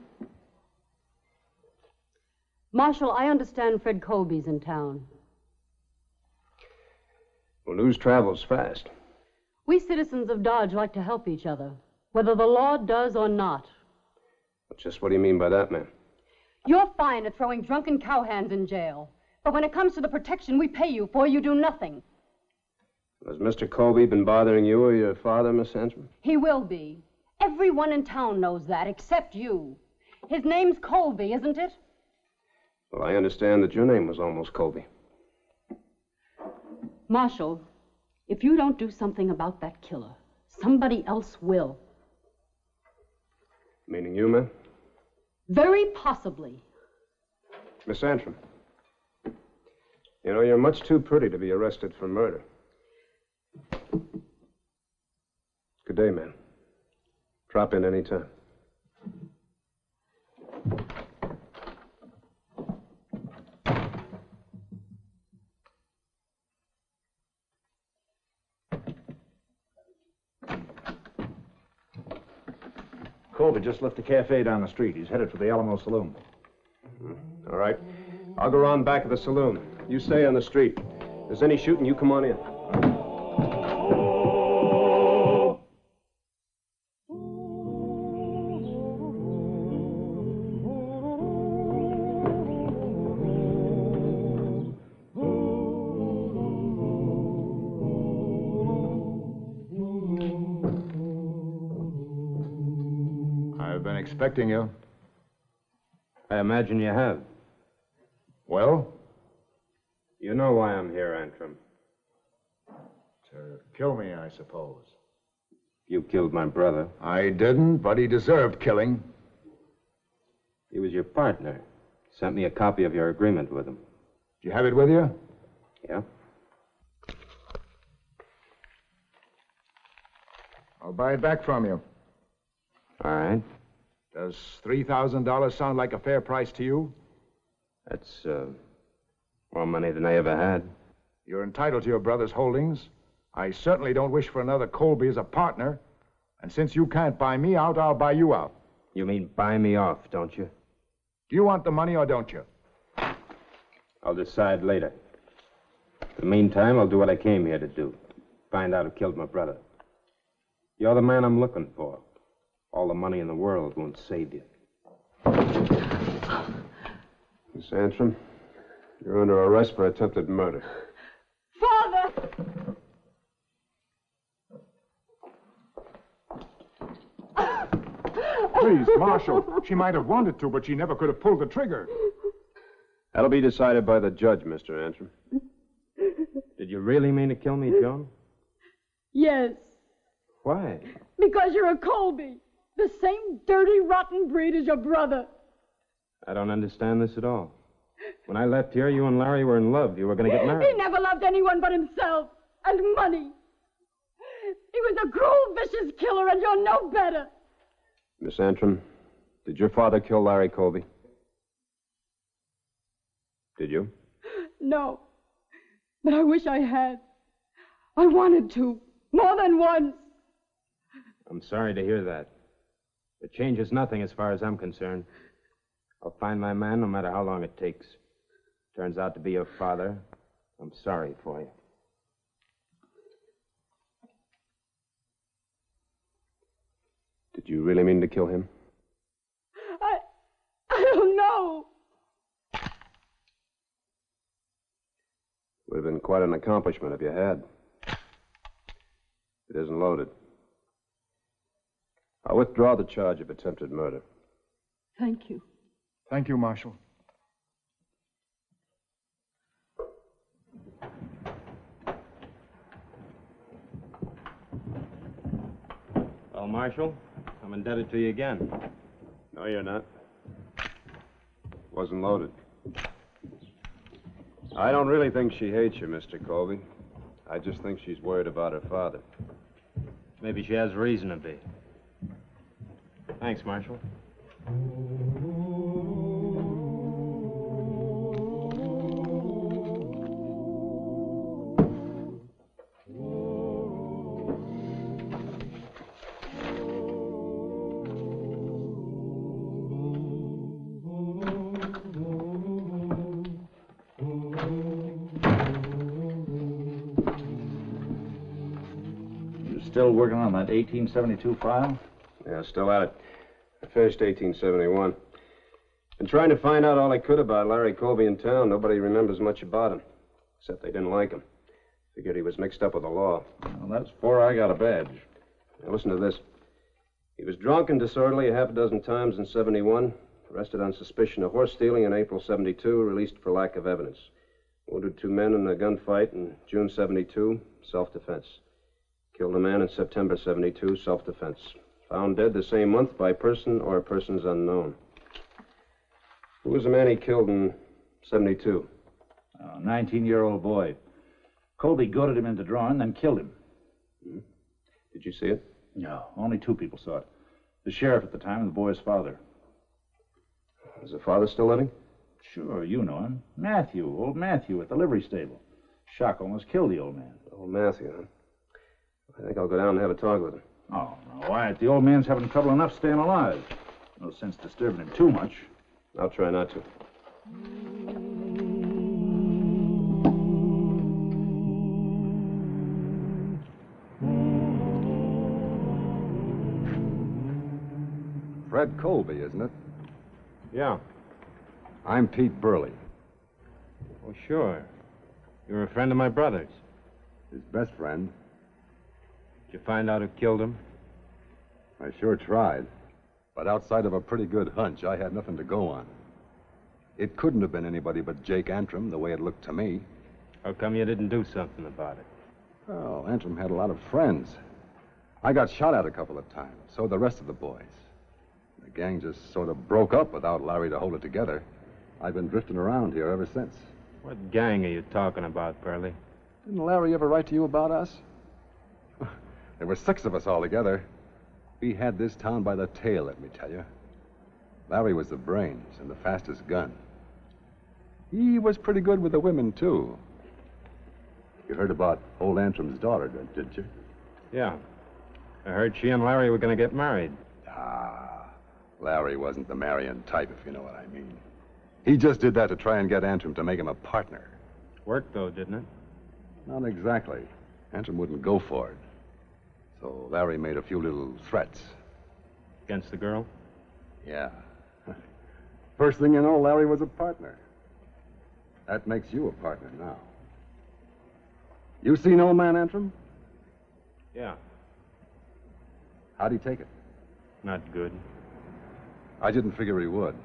Marshal, I understand Fred Colby's in town. Well, news travels fast. We citizens of Dodge like to help each other, whether the law does or not. Just what do you mean by that, ma'am? You're fine at throwing drunken cowhands in jail. But when it comes to the protection we pay you for, you do nothing. Has Mr. Colby been bothering you or your father, Miss Antrim? He will be. Everyone in town knows that, except you. His name's Colby, isn't it? Well, I understand that your name was almost Colby. Marshal, if you don't do something about that killer, somebody else will. Meaning you, ma'am? Very possibly. Miss Antrim. You know, you're much too pretty to be arrested for murder. Good day, ma'am. Drop in any time. Colby just left the cafe down the street. He's headed for the Alamo Saloon. All right. I'll go around back of the saloon. You stay on the street. If there's any shooting, you come on in. I've been expecting you. I imagine you have. Well? You know why I'm here, Antrim. To kill me, I suppose. You killed my brother. I didn't, but he deserved killing. He was your partner. Sent me a copy of your agreement with him. Do you have it with you? Yeah. I'll buy it back from you. All right. Does $3,000 sound like a fair price to you? That's, more money than I ever had. You're entitled to your brother's holdings. I certainly don't wish for another Colby as a partner. And since you can't buy me out, I'll buy you out. You mean buy me off, don't you? Do you want the money or don't you? I'll decide later. In the meantime, I'll do what I came here to do. Find out who killed my brother. You're the man I'm looking for. All the money in the world won't save you. Miss Antrim, you're under arrest for attempted murder. Father! Please, Marshal. She might have wanted to, but she never could have pulled the trigger. That'll be decided by the judge, Mr. Antrim. Did you really mean to kill me, Joan? Yes, Why? because you're a Colby. The same dirty, rotten breed as your brother. I don't understand this at all. When I left here, you and Larry were in love. You were going to get married. He never loved anyone but himself and money. He was a cruel, vicious killer, and you're no better. Miss Antrim, did your father kill Larry Colby? Did you? No, but I wish I had. I wanted to, more than once. I'm sorry to hear that. It changes nothing as far as I'm concerned. I'll find my man no matter how long it takes. Turns out to be your father. I'm sorry for you. Did you really mean to kill him? I don't know. Would have been quite an accomplishment if you had. It isn't loaded. I'll withdraw the charge of attempted murder. Thank you. Thank you, Marshal. Well, Marshal, I'm indebted to you again. No, you're not. Wasn't loaded. I don't really think she hates you, Mr. Colby. I just think she's worried about her father. Maybe she has reason to be. Thanks, Marshal. Still working on that 1872 file? Yeah, still at it. I finished 1871. Been trying to find out all I could about Larry Colby in town. Nobody remembers much about him, except they didn't like him. Figured he was mixed up with the law. Well, that's before I got a badge. Now, listen to this. He was drunk and disorderly a half a dozen times in 71, arrested on suspicion of horse stealing in April 72, released for lack of evidence. Wounded 2 men in a gunfight in June 72, self-defense. Killed a man in September 72, self-defense. Found dead the same month by person or persons unknown. Who was the man he killed in 72? A 19-year-old boy. Colby goaded him into drawing, then killed him. Did you see it? No, only 2 people saw it. The sheriff at the time and the boy's father. Is the father still living? Sure, you know him. Matthew, old Matthew at the livery stable. Shock almost killed the old man. Old Matthew, huh? I think I'll go down and have a talk with him. Oh, no, Wyatt, the old man's having trouble enough staying alive. No sense disturbing him too much. I'll try not to. Fred Colby, isn't it? Yeah. I'm Pete Burley. Oh, sure. You're a friend of my brother's. His best friend. Did you find out who killed him? I sure tried. But outside of a pretty good hunch, I had nothing to go on. It couldn't have been anybody but Jake Antrim, the way it looked to me. How come you didn't do something about it? Well, Antrim had a lot of friends. I got shot at a couple of times, so the rest of the boys. The gang just sort of broke up without Larry to hold it together. I've been drifting around here ever since. What gang are you talking about, Burley? Didn't Larry ever write to you about us? There were 6 of us all together. We had this town by the tail, let me tell you. Larry was the brains and the fastest gun. He was pretty good with the women, too. You heard about old Antrim's daughter, didn't you? Yeah. I heard she and Larry were going to get married. Larry wasn't the marrying type, if you know what I mean. He just did that to try and get Antrim to make him a partner. Worked, though, didn't it? Not exactly. Antrim wouldn't go for it. So Larry made a few little threats. Against the girl? Yeah. First thing you know, Larry was a partner. That makes you a partner now. You seen old man Antrim? Yeah. How'd he take it? Not good. I didn't figure he would.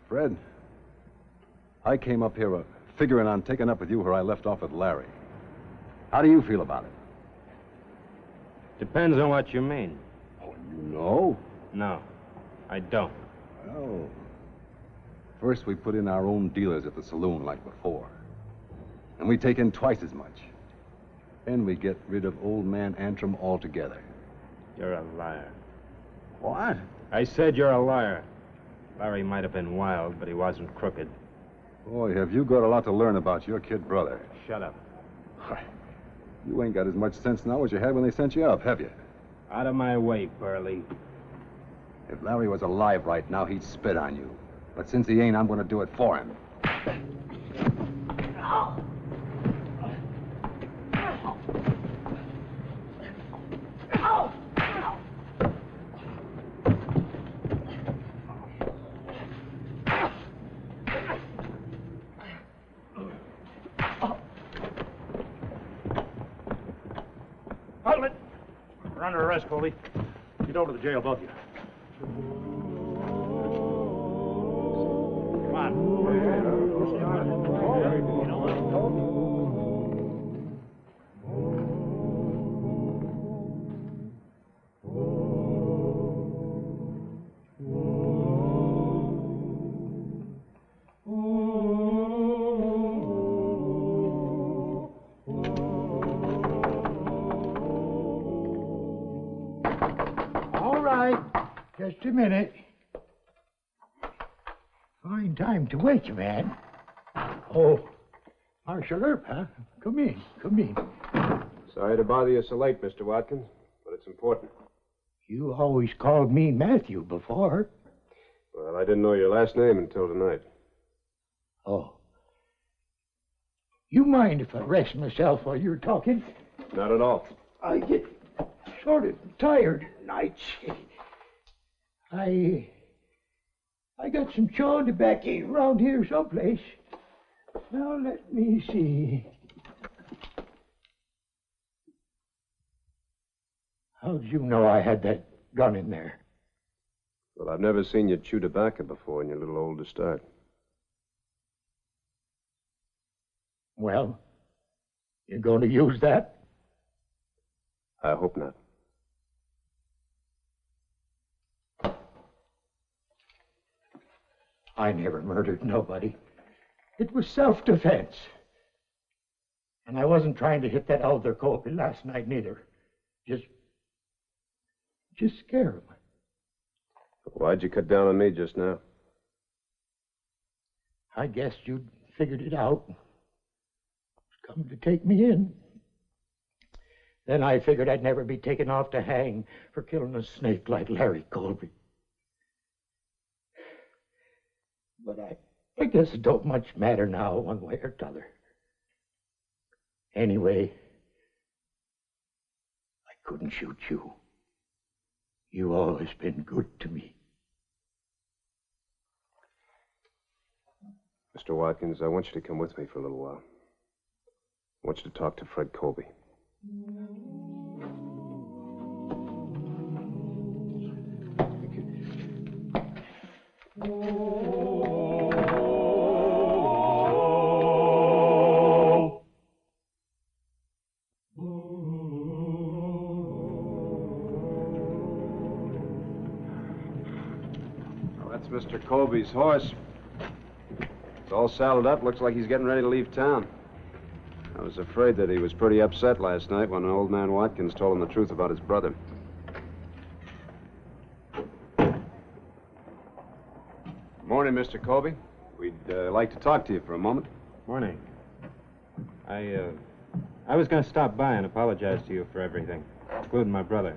Fred, I came up here figuring on taking up with you where I left off with Larry. How do you feel about it? Depends on what you mean. Oh, you know? No, I don't. Well, first we put in our own dealers at the saloon like before. And we take in twice as much. Then we get rid of old man Antrim altogether. You're a liar. What? I said you're a liar. Larry might have been wild, but he wasn't crooked. Boy, have you got a lot to learn about your kid brother. Shut up. You ain't got as much sense now as you had when they sent you up, have you? Out of my way, Burley. If Larry was alive right now, he'd spit on you. But since he ain't, I'm going to do it for him. We're under arrest, Colby. Get over to the jail, both of you. Come on. Just a minute. Fine time to wake you, man. Oh, Marshal Earp, huh? Come in, come in. Sorry to bother you so late, Mr. Watkins, but it's important. You always called me Matthew before. Well, I didn't know your last name until tonight. Oh. You mind if I rest myself while you're talking? Not at all. I get sort of tired at nights. I got some chawing tobacco around here someplace. Now, let me see. How'd you know I had that gun in there? Well, I've never seen you chew tobacco before, and you're a little old to start. Well, you're going to use that? I hope not. I never murdered nobody. It was self-defense. And I wasn't trying to hit that elder Colby last night neither. Just scare him. Why'd you cut down on me just now? I guessed you'd figured it out. Come to take me in. Then I figured I'd never be taken off to hang for killing a snake like Larry Colby. But I guess it don't much matter now, one way or t'other. Anyway, I couldn't shoot you. You always been good to me. Mr. Watkins, I want you to come with me for a little while. I want you to talk to Fred Colby. Mr. Colby's horse. It's all saddled up. Looks like he's getting ready to leave town. I was afraid that he was pretty upset last night when old man Watkins told him the truth about his brother. Morning, Mr. Colby. We'd like to talk to you for a moment. Morning. I was going to stop by and apologize to you for everything, including my brother.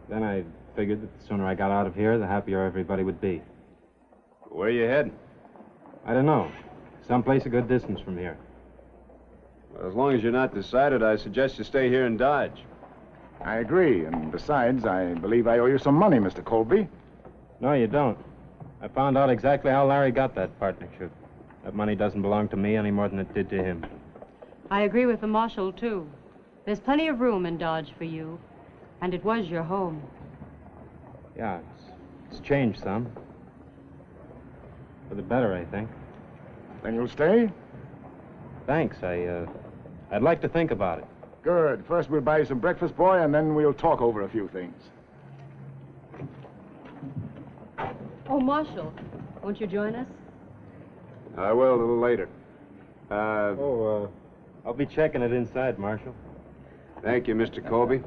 Then I figured that the sooner I got out of here, the happier everybody would be. Where you heading? I don't know. Someplace a good distance from here. Well, as long as you're not decided, I suggest you stay here in Dodge. I agree, and besides, I believe I owe you some money, Mr. Colby. No, you don't. I found out exactly how Larry got that partnership. That money doesn't belong to me any more than it did to him. I agree with the marshal, too. There's plenty of room in Dodge for you, and it was your home. Yeah, it's changed some. For the better, I think. Then you'll stay? Thanks. I'd like to think about it. Good. First we'll buy you some breakfast, boy, and then we'll talk over a few things. Oh, Marshal, won't you join us? I will a little later. I'll be checking it inside, Marshal. Thank you, Mr. Colby.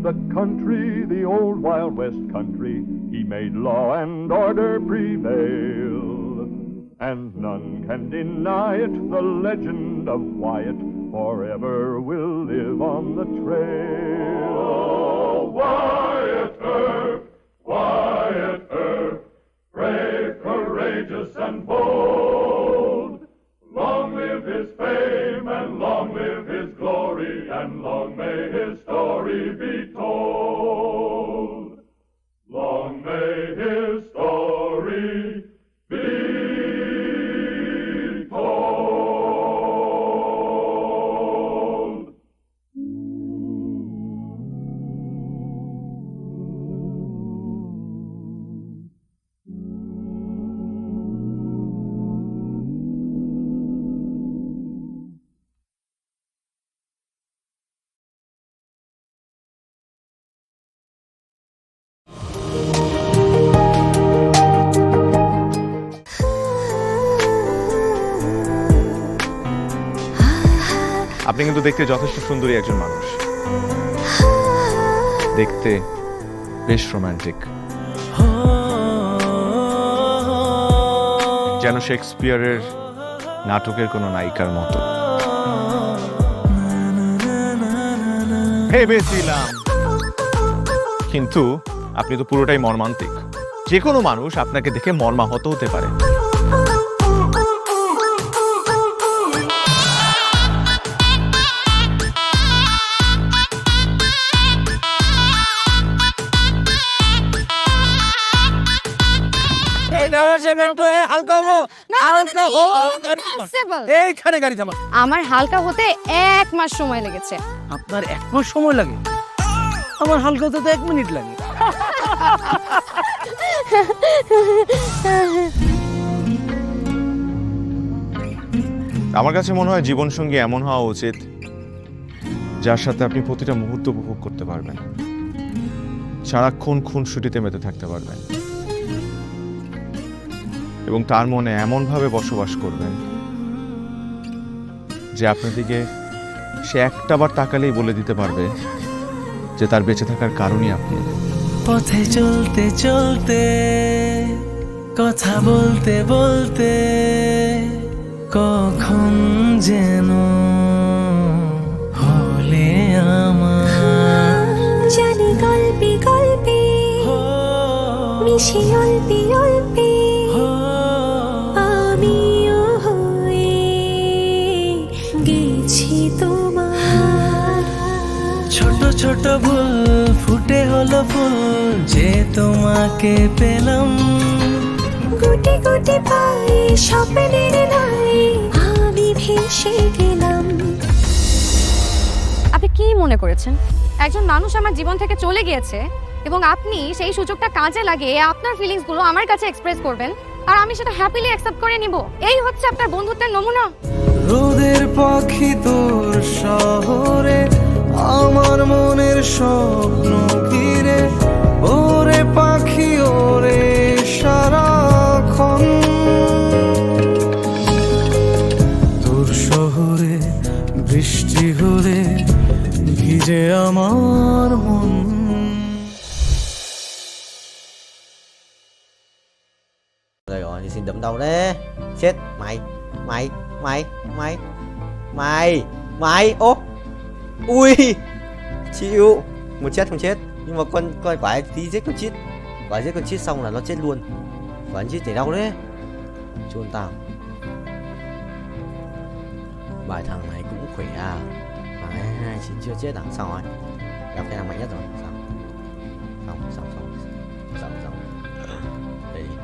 The country, the old Wild West country, he made law and order prevail. And none can deny it, the legend of Wyatt forever will live on the trail. Oh, Wyatt Earp, brave, courageous, and bold. Long live his fame, and long live his glory, and long may his story be told. Long may his story be told. আপনি কিন্তু দেখতে যথেষ্ট সুন্দরী একজন মানুষ, দেখতে বেশ romantic, যেন শেক্সপিয়ারের নাটকের কোনো নায়িকার মতো। ভেবেছিলাম, কিন্তু আপনি তো পুরোটাই মর্মান্তিক। যে কোনো মানুষ আপনাকে দেখে মর্মাহত হতে পারে। এইখানে গাড়ি থামা। আমার হালকা হতে 1 মাস সময় লেগেছে। আপনার 1 মাস সময় লাগে? আমার হালকা হতে তো 1 মিনিট লাগে। আমার কাছে মনে হয় জীবনসঙ্গী এমন হওয়া উচিত যার সাথে আপনি প্রতিটা মুহূর্ত উপভোগ করতে পারবেন, সারাক্ষণ খুনসুটিতে মেতে থাকতে পারবেন এবং তার মনে এমনভাবে বসবাস করবেন যে আপনার দিকে সে একটাবার তাকালেই বলে দিতে পারবে যে তার বেঁচে থাকার কারণই আপনি। পথে চলতে চলতে কথা বলতে বলতে কখন যেন হলে আমার জানি গল্পে গল্পে মিশে অল্পে অল্পে আমিও হয়ে গেছি তোমার। ছোট ছোট ভুল ফুটে হলো ফুল যে তোমাকে পেলাম, গুটি গুটি পাই স্বপ্নের নাই আমি ভেসে গেলাম। আপনি কি মনে করেছেন একজন মানুষ আমার জীবন থেকে চলে গিয়েছে এবং আপনি সেই সুযোগটা কাজে লাগিয়ে আপনার ফিলিংস গুলো আমার কাছে এক্সপ্রেস করবেন আর আমি সেটা হ্যাপিলি অ্যাকসেপ্ট করে নিব? এই হচ্ছে আপনার বন্ধুত্বের নমুনা? রোদের পাখি তোর শহরে আমার মনের স্বপ্ন ঘিরে, ওরে পাখি ওরে সারাক্ষণ তোর শহরে বৃষ্টি হলে ভিজে আমার মন। Rồi thì xin đấm đầu đấy. Chết mày. Ô. Ui. Chịu. Một chết không chết. Nhưng mà con quái tí giết con chít. Quái giết con chít xong là nó chết luôn. Quái chít chảy đau đấy. Chôn tao. Bài thằng này cũng khỏe à. Mà 29 chưa chết à? Sao rồi? Gặp cái thằng mạnh nhất rồi. Sao? Đây đi.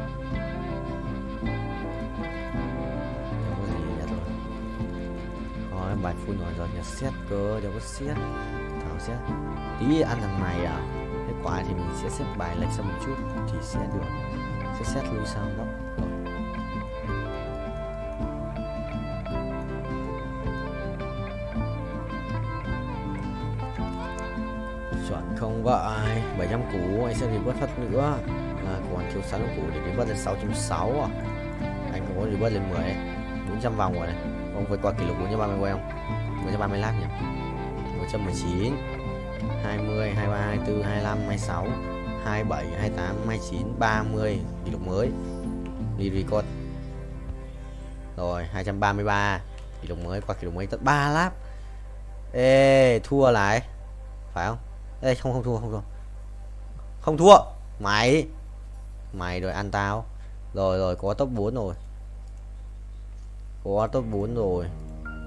Không có gì hết rồi. Thôi bài full rồi nhà xét cơ, đâu có xét. Thảo xét. Tí ăn thằng này à? Cái quả thì mình sẽ xếp bài lệch sang một chút thì sẽ được. Sẽ xét lui sang đó. Chuẩn không vậy. 700 củ anh sẽ revert phát nữa là còn thiếu 6 củ để revert lên 660 à. Anh có revert lên 10 đấy. 400 vòng rồi này. Ông phải qua kỷ lục 430 quay không? 430 lap nhỉ. 119 20 23 24 25 26 27 28 29 30 kỷ lục mới. Đi record. Rồi 233 kỷ lục mới, qua kỷ lục mới tất 3 lap. Ê thua lại. Phải không? Ê không thua. Không thua. Mày rồi ăn tao. Rồi có top 4 rồi. Có top 4 rồi.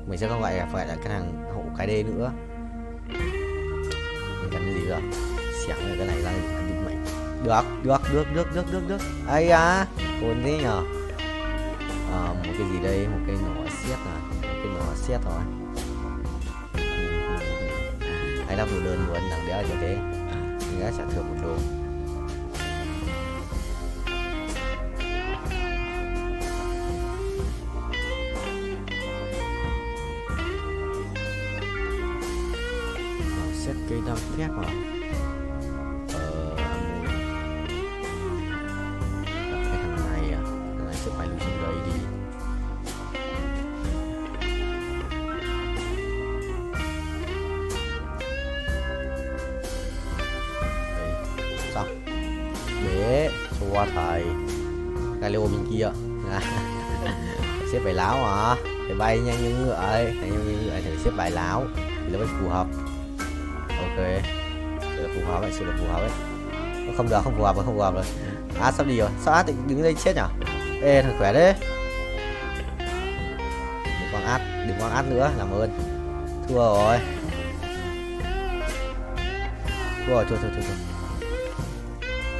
Mình sẽ không phải là cái thằng hậu cái D nữa. Mình cần cái gì rồi? Xẻng rồi cái này ra định mệnh. Được. Ây à, ổn thế nhờ. Một cái gì đây? Một cái nỏ xét à? Một cái nỏ xét thôi. Ai đáp đồ đơn luôn thằng đéo cho thế. Mình đã trả thưởng 1 đô. Xét cây đam phép à? Gặp cái thằng này à? Thằng này sẽ phải lưu xuống đây đi. Sao? Để xua thầy Galileo bên kia. Xếp bài láo hả? Phải bay nhanh như ngựa ấy. Thầy xếp bài láo thì nó mới phù hợp. Ok, sự là phù hợp ấy. Không phù hợp rồi. À sắp đi rồi, sao Át đứng đây chết nhỉ? Ê thằng khỏe đấy. Đừng quăng Át nữa, làm ơn. Thua rồi.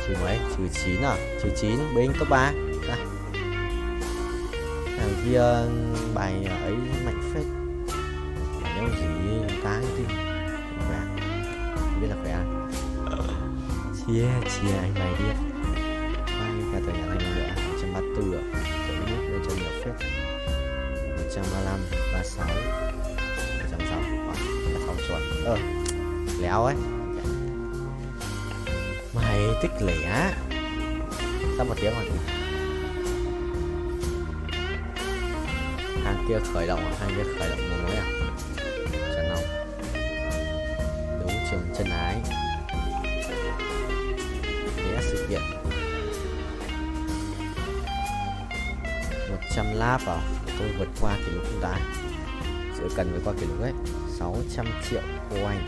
Trừ mấy? Trừ 9 à? Trừ 9, binh top 3. Thằng kia bài ấy mạnh phết. Bài đéo gì tá cái tim. Khỏe. Không biết là khỏe. Chia anh mày biết. Mai cả tờ nhà anh nữa 134 ạ. Cũng biết lên cho nhiều phết. 135, 36, 160, 36 chuẩn. Léo ấy. Mày tích lẻ. Sắp 1 tiếng rồi. Hàng kia khởi động à? Hàng kia khởi động một mối à? Chân không? Đấu trường chân ái. Vẽ sự kiện 100 lap vào. Tôi vượt qua kỷ lục không ta? Sự cần vượt qua kỷ lục ấy 600 triệu coin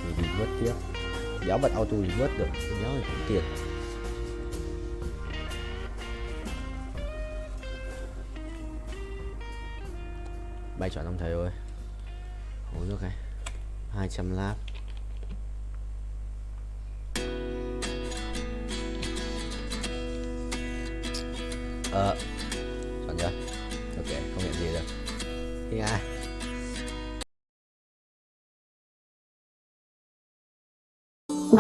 thì đi vớt tiếp. Đéo bật auto thì vớt được. Đéo thì cũng tiền. Bài chọn ông thầy ơi. Uống nước này 200 lap. Chọn chưa? Ok, không nhận gì được. Đi ai?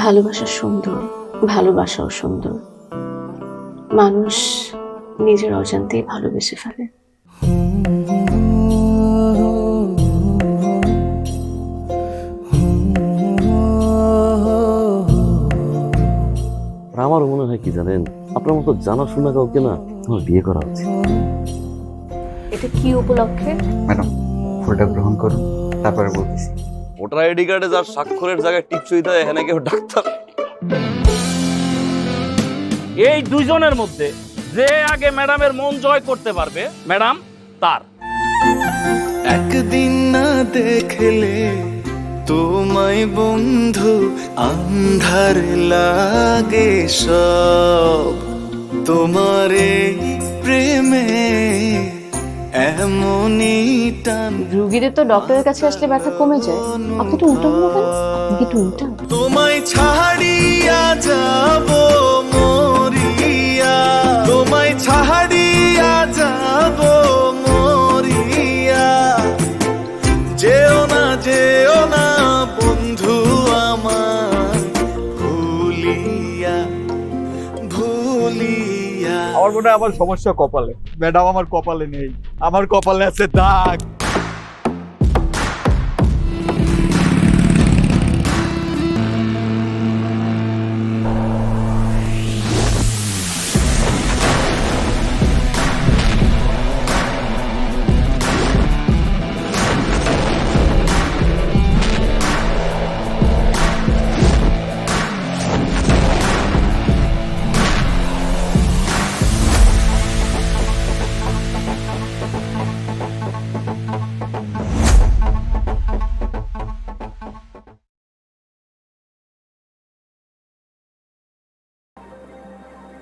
ভালোবাসা সুন্দর, ভালোবাসাও সুন্দর। মানুষ নিজের অজান্তেই ভালোবেসে ফেলে। আমার মনে হয় কি জানেন, আপনার মতো জানাশোনা কাউকে না আমার বিয়ে করা উচিত। এটা কি উপলক্ষে? ম্যাডাম, ফুলটা গ্রহণ করুন, তারপরে বলতেছি। ভোটার আইডি কার্ডে যার স্বাক্ষরের জায়গায় টিপসই দেয়, এখানে কেউ ডাক্তার। এই দুইজনের মধ্যে যে আগে ম্যাডামের মন জয় করতে পারবে, ম্যাডাম তার। একদিন না দেখলে তোমায় বন্ধু আন্ধার লাগে সব, তোমার এই প্রেমে এমনই টান। রোগীদের তো ডক্টরের কাছে আসলে ব্যথা কমে যায়, আপনি তো উল্টো হলো কেন? আপনি কি একটু উল্টা? তোমায় ছাড়িয়া যাব মরিয়া, তোমায় ছাড়িয়া যাব মরিয়া, যেও না বন্ধু আমার, ভুলিয়া ভুলিয়া। আমার মনে হয় আমার সমস্যা কপালে। ম্যাডাম আমার কপালে নেই, আমার কপালে আছে দাগ।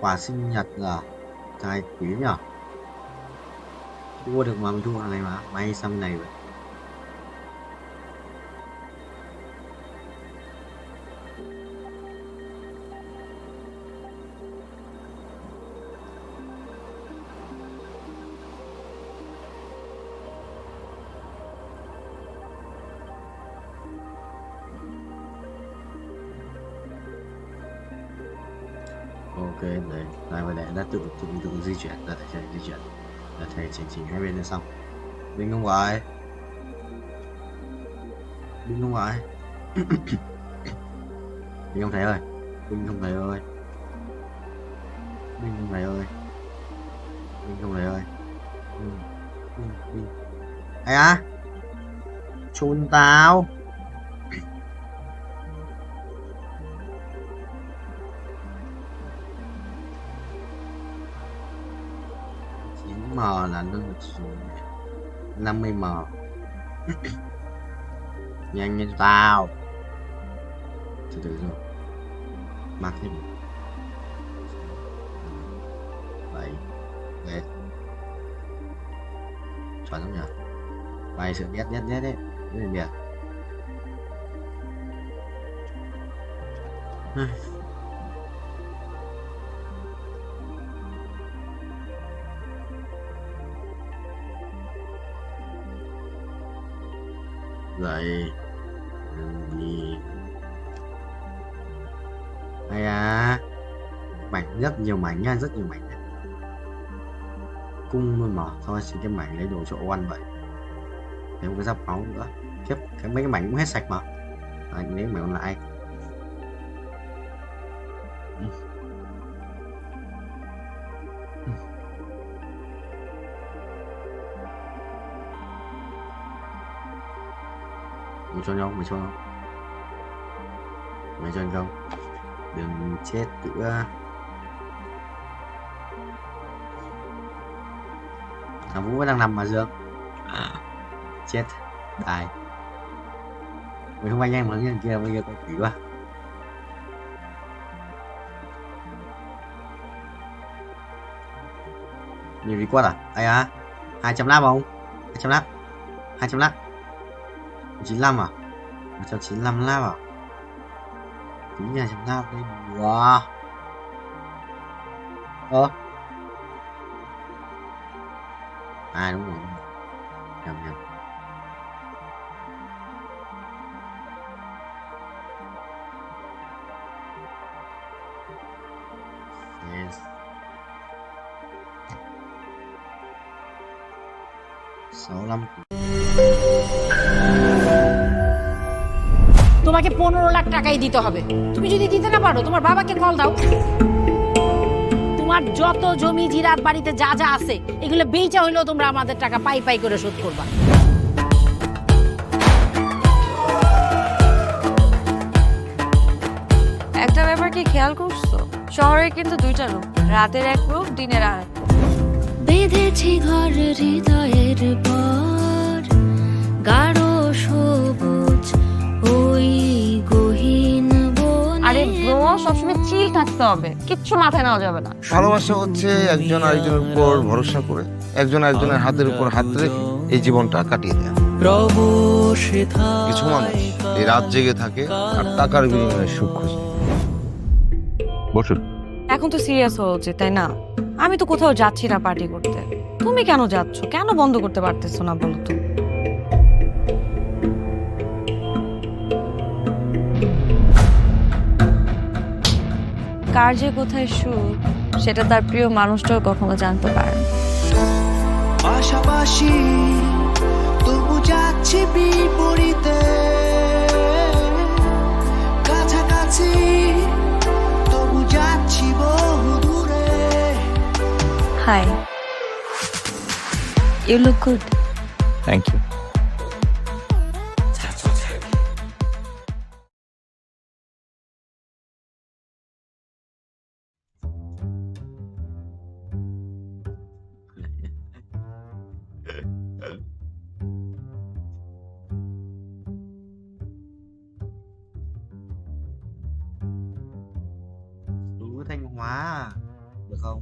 Quà sinh nhật à? Trai quý nhở? Mua được mà mình thua này mà. May xăm này vậy. Ok, đấy, lại và để đã tự di chuyển, đã thể di chuyển, đã thể chỉnh hai bên là xong. Binh không ngoài, binh không ngoài, binh không thấy ơi, binh không thấy ơi, binh không thấy ơi, binh không thấy ơi, binh, ai á, chôn tao. M là nó 50M. Nhanh như tao. Từ từ rồi. Mắc thêm 7 Ghét. Chuẩn không nhỉ? Bài sự ghét đấy. Cái này biệt. Vậy gì hay à, mảnh rất nhiều mảnh nha, rất nhiều mảnh nha. Cung luôn mà, thôi xin cái mảnh lấy đồ cho ô ăn vậy. Thêm cái giáp máu nữa, khiếp, mấy cái mảnh cũng hết sạch mà. Nếu mày còn lại mày cho nhau, mày cho nhau, mày cho anh không, đừng chết nữa. Thằng Vũ vẫn đang nằm mà Dương. Chết đại mày không bay nhanh mà cái kia bây giờ quỷ quá. Nhiều đi quá à? Ai à? 200 lap không? 200 lap. 200 lap. 95 à? 195 lap à? Tính 200 lap đây. Wow. À đúng rồi. Nhầm. Yes. তোমাকে 15 লাখ টাকাই দিতে হবে। তুমি যদি দিতে না পারো তোমার বাবাকে কল দাও। তোমার যত জমি জিরাত বাড়িতে যা যা আছে এগুলো বেচা হইলেও তোমরা আমাদের টাকা পাই পাই করে শোধ করবা। একটা ব্যাপার কি খেয়াল করছো, শহরে কিন্তু দুইটা রূপ, রাতের এক রূপ, দিনের আর এক রূপ। বেঁধেছি ঘর হৃদয়ের পর, গাঢ় সবুজ ওই গহীন বনে। আরে ব্রো, সবসময় চিল থাকতে হবে, কিচ্ছু মাথায় নেওয়া যাবে না। ভালোবাসা হচ্ছে একজন আরেকজনের উপর ভরসা করে, একজন আরেকজনের হাতের উপর হাত রেখে এই জীবনটা কাটিয়ে দেয়। কিছু মানুষ এই রাত জেগে থাকে আর টাকার বিনিময়ে সুখ খোঁজে। বসুন। এখন তো সিরিয়াস হওয়া উচিত, তাই না? আমি তো কোথাও যাচ্ছি না পার্টি করতে, তুমি কেন যাচ্ছ? কেন বন্ধ করতে পারতেছো না বলো তো? কার যে কোথায় সুখ সেটা তার প্রিয় মানুষটাও কখনো জানতে পারে না। পাশাপাশি তবু যাচ্ছি বিপরীতে, কাছাকাছি তবু যাচ্ছি বহু দূরে। Hi, you look good. Thank you. Đủ Thanh Hóa được không?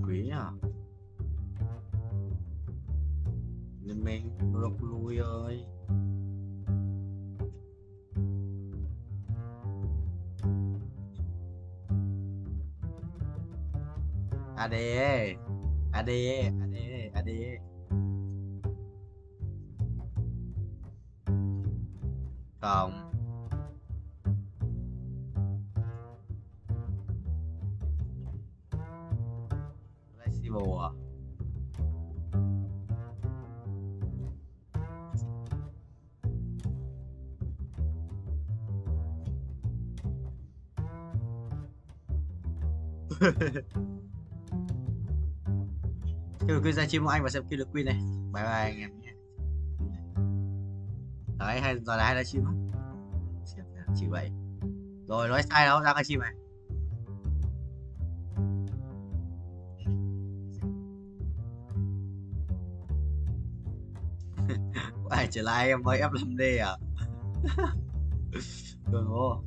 Quý à? Nên mình được lui ơi. AD AD AD AD Không. Flexible à? Kêu được ra chim của anh và xem kêu được Queen này. Bye bye anh em nhé. Đấy, hay giờ là hay livestream không? Chỉ vậy. Rồi nói sai đâu, ra cái chim này. Ai trở lại em mới F5D à? Đừng vô.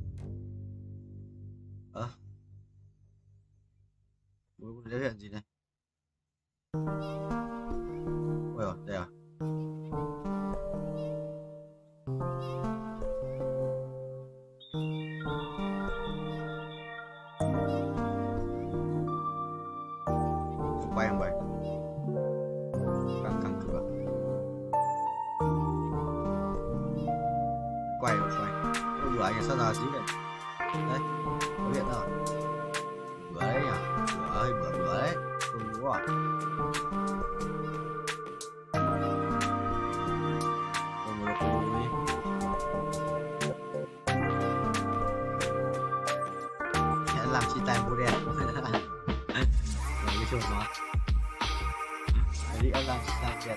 Biểu hiện gì đây? Ôi rồi, đây à? quay rồi quay. Bữa anh sao nào xí vậy? Đấy, có điện rồi. Bữa đấy nhỉ? Bữa ơi, bữa đấy. Không đúng à? Không được đi. Hãy làm chi tay bố đen. Rồi cái chuột nó. Đi em làm chi tay đẹp.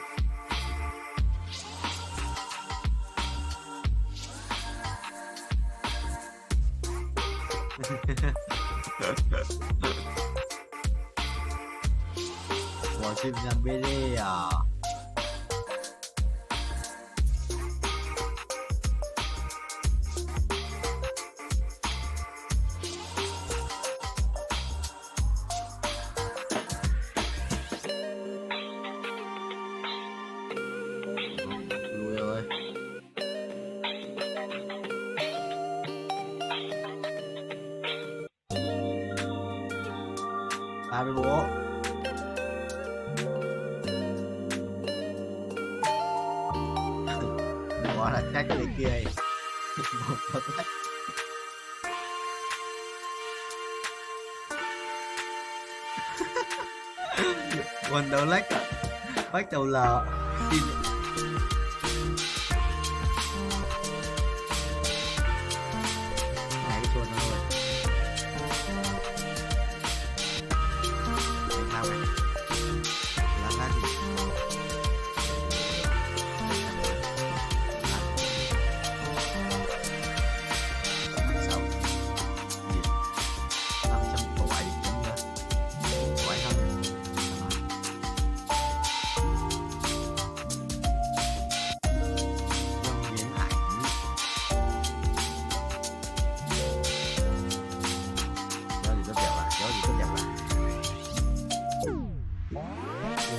Bỏ chim ra bê đê à. Lùi rồi. Ba mươi bố. Bỏ là trách người kia ấy. Bỏ trách. Quần đầu lách. Bách đầu lờ. Xin. Này cái chuột nó rồi. Để sao vậy? Lát lát gì?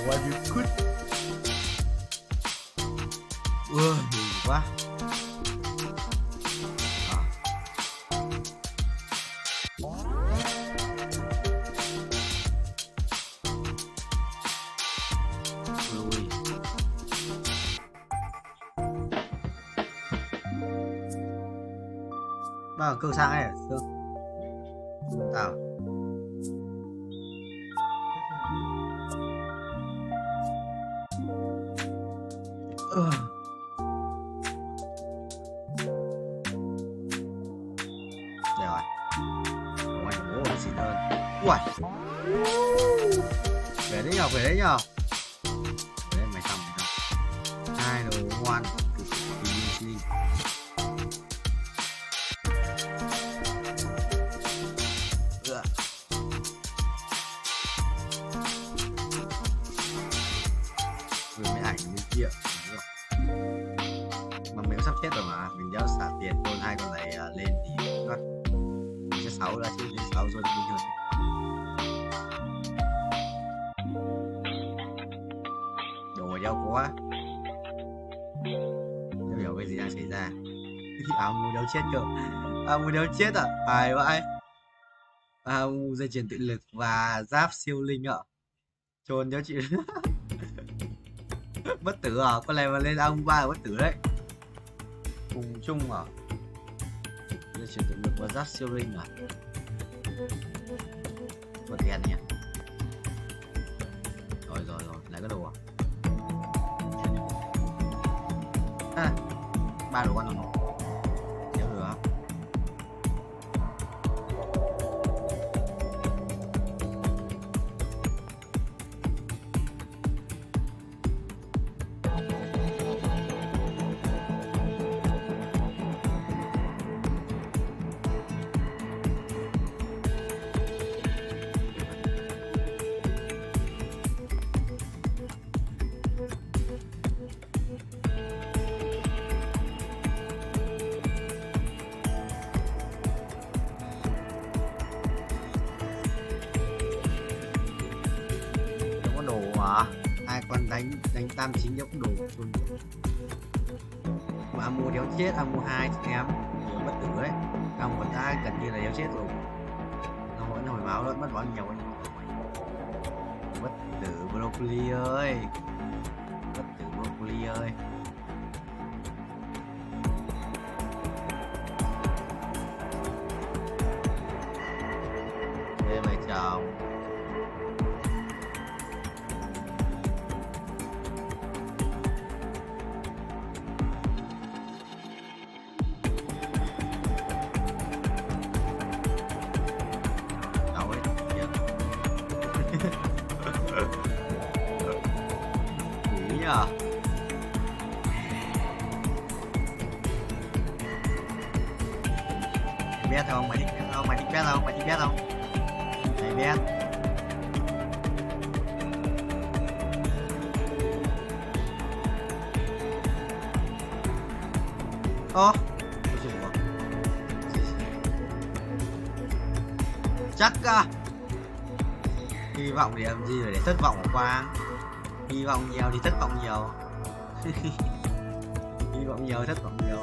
What you could. Nhiều quá. Lùi. Bao câu sang ấy à? Tao. Rồi. Ngoài bố là xịn hơn. Uầy. Về đấy nhờ, về đấy nhờ. Về đấy mày xong. Hai đồ ngoan. Gửi mấy ảnh bên kia. Mà mình cũng sắp chết rồi mà, mình đéo xả tiền thôi, hai con này lên thì nó sẽ 6 ra chứ, đến 6 rồi thì bình thường. Đồ đéo quá. Đéo hiểu cái gì đang xảy ra. Áo mù đéo chết cơ. Áo mù đéo chết à? Phải vậy. Áo mù dây chuyền tự lực và giáp siêu linh ạ. Trồn đéo chịu. Bất tử à? Con này mà lên ông 3 là bất tử đấy. Cùng chung à? Dây chuyển tự lực và giáp siêu linh à? Có tiền nhỉ? Rồi, lại cái đồ à? À, 3 đồ ăn rồi. Đéo được không? Hai con đánh tam chính đéo có đồ luôn. Mà mua đéo chết, mua 2 em bất tử đấy. Ông còn ta gần như là đéo chết rồi. Nó vẫn hồi máu đó, mất bao nhiêu anh. Bất tử broccoli ơi. Bất tử broccoli ơi. biết không? Mày thích biết không? Mày thích biết không? Mày thích biết không? Mày biết. Ơ, chắc à? Hy vọng thì làm gì để thất vọng hả Quang? Hy vọng nhiều thì thất vọng nhiều. Hy vọng nhiều thất vọng nhiều.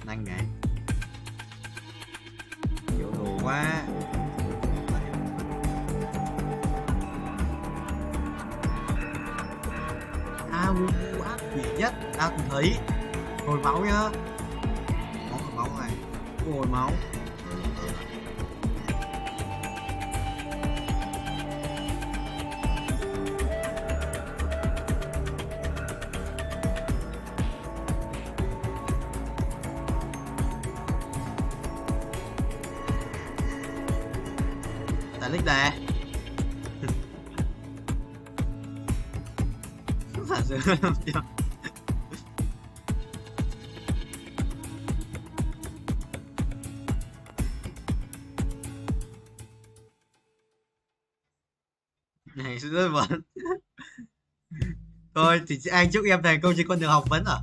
Nhanh này. Nhiều đồ quá. Ác quỷ nhất ta từng thấy. Hồi máu nhá. Máu này. Hồi máu. Tại lịch này. Phản sự làm chưa? Này rất bận. Thôi thì anh chúc em thành công trên con đường học vấn à?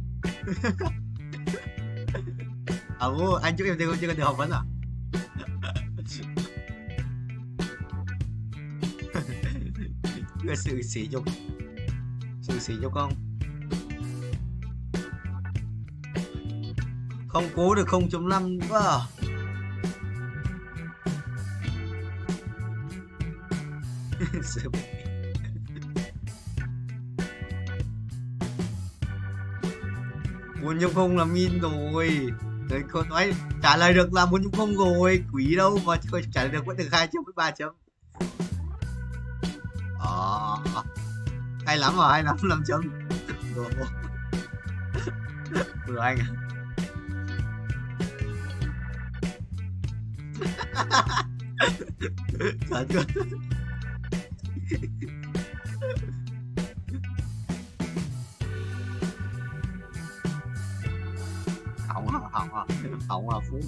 Anh chúc em thành công trên con đường học vấn à? Cái sự sỉ nhục không? Không cố được 0.5 nữa. Muốn nhục không là min rồi. Rồi cô nói trả lời được là muốn nhục không rồi. Quý đâu mà trả lời được vẫn được 2 chấm với 3 chấm. Hay lắm rồi, hay lắm, 5 chấm. Rồi anh à. Thật cơ. Hỏng à Phú.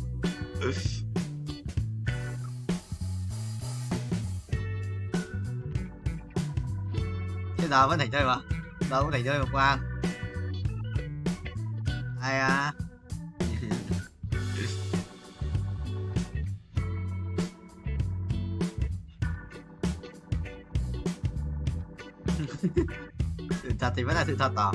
Thế giờ vẫn thành chơi mà. Đâu cũng thành chơi mà Quang. Ai à. Sự thật thì vẫn là sự thật à?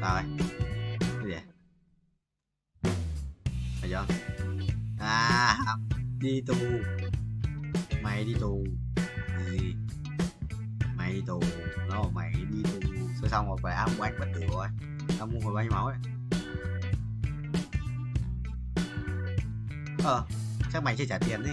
Sao đây? Cái gì? Phải chưa? À, đi tù. Mày đi tù. Gì? Mày đi tù. Nó mày đi tù. Xong rồi phải ám của anh bất tử rồi. Tao mua hồi bao nhiêu máu ấy. Chắc mày chưa trả tiền đi.